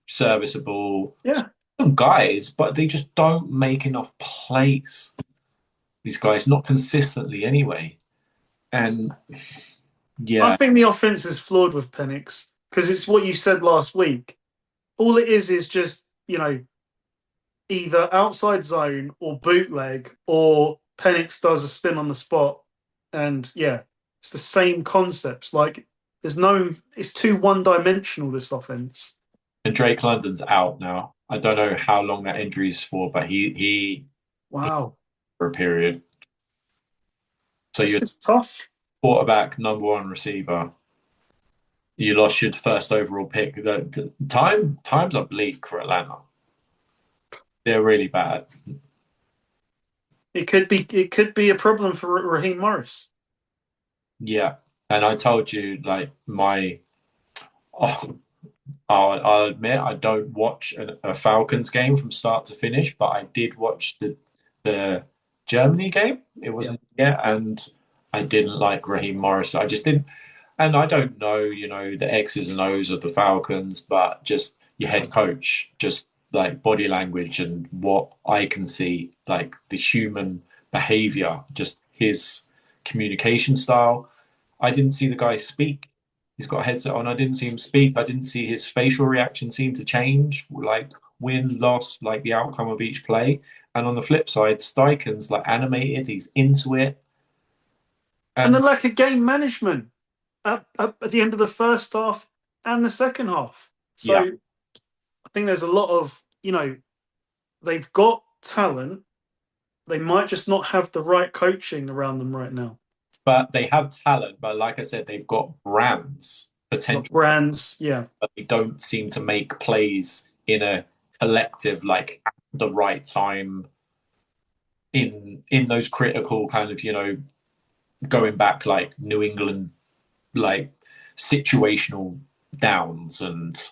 serviceable. Yeah, some guys, but they just don't make enough plays. These guys, not consistently anyway, and I yeah, think the offense is flawed with Penix because it's what you said last week. All it is just either outside zone or bootleg, or Penix does a spin on the spot, and yeah, it's the same concepts. Like it's too one-dimensional, this offense. and Drake London's out now. I don't know how long that injury is for, but he Wow, for a period. So this you're is tough. quarterback, number one receiver. You lost your first overall pick. The times are bleak for Atlanta. They're really bad. It could be a problem for Raheem Morris. Yeah, and I told you like oh, I'll admit I don't watch a Falcons game from start to finish, but I did watch the Germany game. It wasn't and I didn't like Raheem Morris. I just didn't, and I don't know, the X's and O's of the Falcons, but just your head coach, just like body language and what I can see, like the human behavior, just his communication style. I didn't see the guy speak. He's got a headset on. I didn't see him speak. I didn't see his facial reaction seem to change, like win, loss, like the outcome of each play. And on the flip side, Steichen's like animated. He's into it. And the And lack of game management at the end of the first half and the second half. So yeah, I think there's a lot of, they've got talent. They might just not have the right coaching around them right now. but they have talent. But like I said, they've got brands, Got potential, brands, yeah. but they don't seem to make plays in a collective, like at the right time in those critical kind of, going back like New England, like situational downs and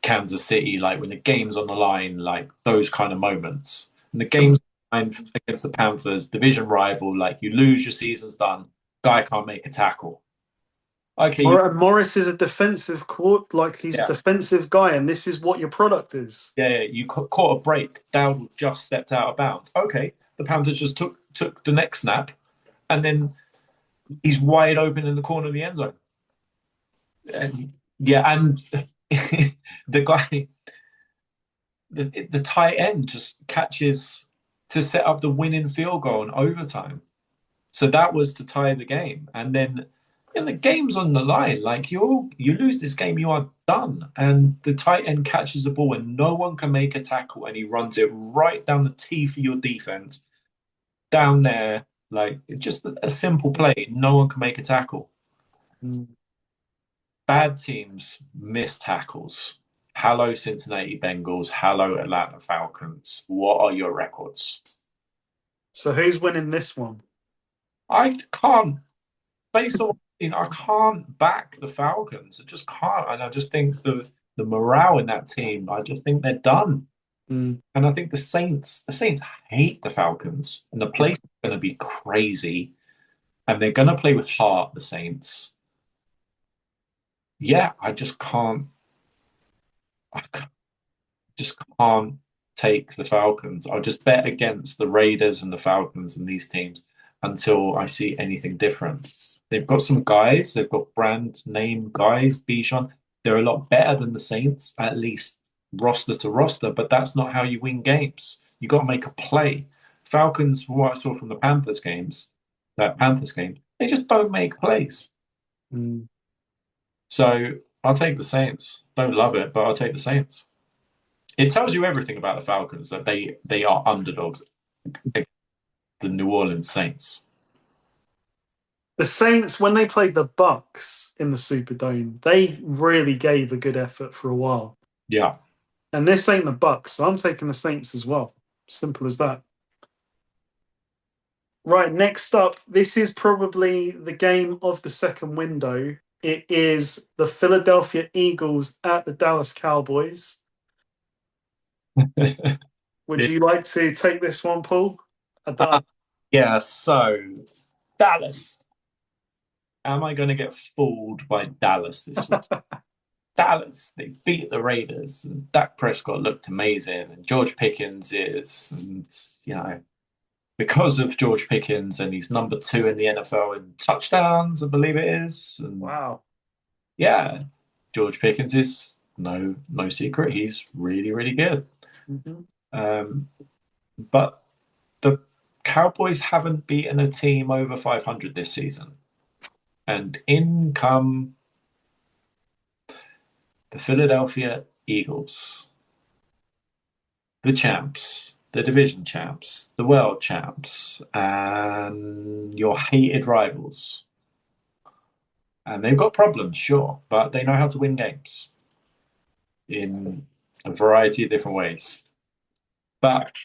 Kansas City, like when the game's on the line, like those kind of moments. And the game's against the Panthers, division rival, like you lose, your season's done. Guy can't make a tackle. Okay, Morris is a defensive court, like he's a yeah, defensive guy, and this is what your product is. yeah, you caught a break. Dowd just stepped out of bounds. Okay, the Panthers just took the next snap, and then he's wide open in the corner of the end zone. And yeah, and the guy, the tight end just catches to set up the winning field goal in overtime. So that was to tie the game. And then And the game's on the line. Like you lose this game, you are done. And the tight end catches the ball and no one can make a tackle, and he runs it right down the teeth of your defense, down there. Like just a simple play. No one can make a tackle. Mm. Bad teams miss tackles. Hello, Cincinnati Bengals. Hello, Atlanta Falcons. What are your records? So who's winning this one? I can't, based on I can't back the Falcons. I just can't. And I just think the morale in that team, I just think they're done. Mm. And I think the Saints hate the Falcons, and the place is going to be crazy. And they're going to play with heart, the Saints. Yeah, I just can't take the Falcons. I'll just bet against the Raiders and the Falcons and these teams until I see anything different. They've got some guys, they've got brand name guys, Bijan. They're a lot better than the Saints, at least roster to roster, but that's not how you win games. You got to make a play. Falcons, from what I saw from the Panthers game, they just don't make plays. Mm. So I'll take the Saints. Don't love it, but I'll take the Saints. It tells you everything about the Falcons that they are underdogs against the New Orleans Saints. The Saints, when they played the Bucks in the Superdome, they really gave a good effort for a while. Yeah. And this ain't the Bucks, so I'm taking the Saints as well. Simple as that. Right, next up, this is probably the game of the second window. It is the Philadelphia Eagles at the Dallas Cowboys. Would you like to take this one, Paul? I don't. Yeah, so Dallas. Am I going to get fooled by Dallas this week? Dallas, they beat the Raiders, and Dak Prescott looked amazing, and George Pickens is, and because of George Pickens, and he's number 2 in the NFL in touchdowns, I believe it is. And Wow. yeah, George Pickens is no secret. He's really, really good. Mm-hmm. But the Cowboys haven't beaten a team over 500 this season. And in come the Philadelphia Eagles, the champs, the division champs, the world champs, and your hated rivals. And they've got problems, sure, but they know how to win games in a variety of different ways. But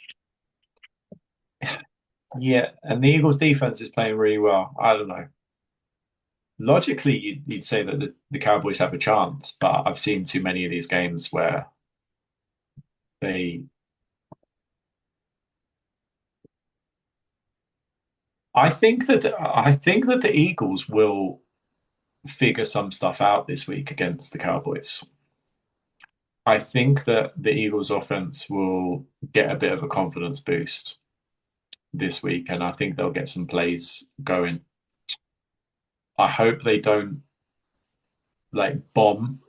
yeah, and the Eagles' defense is playing really well. I don't know. Logically, you'd say that the Cowboys have a chance, but I've seen too many of these games where they. I think that the Eagles will figure some stuff out this week against the Cowboys. I think that the Eagles' offense will get a bit of a confidence boost this week, and I think they'll get some plays going. I hope they don't like bomb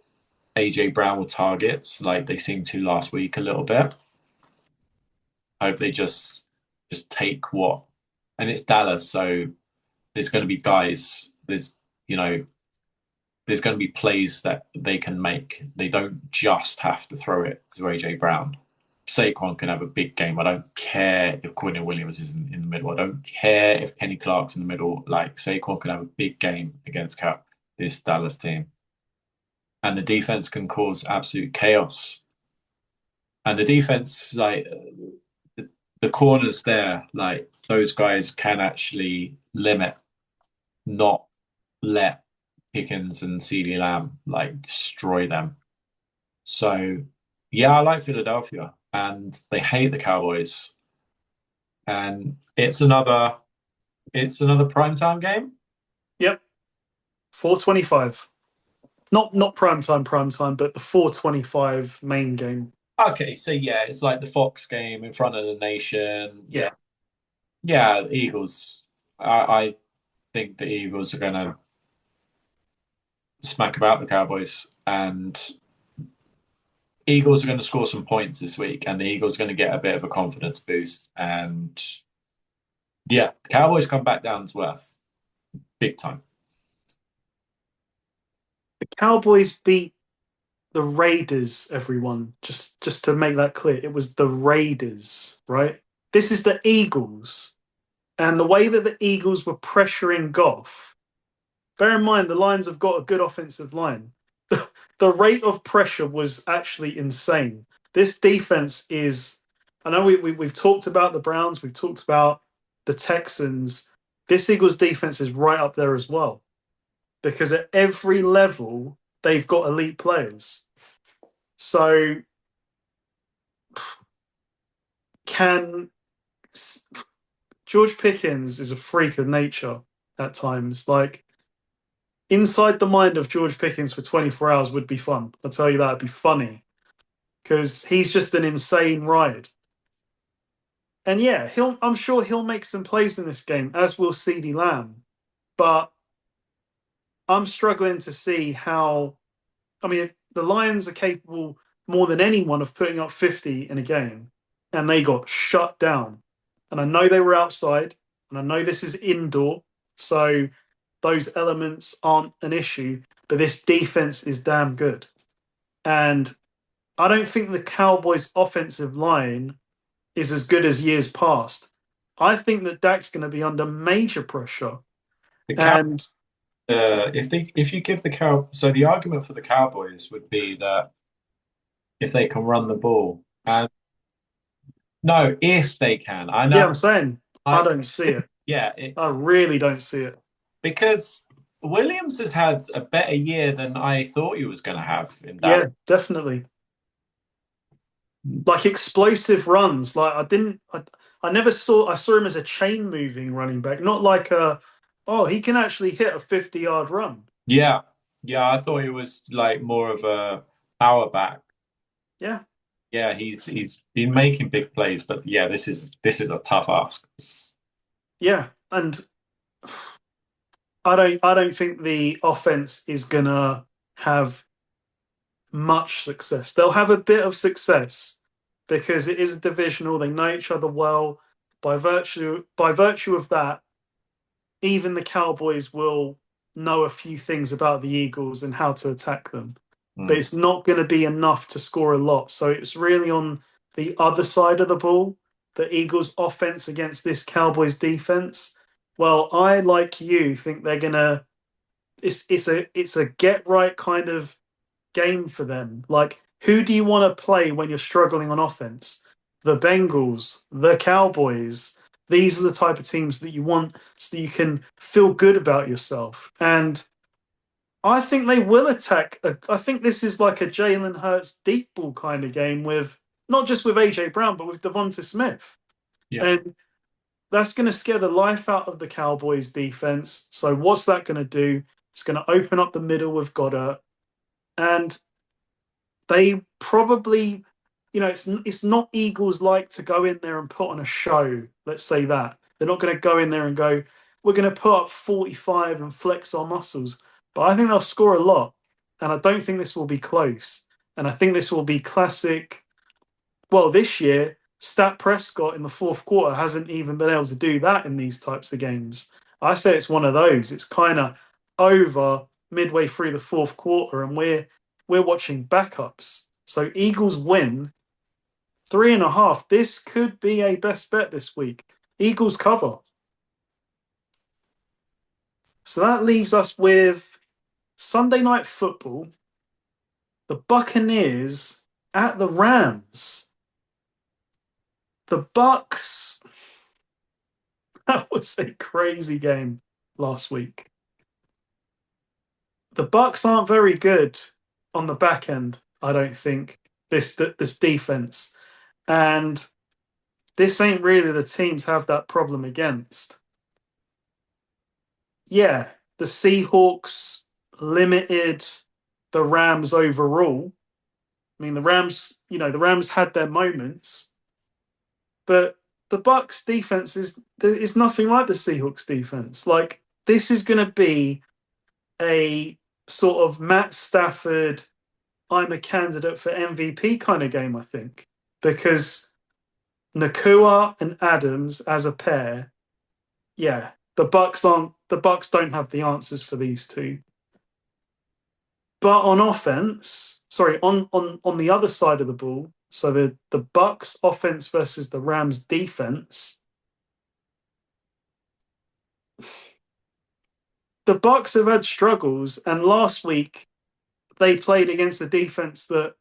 AJ Brown with targets like they seemed to last week a little bit. I hope they just take what, and it's Dallas, so there's going to be guys. You know there's going to be plays that they can make. They don't just have to throw it to AJ Brown. Saquon can have a big game. I don't care if Quinn Williams is in the middle. I don't care if Kenny Clark's in the middle. Like Saquon can have a big game against this Dallas team. And the defense can cause absolute chaos. And the defense, like the corners there, like those guys can actually limit, not let Pickens and CeeDee Lamb like destroy them. So yeah, I like Philadelphia, and they hate the Cowboys, and it's another primetime game. Yep. 4:25. Not prime time, but the 4:25 main game. Okay, so yeah, it's like the Fox game in front of the nation. Yeah. Yeah, the Eagles. I think the Eagles are going to smack about the Cowboys, and Eagles are going to score some points this week, and the Eagles are going to get a bit of a confidence boost. And yeah, the Cowboys come back down to earth big time. Cowboys beat the Raiders, everyone. Just to make that clear, it was the Raiders, right? This is the Eagles. And the way that the Eagles were pressuring Goff, bear in mind the Lions have got a good offensive line. The rate of pressure was actually insane. This defense is, I know we've talked about the Browns, we've talked about the Texans. This Eagles defense is right up there as well because at every level, they've got elite players. So, can George Pickens is a freak of nature at times. Like, inside the mind of George Pickens for 24 hours would be fun. I'll tell you that. It'd be funny because he's just an insane ride. And yeah, I'm sure he'll make some plays in this game, as will CeeDee Lamb. But I'm struggling to see how. I mean, the Lions are capable more than anyone of putting up 50 in a game, and they got shut down. And I know they were outside, and I know this is indoor, so those elements aren't an issue. But this defense is damn good. And I don't think the Cowboys' offensive line is as good as years past. I think that Dak's going to be under major pressure. The Cow And if you give the Cow so the argument for the Cowboys would be that if they can run the ball and no, if they can. I yeah, know I'm saying I I don't see it. yeah, I really don't see it. because Williams has had a better year than I thought he was going to have in that. Yeah, definitely. Like explosive runs. Like I never I saw him as a chain moving running back, not like oh, he can actually hit a 50-yard run. Yeah, yeah, I thought he was like more of a power back. Yeah. Yeah, he's been making big plays, but yeah, this is a tough ask. Yeah. And I don't think the offense is gonna have much success. They'll have a bit of success because it is a divisional. They know each other well. By virtue of that, even the Cowboys will know a few things about the Eagles and how to attack them. But Mm. it's not going to be enough to score a lot. So it's really on the other side of the ball, the Eagles' offense against this Cowboys defense. Well, I, like you, think they're gonna. It's a get right kind of game for them. Like, who do you want to play when you're struggling on offense? The Bengals, the Cowboys. These are the type of teams that you want so that you can feel good about yourself. And I think they will attack. I think this is like a Jalen Hurts deep ball kind of game with not just with AJ Brown, but with Devonta Smith. Yeah. And that's going to scare the life out of the Cowboys defense. So what's that going to do? It's going to open up the middle with Goddard. And they probably, it's not Eagles like to go in there and put on a show. Let's say that. They're not going to go in there and go, we're going to put up 45 and flex our muscles. But I think they'll score a lot. And I don't think this will be close. And I think this will be classic. Well, this year, Stat Prescott in the fourth quarter hasn't even been able to do that in these types of games. I say it's one of those. It's kind of over midway through the fourth quarter, and we're watching backups. So Eagles win 3.5. This could be a best bet this week. Eagles cover. So that leaves us with Sunday Night Football, the Buccaneers at the Rams. The Bucks. That was a crazy game last week. The Bucks aren't very good on the back end, I don't think. This defense, and this ain't really the team to have that problem against. Yeah, the Seahawks limited the Rams overall. I mean, the Rams had their moments, but the Bucks defense is nothing like the Seahawks defense. Like, this is going to be a sort of Matt Stafford, I'm a candidate for MVP kind of game, I think, because Nakua and Adams as a pair, yeah, the Bucks don't have the answers for these two. But on offense, sorry, on the other side of the ball, so the Bucks offense versus the Rams defense, the Bucks have had struggles, and last week they played against a defense that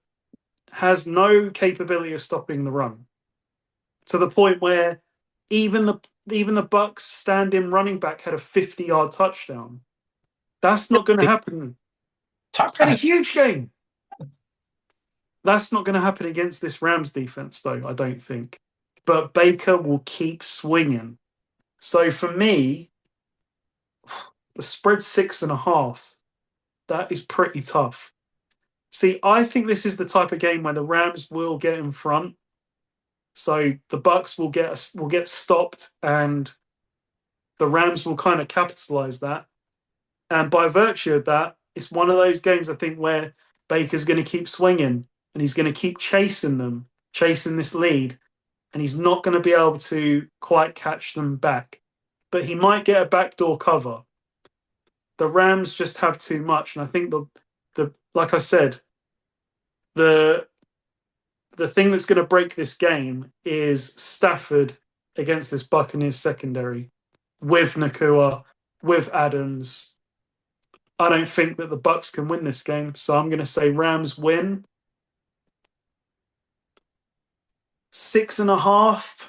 has no capability of stopping the run, to the point where even the Bucks stand-in running back had a 50-yard touchdown. That's not going to happen. And a huge game. That's not going to happen against this Rams defense, though, I don't think. But Baker will keep swinging. So for me, the spread 6.5. That is pretty tough. See, I think this is the type of game where the Rams will get in front. So the Bucks will get stopped, and the Rams will kind of capitalize that. And by virtue of that, it's one of those games I think where Baker's going to keep swinging and he's going to keep chasing them, chasing this lead, and he's not going to be able to quite catch them back. But he might get a backdoor cover. The Rams just have too much, and I think the like I said, the thing that's going to break this game is Stafford against this Buccaneers secondary with Nakua, with Adams. I don't think that the Bucks can win this game, so I'm going to say Rams win. 6.5.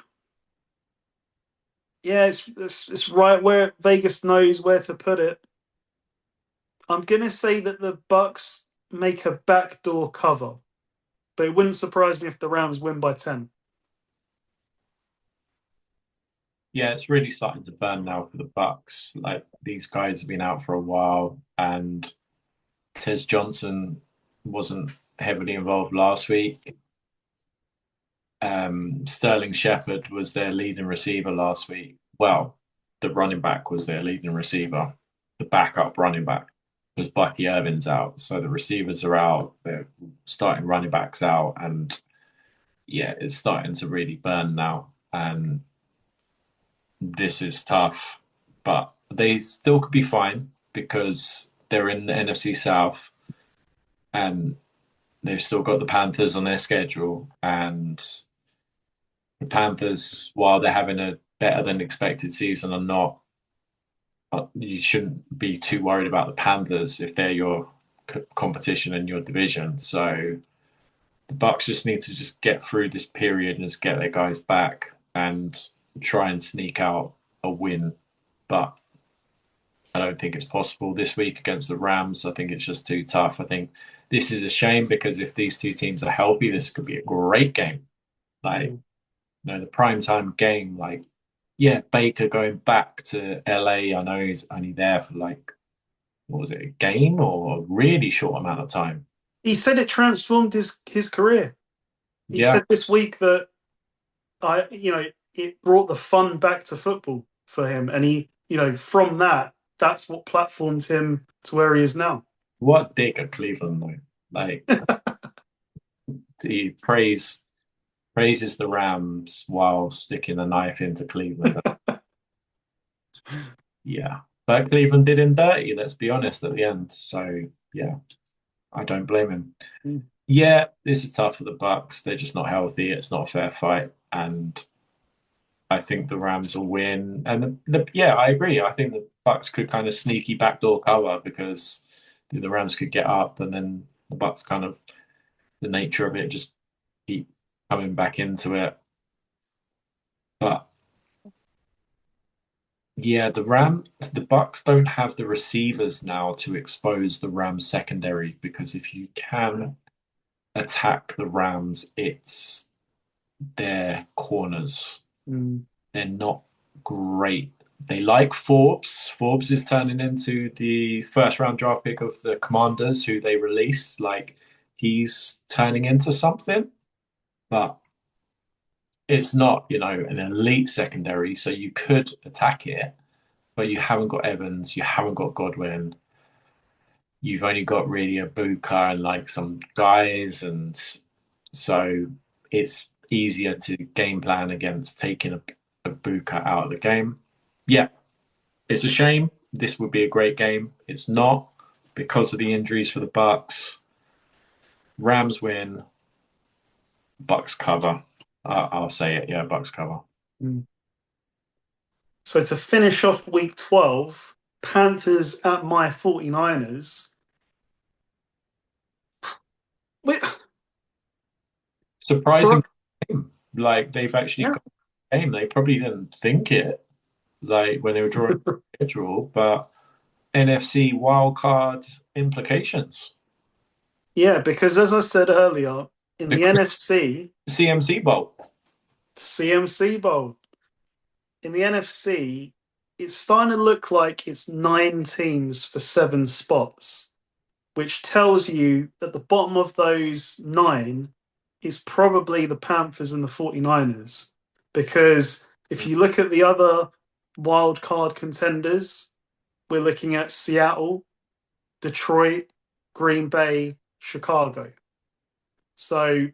Yeah, it's right where Vegas knows where to put it. I'm going to say that the Bucks make a backdoor cover, but it wouldn't surprise me if the Rams win by 10. Yeah, it's really starting to burn now for the Bucks. Like these guys have been out for a while, and Tez Johnson wasn't heavily involved last week. Sterling Shepard was their leading receiver last week. Well, the running back was their leading receiver. The backup running back was Bucky Irvin's out. So the receivers are out. They're starting running backs out. And yeah, it's starting to really burn now. And this is tough. But they still could be fine because they're in the NFC South and they've still got the Panthers on their schedule. And the Panthers, while they're having a better than expected season, are not. You shouldn't be too worried about the Panthers if they're your competition in your division. So the Bucks just need to just get through this period and just get their guys back and try and sneak out a win. But I don't think it's possible this week against the Rams. I think it's just too tough. I think this is a shame because if these two teams are healthy, this could be a great game. Like, the primetime game, like, yeah, Baker going back to LA. I know he's only there for like, what was it, a game or a really short amount of time? He said it transformed his career. He Yeah. said this week that it brought the fun back to football for him, and he, from that's what platformed him to where he is now. What dick at Cleveland though. Like he praises the Rams while sticking a knife into Cleveland. Yeah. But Cleveland did him dirty, let's be honest, at the end. So yeah, I don't blame him. Mm. Yeah, this is tough for the Bucks. They're just not healthy. It's not a fair fight. And I think the Rams will win. And yeah, I agree. I think the Bucks could kind of sneaky backdoor cover because the Rams could get up and then the Bucks kind of the nature of it just keep coming back into it. But yeah, the Bucks don't have the receivers now to expose the Rams secondary because if you can attack the Rams, it's their corners. Mm. They're not great. They like Forbes. Forbes is turning into the first round draft pick of the Commanders, who they released. Like he's turning into something, but it's not, an elite secondary. So you could attack it, but you haven't got Evans, you haven't got Godwin. You've only got really a Buka and like some guys, and so it's easier to game plan against taking a Buka out of the game. Yeah, it's a shame. This would be a great game. It's not, because of the injuries for the Bucks. Rams win, Bucks cover. I'll say it, yeah, Bucks cover. Mm. So to finish off week 12, Panthers at my 49ers. Wait, Surprising, like they've actually yeah. got a game. They probably didn't think it, like when they were drawing the schedule, but NFC wildcard implications. Yeah, because as I said earlier, in The the NFC, CMC Bowl. CMC Bowl, in the NFC, it's starting to look like it's 9 teams for 7 spots, which tells you at the bottom of those 9 is probably the Panthers and the 49ers. Because if you look at the other wild card contenders, we're looking at Seattle, Detroit, Green Bay, Chicago. So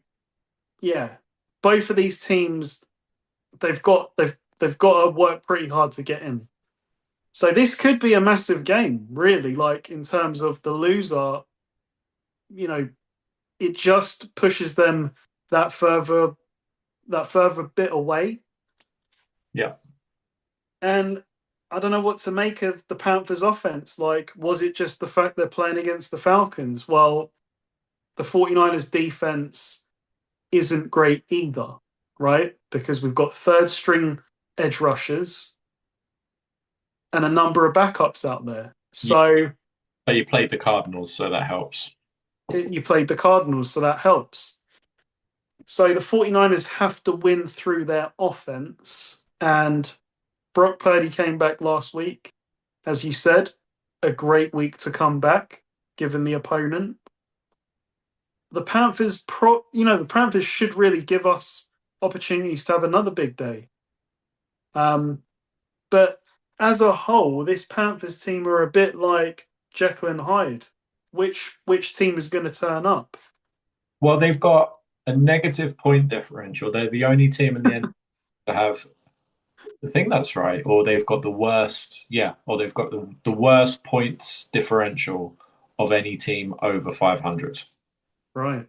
yeah, both of these teams they've got to work pretty hard to get in. So this could be a massive game, really. Like in terms of the loser, you know, it just pushes them that further bit away. Yeah. And I don't know what to make of the Panthers' offense. Like, was it just the fact they're playing against the Falcons? Well, the 49ers defense isn't great either, right? Because we've got third string edge rushers and a number of backups out there. Yeah. So But you played the Cardinals, so that helps. you played the Cardinals, so that helps. So the 49ers have to win through their offense. And Brock Purdy came back last week, as you said, a great week to come back, given the opponent. The Panthers, the Panthers should really give us opportunities to have another big day. But as a whole, this Panthers team are a bit like Jekyll and Hyde. Which team is going to turn up? Well, they've got a negative point differential. They're the only team in the end to have. I think that's right. Or they've got the worst, yeah, or they've got the worst points differential of any team over 500. Right,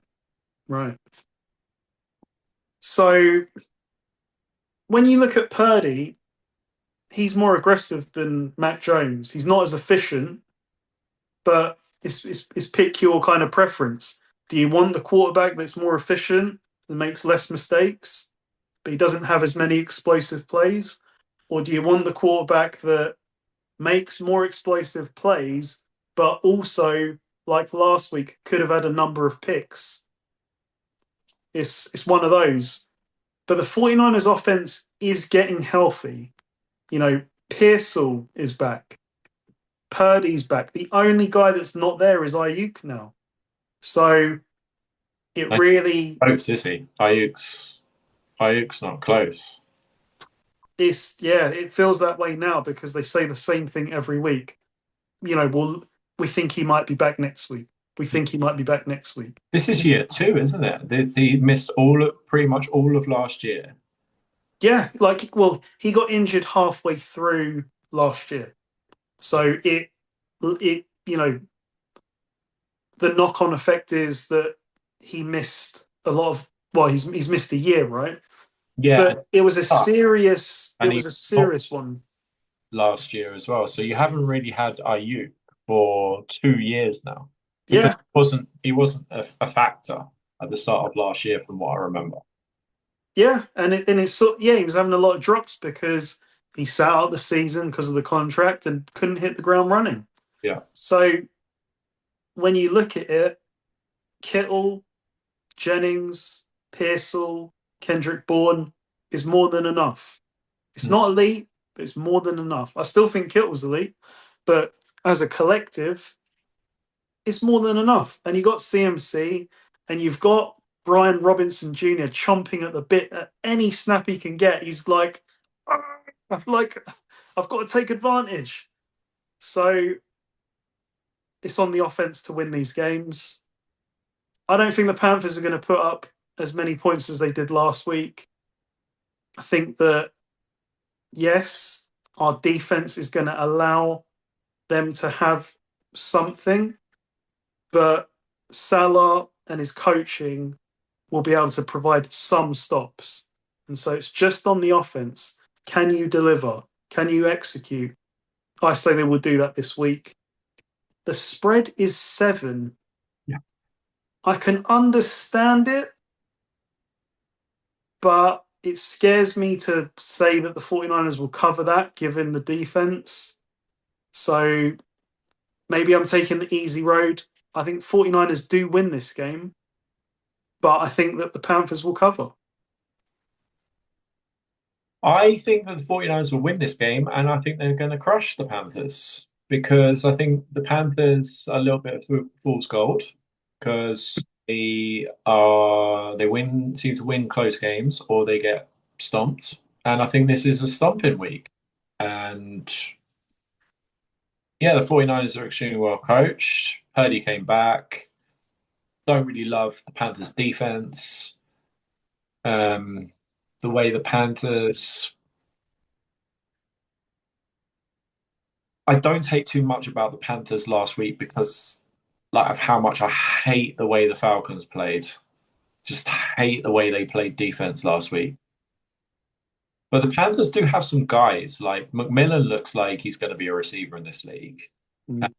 right. So when you look at Purdy, he's more aggressive than Mac Jones. He's not as efficient, but it's pick your kind of preference. Do you want the quarterback that's more efficient and makes less mistakes, but he doesn't have as many explosive plays? Or do you want the quarterback that makes more explosive plays, but also, like last week, could have had a number of picks? It's one of those. But the 49ers offense is getting healthy. You know, Pearsall is back. Purdy's back. The only guy that's not there is Ayuk now. So it And really close, is he? Ayuk's not close. it feels that way now because they say the same thing every week. You know, we think he might be back next week. We think he might be back next week. This is year 2, isn't it? He missed pretty much all of last year. Yeah, he got injured halfway through last year. So the knock-on effect is that he missed a lot of, he's missed a year, right? Yeah, But it was a and serious and he one. last year as well. So you haven't really had Ayuk for 2 years now because Yeah, he wasn't a factor at the start of last year, from what I remember. yeah, he was having a lot of drops because he sat out the season because of the contract and couldn't hit the ground running. Yeah, So when you look at it, Kittle, Jennings, Pearsall, Kendrick Bourne is more than enough. It's not elite, but it's more than enough. I still think Kittle's elite, but as a collective, it's more than enough. And you got CMC, and you've got Brian Robinson Jr. chomping at the bit at any snap he can get. He's like, I've got to take advantage. So it's on the offense to win these games. I don't think the Panthers are going to put up as many points as they did last week. I think that, yes, our defense is going to allow them to have something, but Salah and his coaching will be able to provide some stops. And so it's just on the offense. Can you deliver? Can you execute? I say they will do that this week. The spread is 7. Yeah. I can understand it, but it scares me to say that the 49ers will cover that given the defense. So maybe I'm taking the easy road. I think 49ers do win this game, but I think that the Panthers will cover. I think that the 49ers will win this game, and I think they're going to crush the Panthers because I think the Panthers are a little bit of fool's gold because they seem to win close games or they get stomped, and I think this is a stomping week. And yeah, the 49ers are extremely well coached. Purdy came back. Don't really love the Panthers defense. Um, the way the Panthers I don't take too much about the Panthers last week because like of how much I hate the way the Falcons played. Just hate the way they played defense last week. But the Panthers do have some guys. Like McMillan looks like he's going to be a receiver in this league. Mm.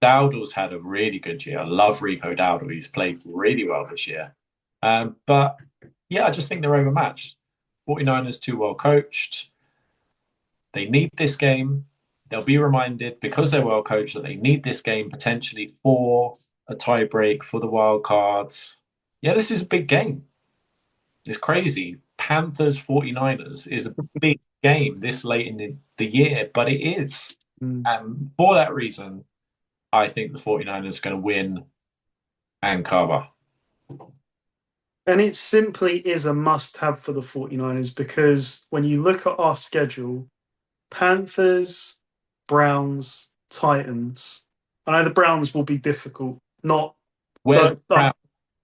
Dowdle's had a really good year. I love Rico Dowdle. He's played really well this year. But yeah, I just think they're overmatched. 49ers too well coached. They need this game. They'll be reminded because they're well coached that they need this game potentially for a tie break for the wild cards. Yeah, this is a big game. It's crazy. Panthers 49ers is a big game this late in the year, but it is. Mm. And for that reason, I think the 49ers are going to win and cover. And it simply is a must have for the 49ers because when you look at our schedule, Panthers, Browns, Titans. I know the Browns will be difficult. Not Where's don't, Brown?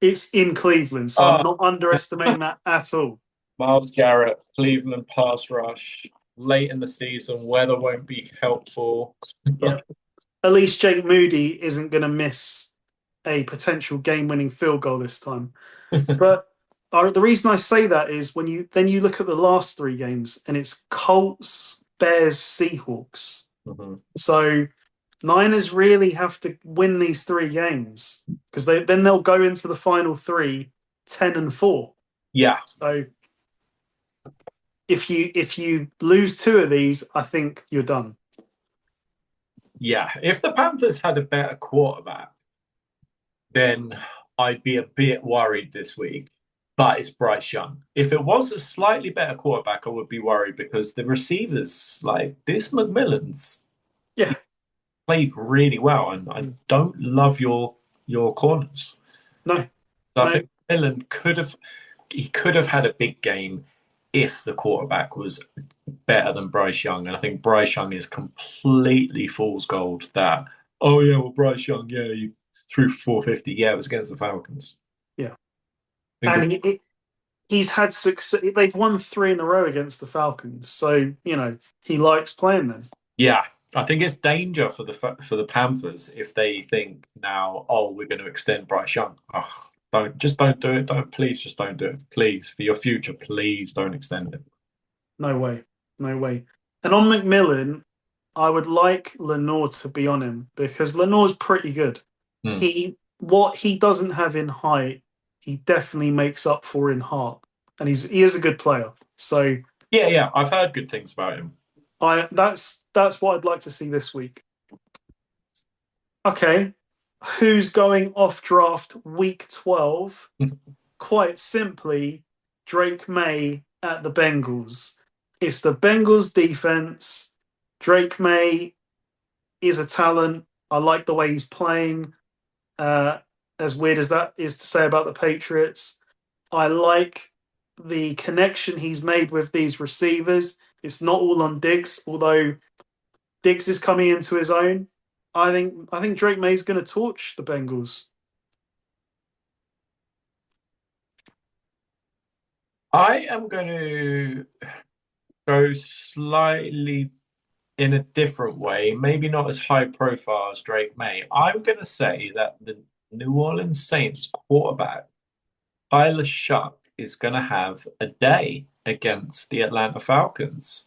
it's in Cleveland, so I'm Oh, not underestimating that at all. Miles Garrett, Cleveland pass rush. Late in the season, weather won't be helpful. Yeah. At least Jake Moody isn't going to miss a potential game-winning field goal this time. But the reason I say that is when you look at the last 3 games and it's Colts, Bears, Seahawks. Mhm. So Niners really have to win these 3 games because then they'll go into the final 3 10-4. Yeah, So if you lose 2 of these, I think you're done. yeah. If the Panthers had a better quarterback, then I'd be a bit worried this week. But it's Bryce Young. If it was a slightly better quarterback, I would be worried because the receivers, like this McMillan's, Yeah. played really well, and I don't love your corners. No. So I No. think Millen could have had a big game if the quarterback was better than Bryce Young. And I think Bryce Young is completely fool's gold that, oh yeah, well Bryce Young, yeah, you threw for 450. Yeah, it was against the Falcons. Yeah. I think And he's had success. They've won 3 in a row against the Falcons, so he likes playing them. yeah, I think it's danger for the Panthers if they think now, oh, we're going to extend Bryce Young. Oh, don't do it. Don't please just don't do it. Please, for your future, please don't extend it. No way, no way. And on McMillan, I would like Lenore to be on him because Lenore's pretty good. Hmm. What he doesn't have in height, he definitely makes up for in heart, and he is a good player. So Yeah, yeah, I've heard good things about him. that's what I'd like to see this week. Okay, who's going off draft week 12? Quite simply, Drake May at the Bengals. It's the Bengals defense. Drake May is a talent. I like the way he's playing. As weird as that is to say about the Patriots, I like the connection he's made with these receivers. It's not all on Diggs, although Diggs is coming into his own. I think Drake May's going to torch the Bengals. I am going to go slightly. in a different way, maybe not as high profile as Drake May. I'm going to say that the New Orleans Saints quarterback, Tyler Shuck, is going to have a day against the Atlanta Falcons.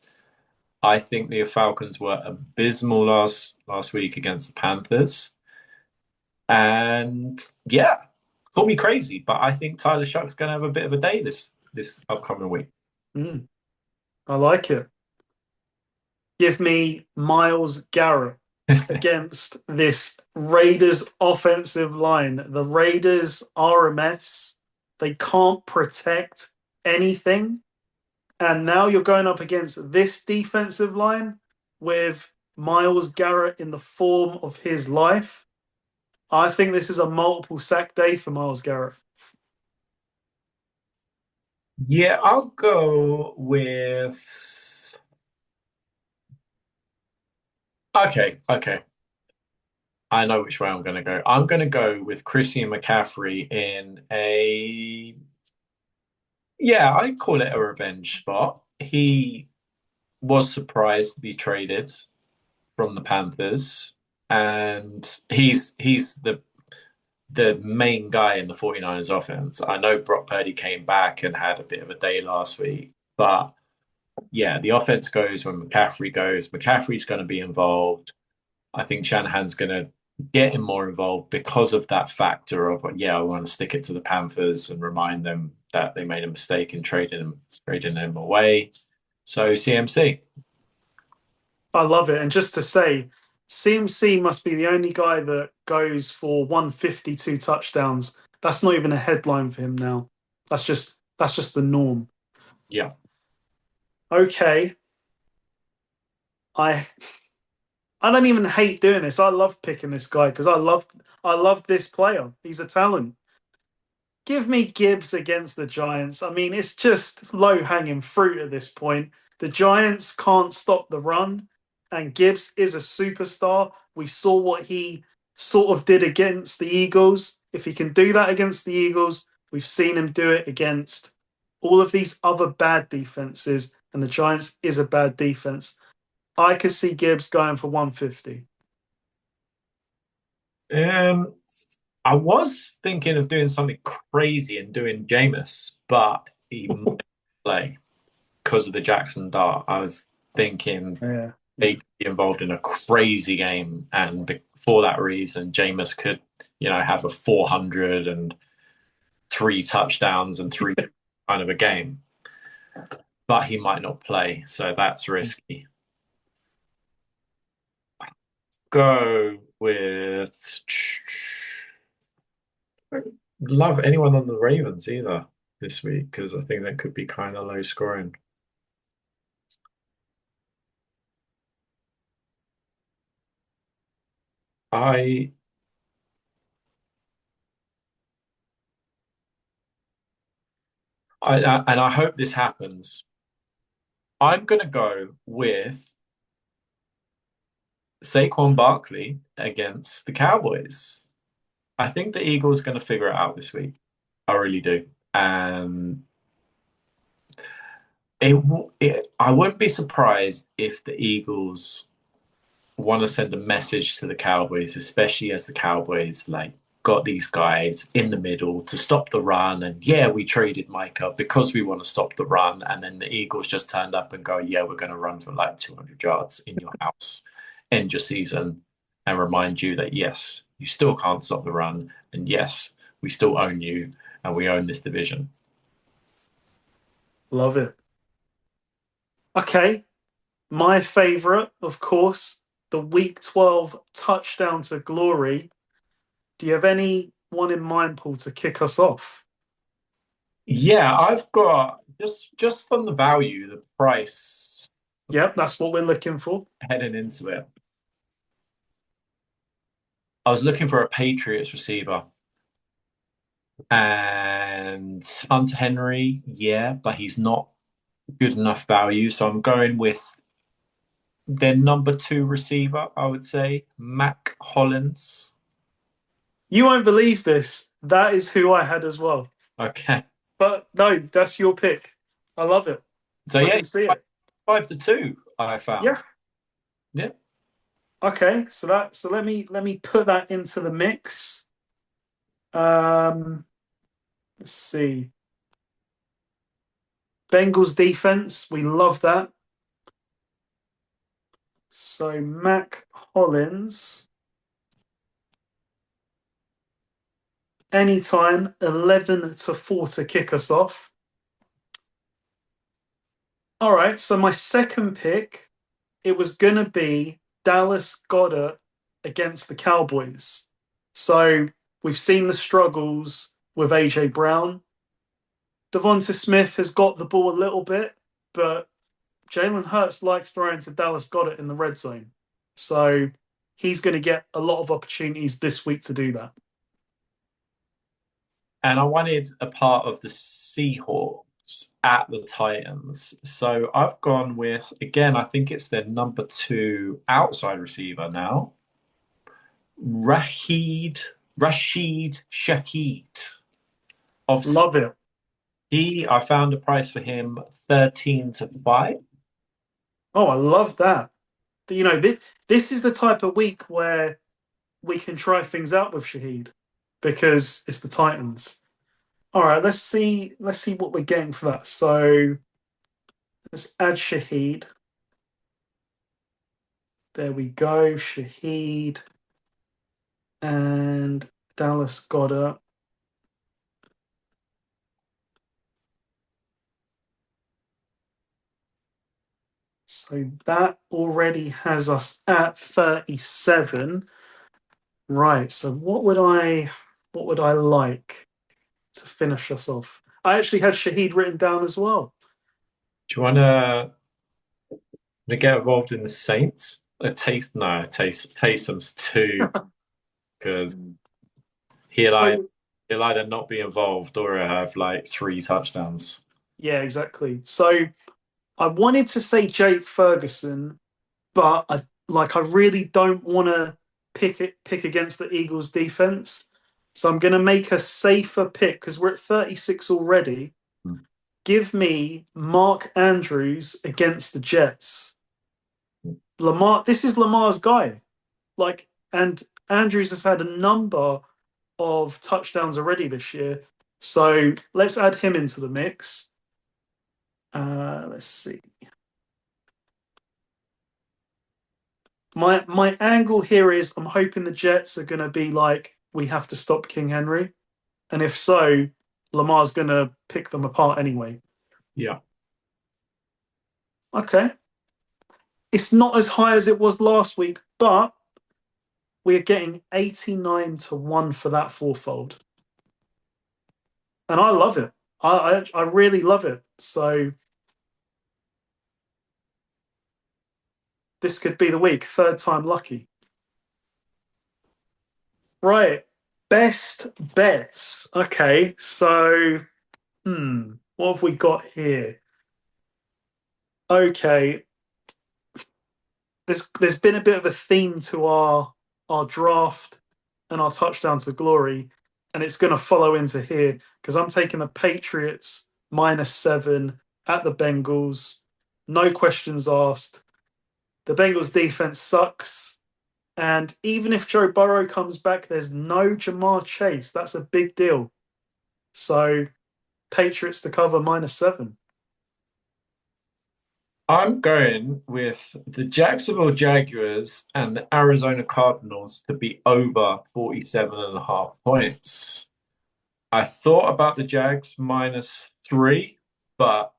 I think the Falcons were abysmal last week against the Panthers. And yeah, call me crazy, but I think Tyler Shuck's going to have a bit of a day this upcoming week. Mm, I like it. Give me Miles Garrett against this Raiders offensive line. The Raiders are a mess. They can't protect anything. And now you're going up against this defensive line with Miles Garrett in the form of his life. I think this is a multiple sack day for Miles Garrett. Yeah, I'll go with. Okay. I know which way I'm going to go. I'm going to go with Christian McCaffrey in a, yeah, I call it a revenge spot. He was surprised to be traded from the Panthers, and he's the main guy in the 49ers offense. I know Brock Purdy came back and had a bit of a day last week, but yeah, the offense goes when McCaffrey goes. McCaffrey's going to be involved. I think Shanahan's going to get him more involved because of that factor of, yeah, I want to stick it to the Panthers and remind them that they made a mistake in trading him away. So CMC. I love it. And just to say, CMC must be the only guy that goes for 152 touchdowns. That's not even a headline for him now. That's just the norm. Yeah. Okay. I I don't even hate doing this. I love picking this guy because I love this player. He's a talent. Give me Gibbs against the Giants. I mean, it's just low hanging fruit at this point. The Giants can't stop the run, and Gibbs is a superstar. We saw what he sort of did against the Eagles. If he can do that against the Eagles, we've seen him do it against all of these other bad defenses, and the Giants is a bad defense. I could see Gibbs going for 150. Um, I was thinking of doing something crazy and doing Jameis, but he might play because of the Jackson Dart. I was thinking Yeah. they could be involved in a crazy game, and for that reason, Jameis could, have a 400 and three touchdowns and three kind of a game, but he might not play, so that's risky. Go with. I don't love anyone on the Ravens either this week because I think that could be kind of low scoring. I, and I hope this happens. I'm gonna go with Saquon Barkley against the Cowboys. I think the Eagles are going to figure it out this week. I really do. And I wouldn't be surprised if the Eagles want to send a message to the Cowboys, especially as the Cowboys got these guys in the middle to stop the run. And yeah, we traded Micah because we want to stop the run. And then the Eagles just turned up and go, yeah, we're going to run for 200 yards in your house, end your season, and remind you that yes, you still can't stop the run. And yes, we still own you and we own this division. Love it. Okay. My favorite, of course, the Week 12 touchdown to glory. Do you have anyone in mind, Paul, to kick us off? Yeah, I've got just on the value, the price Yep, that's what we're looking for. heading into it. I was looking for a Patriots receiver and Hunter Henry, yeah, but he's not good enough value. So I'm going with their number two receiver, I would say, Mac Hollins. You won't believe this. That is who I had as well. Okay. But no, that's your pick. I love it. So I yeah, can see it. 5 to 2, I Yeah, found. Yeah. Okay, so let me put that into the mix. Um, let's see. Bengals defense, we love that. So Mac Hollins, anytime, 11-4 to kick us off. All right, so my second pick, it was gonna be Dallas Goddard against the Cowboys. So we've seen the struggles with AJ Brown. Devonta Smith has got the ball a little bit, but Jalen Hurts likes throwing to Dallas Goddard in the red zone. So he's going to get a lot of opportunities this week to do that. And I wanted a part of the Seahawks at the Titans. So I've gone with, again, I think it's their number two outside receiver now, Rashid Shaheed of Love it. I found a price for him 13-5. Oh, I love that. This is the type of week where we can try things out with Shaheed because it's the Titans. All right, let's see what we're getting for that. So let's add Shaheed. There we go, Shaheed and Dallas Goddard. So that already has us at 37. Right. So what would I like to finish us off? I actually had Shaheed written down as well. Do you want to get involved in the Saints? A taste? No, Taysom's two because he'll either, So he'll either not be involved or he'll have like three touchdowns. yeah, exactly. So I wanted to say Jake Ferguson, but I really don't want to pick against the Eagles defense. So I'm gonna make a safer pick because we're at 36 already. Hmm. Give me Mark Andrews against the Jets. Lamar, this is Lamar's guy. And Andrews has had a number of touchdowns already this year. So let's add him into the mix. Let's see. My angle here is I'm hoping the Jets are going to be like we have to stop King Henry, and if so, Lamar's going to pick them apart anyway. Yeah. Okay, it's not as high as it was last week, but we're getting 89-1 for that fourfold, and I love it. I really love it. So this could be the week. Third time lucky. Right. Best bets. Okay. So, what have we got here? Okay. There's been a bit of a theme to our draft and our touchdown to glory, and it's going to follow into here because I'm taking the Patriots -7 at the Bengals. No questions asked. The Bengals defense sucks. And even if Joe Burrow comes back, there's no Jamar Chase. That's a big deal. So Patriots to cover -7. I'm going with the Jacksonville Jaguars and the Arizona Cardinals to be over 47.5 points. I thought about the Jags -3, but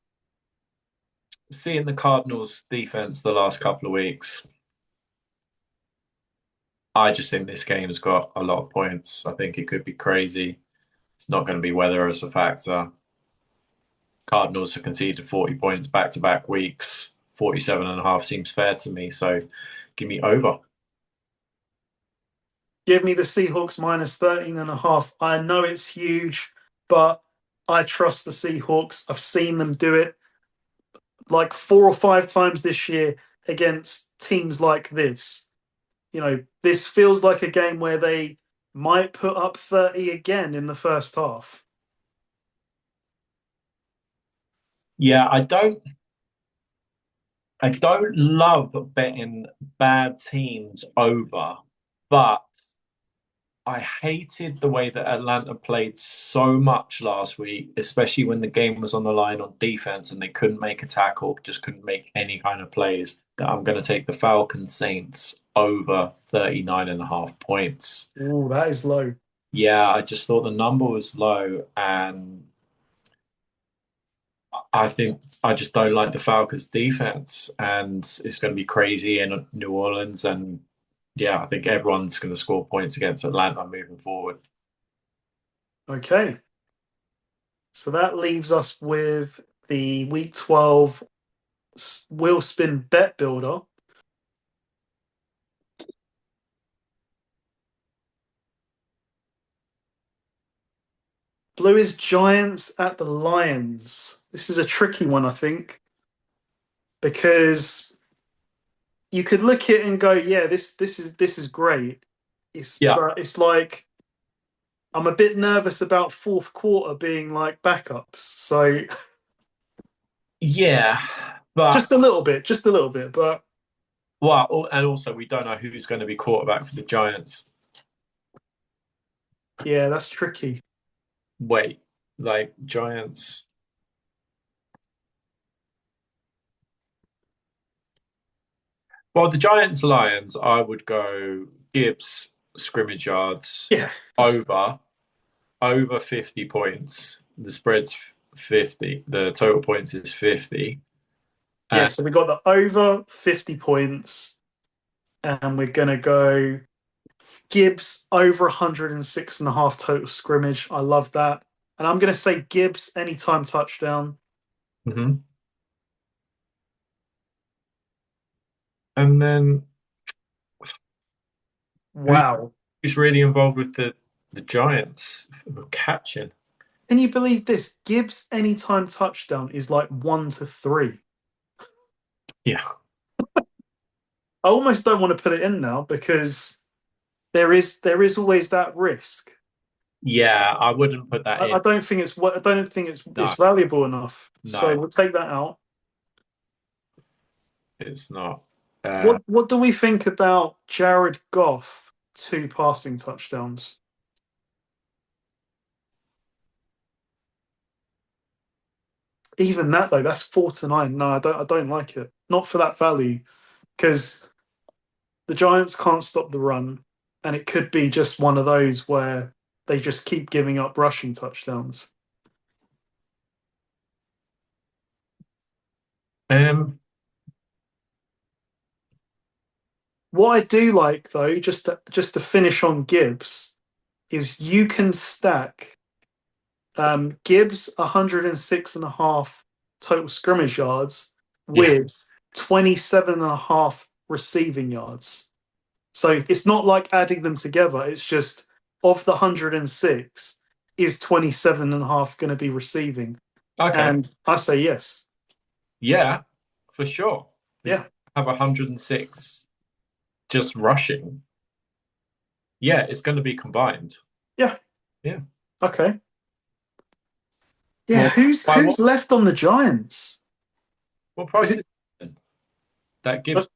seeing the Cardinals defense the last couple of weeks, I just think this game's got a lot of points. I think it could be crazy. It's not going to be weather as a factor. Cardinals have conceded 40 points back to back weeks. 47.5 seems fair to me. So give me over. Give me the Seahawks -13.5. I know it's huge, but I trust the Seahawks. I've seen them do it like 4 or 5 times this year against teams like this. This feels like a game where they might put up 30 again in the first half. Yeah, I don't I don't love betting bad teams over, but I hated the way that Atlanta played so much last week, especially when the game was on the line on defense and they couldn't make a tackle, just couldn't make any kind of plays. That I'm going to take the Falcons Saints over 39.5 points. Oh, that is low. Yeah, I just thought the number was low, and I think I just don't like the Falcons defense, and it's going to be crazy in New Orleans. And yeah, I think everyone's going to score points against Atlanta moving forward. Okay. So that leaves us with the week 12 wheel spin bet builder. Blue is Giants at the Lions. This is a tricky one, I think, because you could look at it and go, yeah, this is great. Yeah, But it's like I'm a bit nervous about fourth quarter being like backups. So yeah, but just a little bit. But well, and also we don't know who's going to be quarterback for the Giants. yeah, that's tricky. Wait, like Giants. Well, the Giants Lions, I would go Gibbs scrimmage yards Yeah, over over 50 points. The spread's 50. The total points is 50. yeah. And So we got the over 50 points, and we're gonna go Gibbs over 106 and a half total scrimmage. I love that. And I'm going to say Gibbs anytime touchdown. mhm. And then who's Wow. who's really involved with the Giants for catching? Can you believe this? Gibbs anytime touchdown is like 1 to 3. Yeah. I almost don't want to put it in now because there is always that risk. Yeah, I wouldn't put that I in. don't think I don't think it's No, valuable enough. no, So we'll take that out. it's not. What do we think about Jared Goff 2 passing touchdowns? Even that though, that's 4 to 9. No, I don't like it. Not for that value, because the Giants can't stop the run, and it could be just one of those where they just keep giving up rushing touchdowns. Um, What I do like though, just to finish on Gibbs, is you can stack Gibbs 106 and a half total scrimmage yards yeah. with 27 and a half receiving yards. So it's not like adding them together. It's just of the 106, is 27 and a half going to be receiving? Okay. And I say yes. Yeah, for sure. If Yeah. you have 106 just rushing, yeah, it's going to be combined. Yeah. Yeah. Okay. Yeah. Well, Who's by who's left on the Giants? what Is price it is it? That so? gives.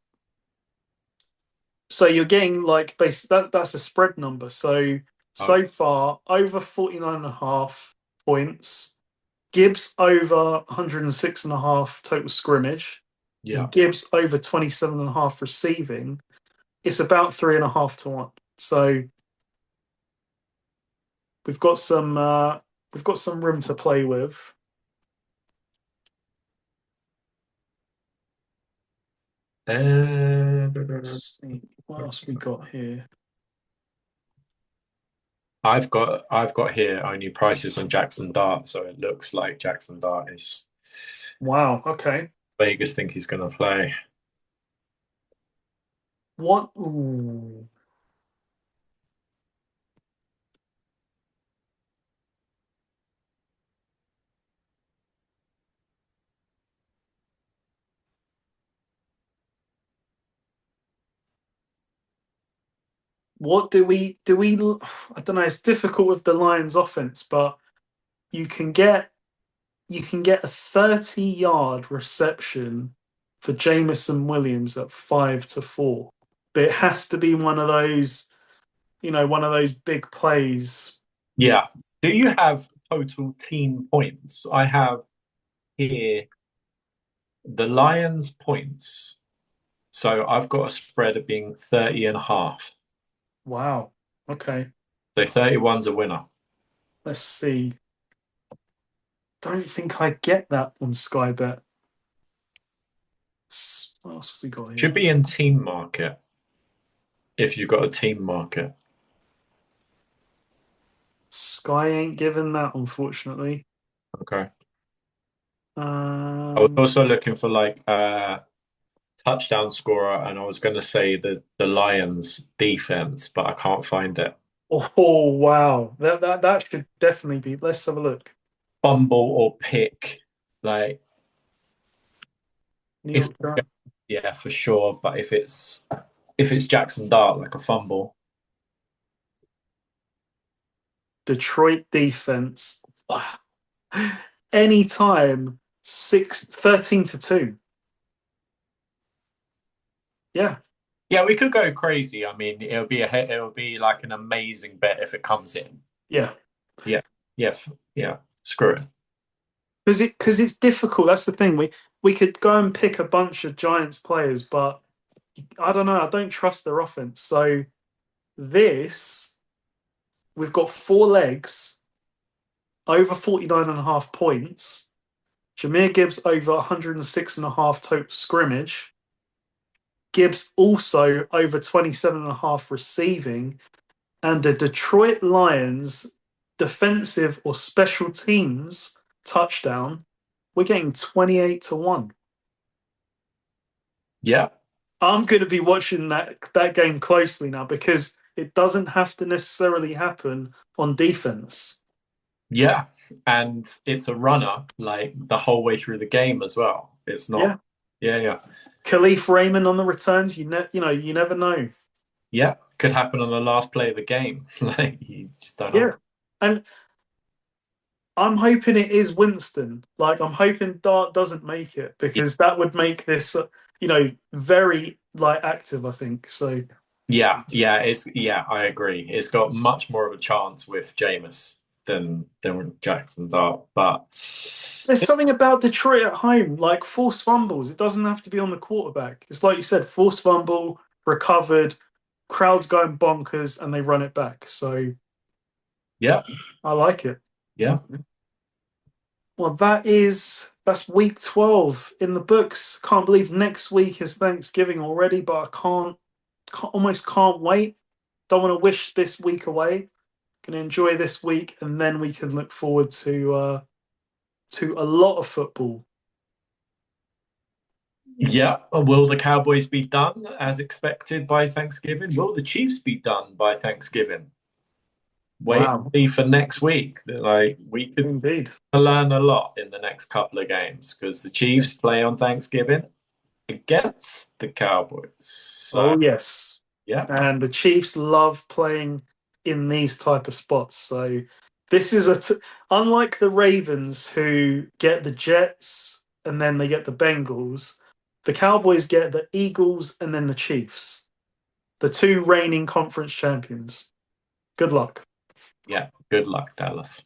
So you're getting like that's a spread number. So Oh, so far over 49 and a half points. Gibbs over 106 and a half total scrimmage, yeah. and Gibbs over 27 and a half receiving. It's about 3.5 to 1. So we've got some room to play with. Let's see what else we got here. I've got here only prices on Jackson Dart, so it looks like Jackson Dart is Wow. Okay. Vegas think he's going to play. What? Ooh. What do we? I don't know. It's difficult with the Lions' offense, but you can get you can get a 30-yard reception for Jamison Williams at 5-4. But it has to be one of those, one of those big plays. Yeah. Do you have total team points? I have here the Lions points. So I've got a spread of being 30.5. Wow. Okay. So 31's a winner. Let's see. Don't think I get that on Sky Bet. What else have we got Should here? be in team market if you've got a team market. Sky ain't given that, unfortunately. Okay. I was also looking for like touchdown scorer, and I was going to say the Lions defense, but I can't find it. Oh wow, that should definitely be. Let's have a look. Fumble or pick, like New if York Giants. yeah, for sure. But if it's Jackson Dart, like a fumble, Detroit defense. Wow. Anytime 13-2. Yeah, yeah, we could go crazy. I mean, it'll be like an amazing bet if it comes in. yeah. Yeah, yeah, yeah. Screw it. Because it's difficult. That's the thing. We could go and pick a bunch of Giants players, but I don't know. I don't trust their offense. So this we've got 4 legs over 49.5 points. Jahmyr Gibbs over 106.5 total scrimmage. Gibbs also over 27.5 receiving. And the Detroit Lions defensive or special teams touchdown, we're getting 28-1. Yeah, I'm going to be watching that game closely now because it doesn't have to necessarily happen on defense. yeah, and it's a runner like the whole way through the game as well. It's Yeah. not. Yeah, yeah, Khalif Raymond on the returns, you never know. yeah. Could happen on the last play of the game. Like you just don't know. Yeah. And I'm hoping it is Winston. Like I'm hoping Dart doesn't make it because that would make this, very like active. I think so. Yeah, yeah, yeah, I agree. It's got much more of a chance with Jameis than Jackson Dart, but There's something about Detroit at home, like forced fumbles. It doesn't have to be on the quarterback. It's like you said, forced fumble, recovered, crowds going bonkers, and they run it back. So yeah, I like it. yeah, Well, that's week 12 in the books. Can't believe next week is Thanksgiving already, but I almost can't wait. Don't want to wish this week away. Gonna enjoy this week, and then we can look forward to a lot of football. yeah. Will the Cowboys be done as expected by Thanksgiving? Will the Chiefs be done by Thanksgiving? Wait and Wow, see for next week. Like we could indeed. learn a lot in the next couple of games because the Chiefs play on Thanksgiving against the Cowboys. So Oh yes, yeah, and the Chiefs love playing in these type of spots. So this is unlike the Ravens who get the Jets and then they get the Bengals. The Cowboys get the Eagles and then the Chiefs, the two reigning conference champions. Good luck. yeah. Good luck, Dallas.